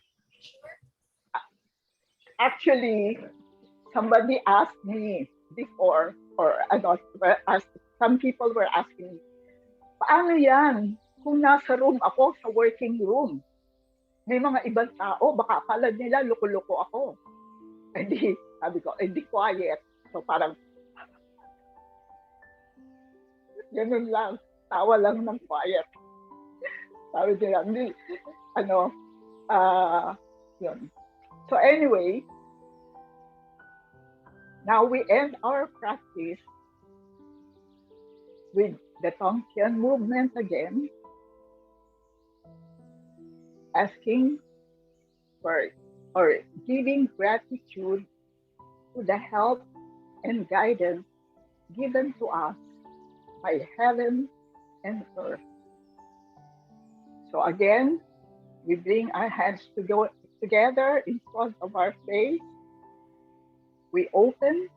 Actually, somebody asked me before, or some people were asking me, paano yan kung nasa room ako, sa working room? May mga ibang tao, baka akala nila loko-loko ako. Hindi, sabi ko, hindi quiet. So parang, ganun lang, tawa lang ng quiet. Sabi nila, hindi, yun. So anyway, now we end our practice with the Tongkian movement again, asking for or giving gratitude to the help and guidance given to us by heaven and earth. So again, we bring our hands together in front of our face. We open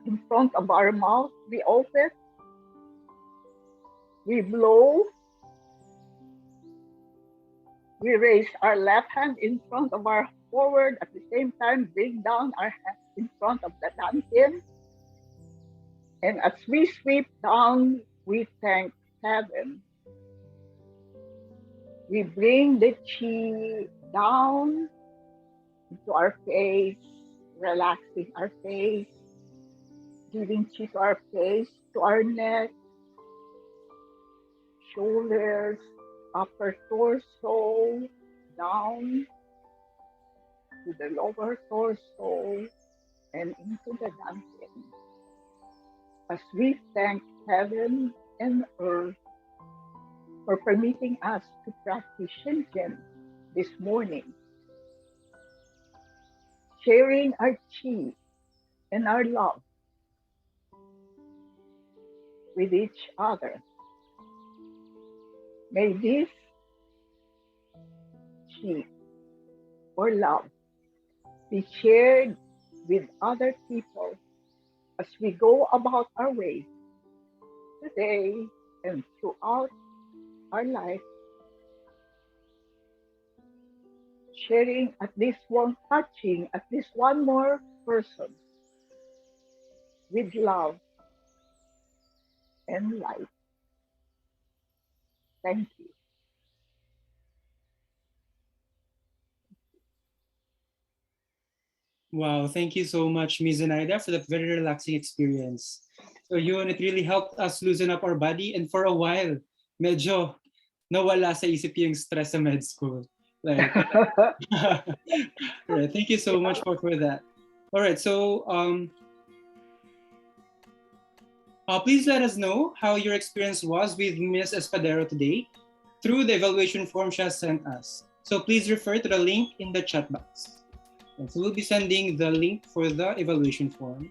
in front of our mouth. We open. We blow. We raise our left hand in front of our forward. At the same time, bring down our hands in front of the Dantian. And as we sweep down, we thank heaven. We bring the Qi down into our face, relaxing our face, giving Qi to our face, to our neck, shoulders, upper torso, down to the lower torso, and into the Dantian. As we thank heaven and earth for permitting us to practice Shenzhen this morning, sharing our Qi and our love with each other. May this Qi or love be shared with other people as we go about our way today and throughout our life, sharing at least one, touching at least one more person with love and light. Thank you. Wow, thank you so much, Ms. Zenaida, for that very relaxing experience. So yun, it really helped us loosen up our body, and for a while, medyo nawala sa isip yung stress sa med school. Like, right, thank you so much for that. All right, so please let us know how your experience was with Ms. Espadero today through the evaluation form she has sent us. So please refer to the link in the chat box. And so we'll be sending the link for the evaluation form.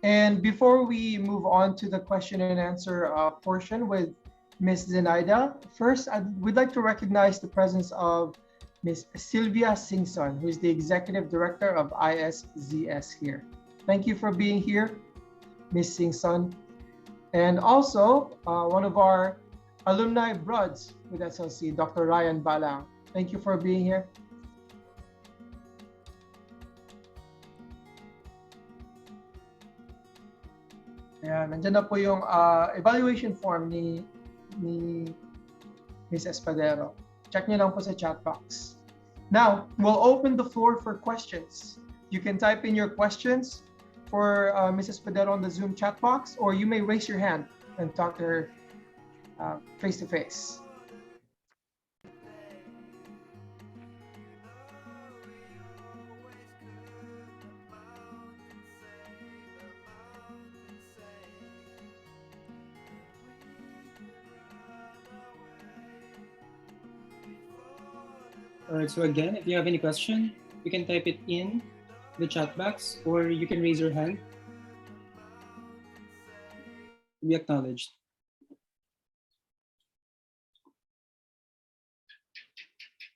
And before we move on to the question and answer portion with Ms. Zenaida, first we'd like to recognize the presence of Ms. Sylvia Singson, who is the Executive Director of ISZS here. Thank you for being here, Ms. Singson. And also one of our alumni brothers with SLC, Dr. Ryan Balang. Thank you for being here. Ayan, nandiyan na po yung evaluation form ni Ms. Espadero. Check niyo lang po sa chat box. Now, we'll open the floor for questions. You can type in your questions for Ms. Espadero on the Zoom chat box, or you may raise your hand and talk to her face to face. All right, so again, if you have any question, you can type it in the chat box, or you can raise your hand to be acknowledged.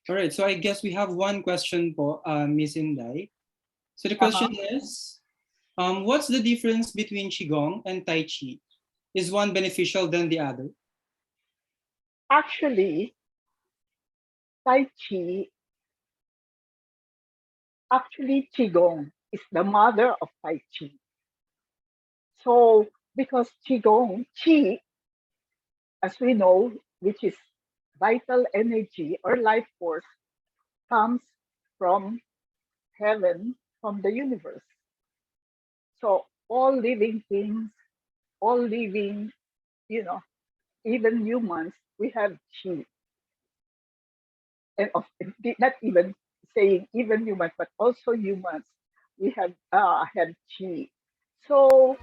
All right, so I guess we have one question po, Ms. Inday. So the question is, what's the difference between Qi Gong and Tai Chi? Is one beneficial than the other? Actually, Tai Chi, Qi Gong is the mother of Tai Chi. So, because Qi Gong, Qi, as we know, which is vital energy or life force, comes from heaven, from the universe. So, all living things, all living, even humans, we have Qi. And not even saying even humans, but also humans, we have Qi. So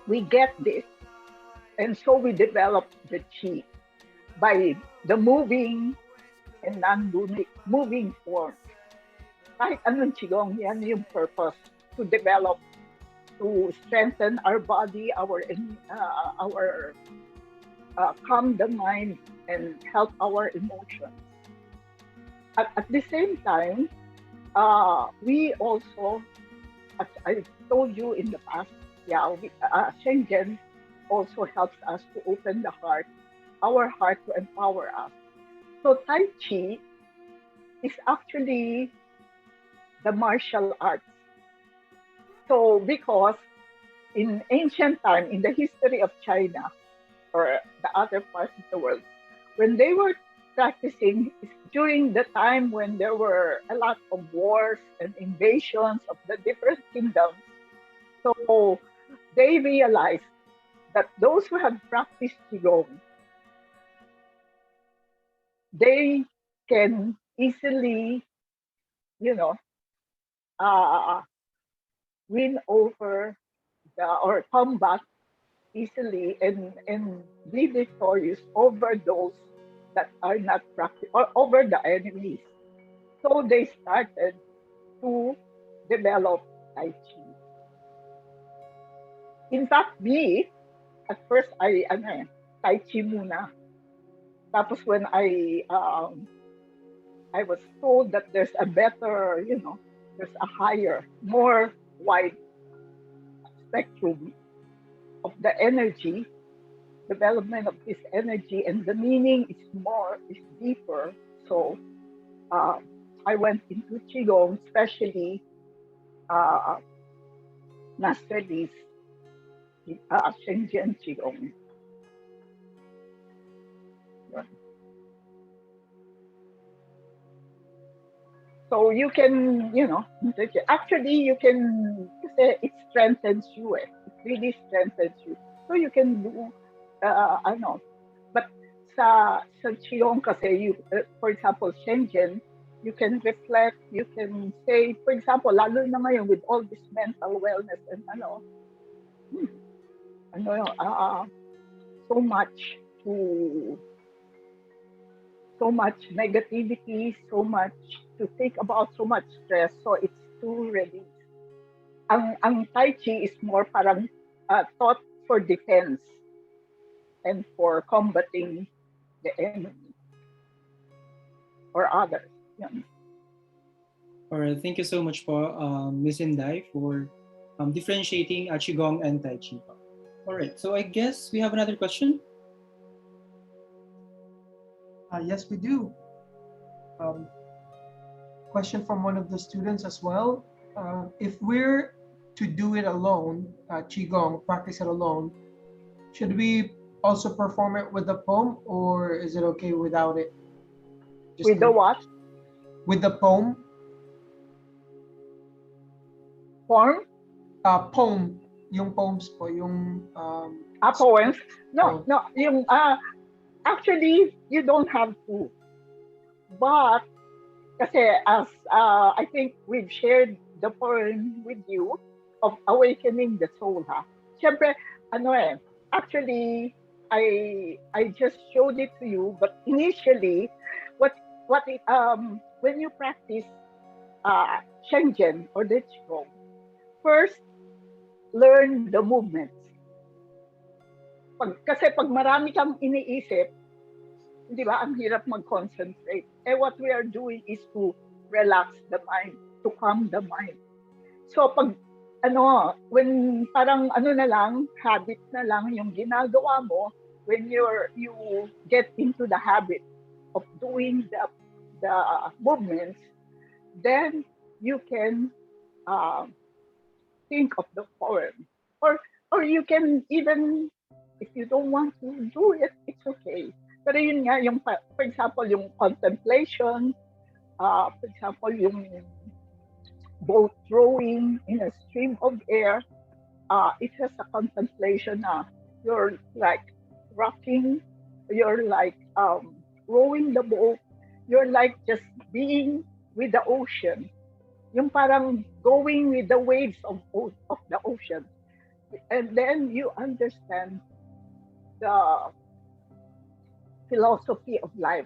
we get this, and so we develop the Qi by the moving and non-moving forms. Kahit anong Qigong, yan yung purpose, to develop, to strengthen our body, our calm the mind, and help our emotions. At the same time, we also, as I told you in the past, Shenzhen also helps us to open the heart, our heart, to empower us So Tai Chi is actually the martial arts. So because in ancient time, in the history of China or the other parts of the world, when they were practicing during the time when there were a lot of wars and invasions of the different kingdoms, so they realized that those who have practiced Qigong, they can easily, you know, win over or combat easily and be victorious over those that are not practicing or over the enemies. So they started to develop Tai Chi. In fact, me, at first, Tai Chi muna. Tapos when I was told that there's a better, there's a higher, more wide spectrum of the energy, development of this energy, and the meaning is deeper. So I went into Qigong, especially Master Lee's Shenzhen Qigong. So you can, actually you can say it strengthens you. It really strengthens you. So you can do, but sa Qigong kasi, for example, Shenzhen, you can reflect, you can say, for example, lalo na ngayon with all this mental wellness and so much negativity, so much to think about, so much stress. So it's to release. Ang Tai Chi is more parang thought for defense and for combating the enemy or others. Yeah. All right, thank you so much po, Ms. Inday, for differentiating Qigong and Tai Chi. All right, so I guess we have another question. Yes, we do. Question from one of the students as well. If we're to do it alone, Qigong, practice it alone, should we also perform it with the poem, or is it okay without it? With the what? With the poem. Form? Poem. Yung poems po, yung... poems? No, yung... Actually, you don't have to. But, kasi as I think we've shared the poem with you of Awakening the Soul, ha? Siyempre, actually, I just showed it to you, but initially, when you practice Shenzhen or the Qigong, first, learn the movements. Kasi pag marami kang iniisip, di ba, ang hirap mag-concentrate. What we are doing is to relax the mind, to calm the mind. So pag, when parang na lang, habit na lang yung ginagawa mo, when you get into the habit of doing the movements, then you can think of the poem. Or you can even, if you don't want to do it, it's okay. Pero yun nga, for example, yung contemplation, for example, yung boat rowing in a stream of air, it has a contemplation na you're like rocking, you're like rowing the boat, you're like just being with the ocean. Yung parang going with the waves of the ocean. And then you understand the philosophy of life.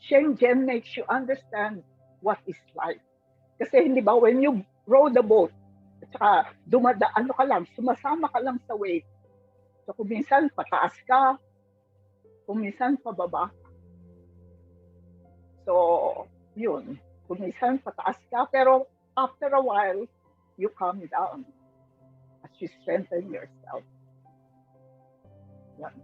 Shenzhen makes you understand what is life. Kasi hindi ba, when you row the boat, at saka sumasama ka lang sa wave. So kung minsan pataas ka, kung minsan pababa. So, yun. Kung minsan pataas ka, pero after a while, you calm down as you strengthen yourself. Yan.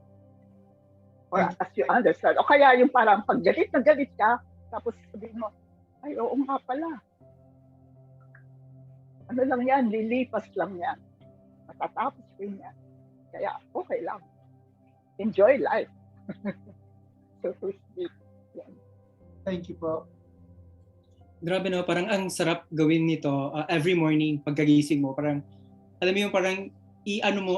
Or as you understand. O kaya yung parang pag galit na galit ka, tapos sabihin mo, ay, oo nga pala. Ano lang yan, lilipas lang yan. Matatapos rin yan. Kaya, okay lang. Enjoy life. So to speak. Yan. Thank you po. Grabe no, parang ang sarap gawin nito every morning pagkagising mo. Parang, alam mo yung parang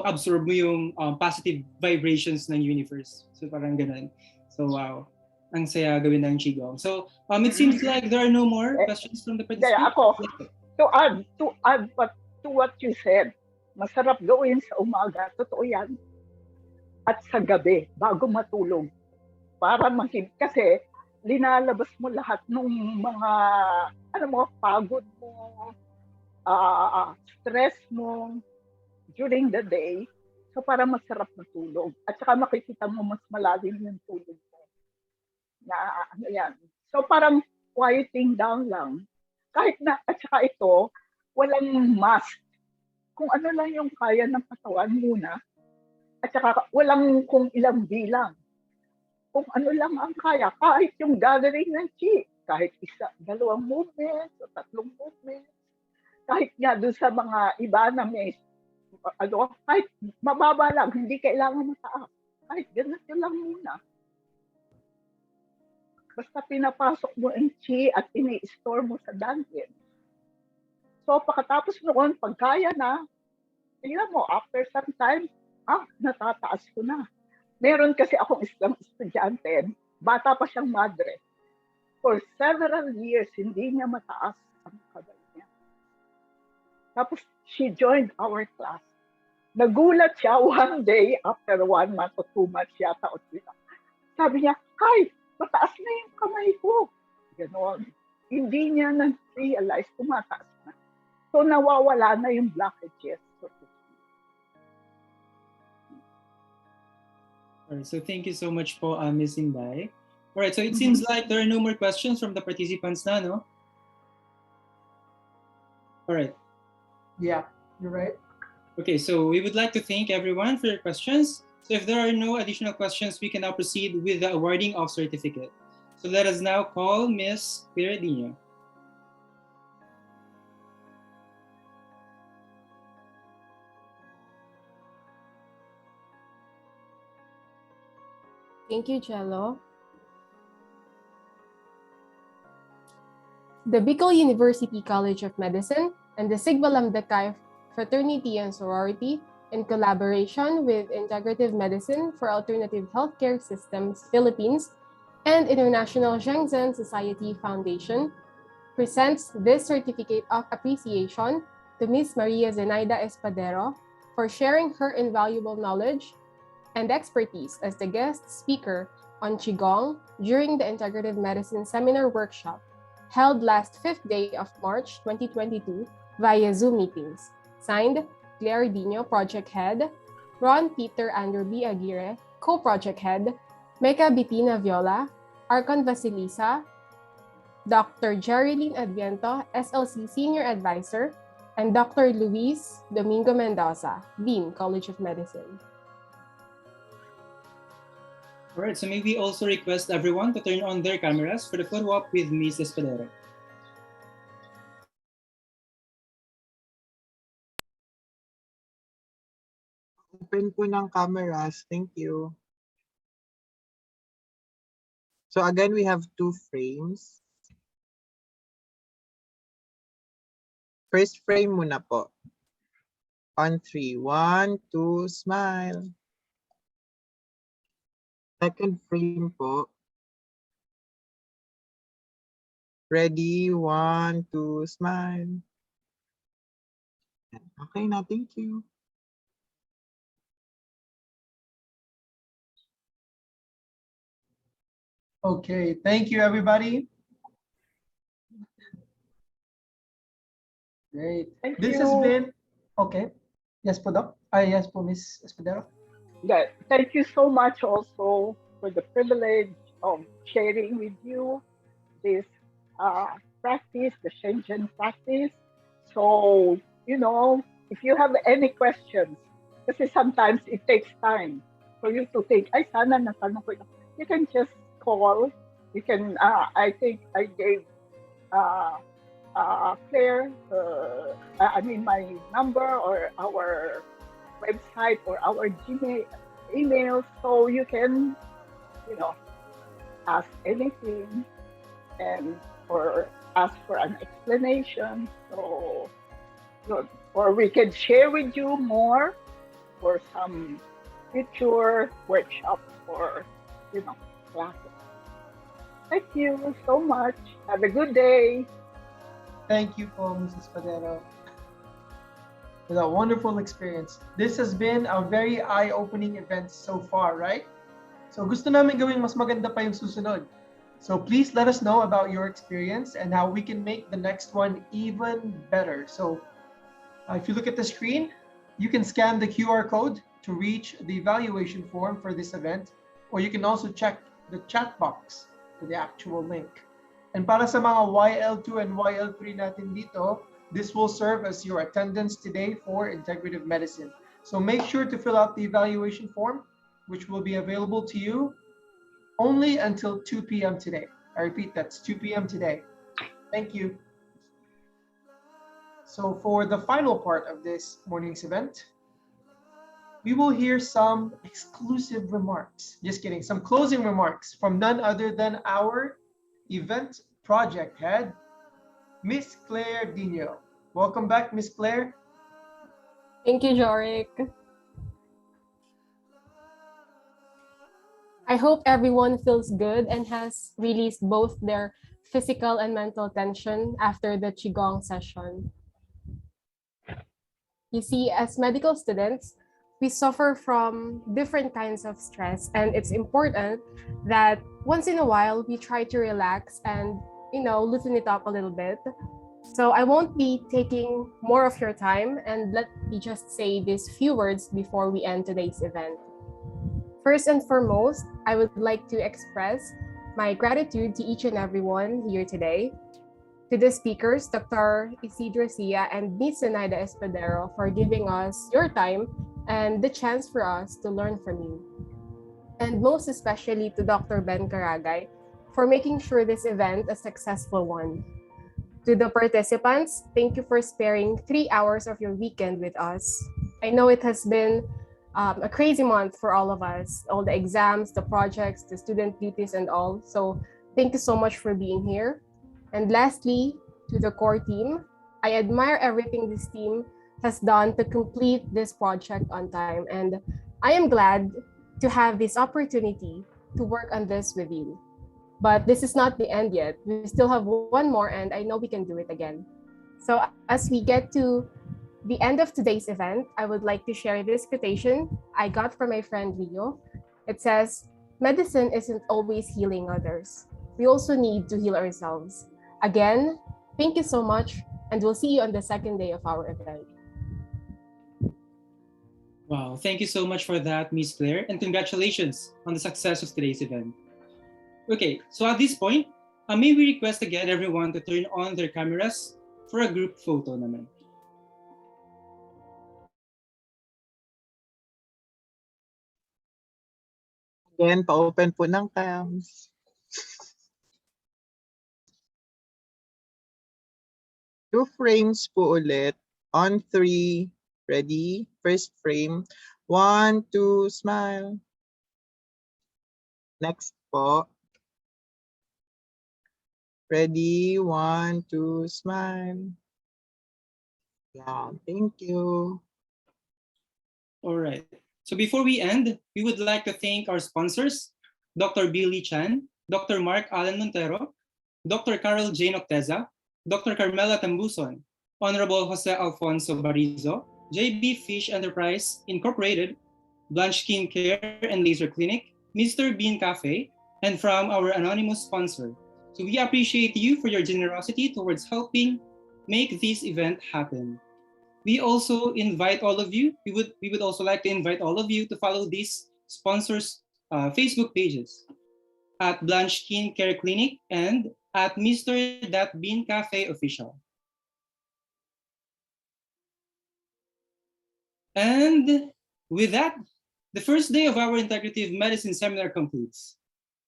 absorb mo yung positive vibrations ng universe. So parang ganun. So wow, ang saya gawin ng Qi Gong. So it seems like there are no more questions from the participants. Kaya ako, to add to what you said, masarap gawin sa umaga, totoo yan. At sa gabi, bago matulog. Para kasi linalabas mo lahat ng mga pagod mo, stress mo during the day. So para masarap matulog. At saka makikita mo mas malalim yung tulog mo. Yan. So parang quieting down lang. Kahit na, at saka ito, walang must. Kung ano lang yung kaya ng katawan muna. At saka walang kung ilang bilang. Kung ano lang ang kaya, kahit yung gathering ng Qi, kahit dalawang movements o tatlong movements, kahit nga doon sa mga iba na may, kahit mababa lang, hindi kailangan mataas. Kahit ganito lang muna. Basta pinapasok mo ang Qi at ini-store mo sa dantian. So pagkatapos noon, pag kaya na, tingnan mo, after some time, natataas ko na. Meron kasi akong isang estudyante, bata pa siyang madre. For several years, hindi niya mataas ang kamay niya. Tapos, she joined our class. Nagulat siya one day, after 1 month or 2 months yata o 3 months. Sabi niya, "Hi, mataas na yung kamay ko." Ganon. Hindi niya na-realize tumataas na. So, nawawala na yung blockages. So thank you so much po, Ms. Inday. All right, so it seems like there are no more questions from the participants na, no? All right. Yeah, you're right. Okay, so we would like to thank everyone for your questions. So if there are no additional questions, we can now proceed with the awarding of certificate. So let us now call Ms. Piradino. Thank you, Jello. The Bicol University College of Medicine and the Sigma Lambda Chi Fraternity and Sorority, in collaboration with Integrative Medicine for Alternative Healthcare Systems Philippines and International Shenzhen Society Foundation, presents this certificate of appreciation to Ms. Maria Zenaida Espadero for sharing her invaluable knowledge and expertise as the guest speaker on Qi Gong during the Integrative Medicine Seminar Workshop held last 5th day of March 2022 via Zoom meetings. Signed, Claire Dino, Project Head, Ron Peter Andrew B. Aguirre, Co-Project Head, Mecca Bitina Viola, Arcon Vasilisa, Dr. Jerilyn Adviento, SLC Senior Advisor, and Dr. Luis Domingo Mendoza, Dean, College of Medicine. All right, so may we also request everyone to turn on their cameras for the photo op with Ms. Espadero. Open po ng cameras. Thank you. So again, we have 2 frames. First frame muna po. On 3. 1, 2, smile. Second frame po. Ready? 1, 2, smile. Okay na, thank you. Okay, thank you, everybody. Great. This has been, okay. Yes po, Doc. Yes po, Ms. Espadero. Yeah, thank you so much also for the privilege of sharing with you this practice, the Shenzhen practice. So, if you have any questions, because sometimes it takes time for you to think, ay, sana natanong ko ito. You can just call. You can, I think I gave Claire, my number or our website or our Gmail email, so you can, ask anything and or ask for an explanation. So, or we can share with you more for some future workshops or classes. Thank you so much. Have a good day. Thank you po, Mrs. Espadero, for that wonderful experience. This has been a very eye-opening event so far, right? So gusto namin gawing mas maganda pa yung susunod. So please let us know about your experience and how we can make the next one even better. So if you look at the screen, you can scan the QR code to reach the evaluation form for this event, or you can also check the chat box for the actual link. And para sa mga YL2 and YL3 natin dito, this will serve as your attendance today for Integrative Medicine. So make sure to fill out the evaluation form, which will be available to you only until 2 p.m. today. I repeat, that's 2 p.m. today. Thank you. So for the final part of this morning's event, we will hear some exclusive remarks. Just kidding, some closing remarks from none other than our event project head, Miss Claire Dino. Welcome back, Miss Claire. Thank you, Jorik. I hope everyone feels good and has released both their physical and mental tension after the Qi Gong session. You see, as medical students, we suffer from different kinds of stress, and it's important that once in a while we try to relax and, loosen it up a little bit. So I won't be taking more of your time, and let me just say these few words before we end today's event. First and foremost, I would like to express my gratitude to each and everyone here today. To the speakers, Dr. Isidro Sia and Ms. Zenaida Espadero, for giving us your time and the chance for us to learn from you. And most especially to Dr. Ben Caragay for making sure this event a successful one. To the participants, thank you for sparing 3 hours of your weekend with us. I know it has been a crazy month for all of us, all the exams, the projects, the student duties and all. So thank you so much for being here. And lastly, to the core team, I admire everything this team has done to complete this project on time. And I am glad to have this opportunity to work on this with you. But this is not the end yet. We still have one more, and I know we can do it again. So as we get to the end of today's event, I would like to share this quotation I got from my friend Leo. It says, "Medicine isn't always healing others. We also need to heal ourselves." Again, thank you so much, and we'll see you on the second day of our event. Wow, thank you so much for that, Miss Claire, and congratulations on the success of today's event. Okay, so at this point, may we request again everyone to turn on their cameras for a group photo naman. Again, pa-open po ng cams. Two frames po ulit. On 3. Ready? First frame. 1, 2, smile. Next po. Ready? 1, 2, smile. Yeah, thank you. All right. So before we end, we would like to thank our sponsors, Dr. Billy Chan, Dr. Mark Allen Montero, Dr. Carol Jane Octeza, Dr. Carmela Tambuson, Honorable Jose Alfonso Barizo, JB Fish Enterprise Incorporated, Blanche Skin Care and Laser Clinic, Mr. Bean Cafe, and from our anonymous sponsor. So we appreciate you for your generosity towards helping make this event happen. We also invite all of you, we would also like to invite all of you to follow these sponsors' Facebook pages at Blanche Skin Care Clinic and at Mr. Bean Cafe Official. And with that, The first day of our Integrative Medicine seminar concludes.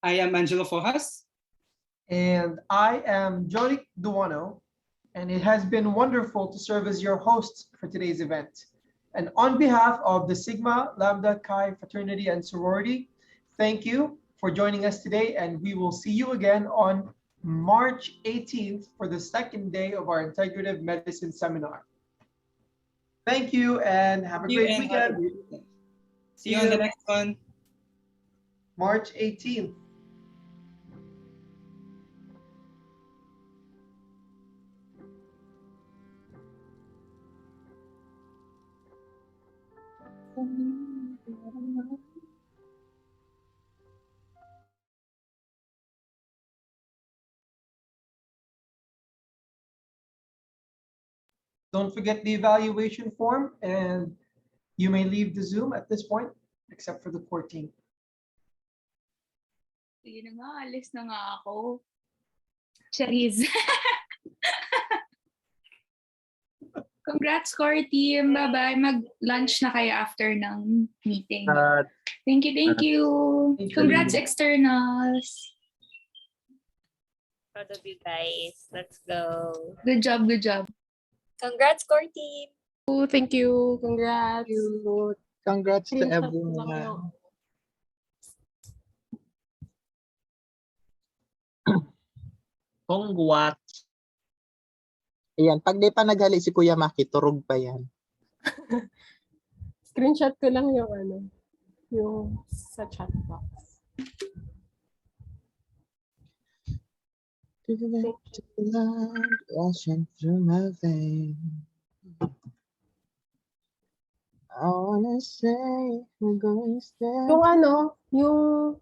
I am Angelo Fojas. And I am Jorik Duano, and it has been wonderful to serve as your host for today's event. And on behalf of the Sigma Lambda Chi Fraternity and Sorority, thank you for joining us today, and we will see you again on March 18th for the second day of our Integrative Medicine Seminar. Thank you and have a great weekend. See you on the next one. March 18th. Don't forget the evaluation form, and you may leave the Zoom at this point, except for the core team. Sige na nga, alis na nga ako. Charis. Congrats, core team. Bye-bye. Mag-lunch na kayo after ng meeting. Thank you, thank you. Congrats, externals. Proud of you guys. Let's go. Good job, good job. Congrats, core team. Thank you. Congrats. Congrats to Screenshot ko lang everyone. yung- Congrats. Ayan, pag di pa naghali si Kuya Maki, turog pa yan. Screenshot ko lang yung yung sa chat box. Rushing through my veins. I wanna say we're going step. Yung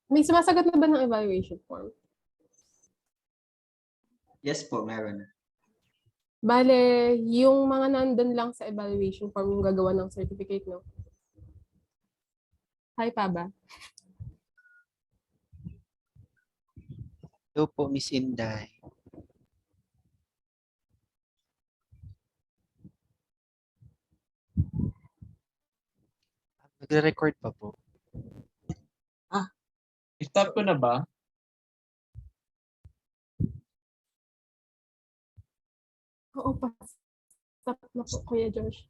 may sumasagot na ba ng evaluation form? Yes po, meron. Bale, yung mga nandun lang sa evaluation form yung gagawa ng certificate, no? Hi pa ba? Hello po, Miss Inday. Nagre-record pa po. Start ko na ba? Oo pa. Stop na po, Kuya Josh.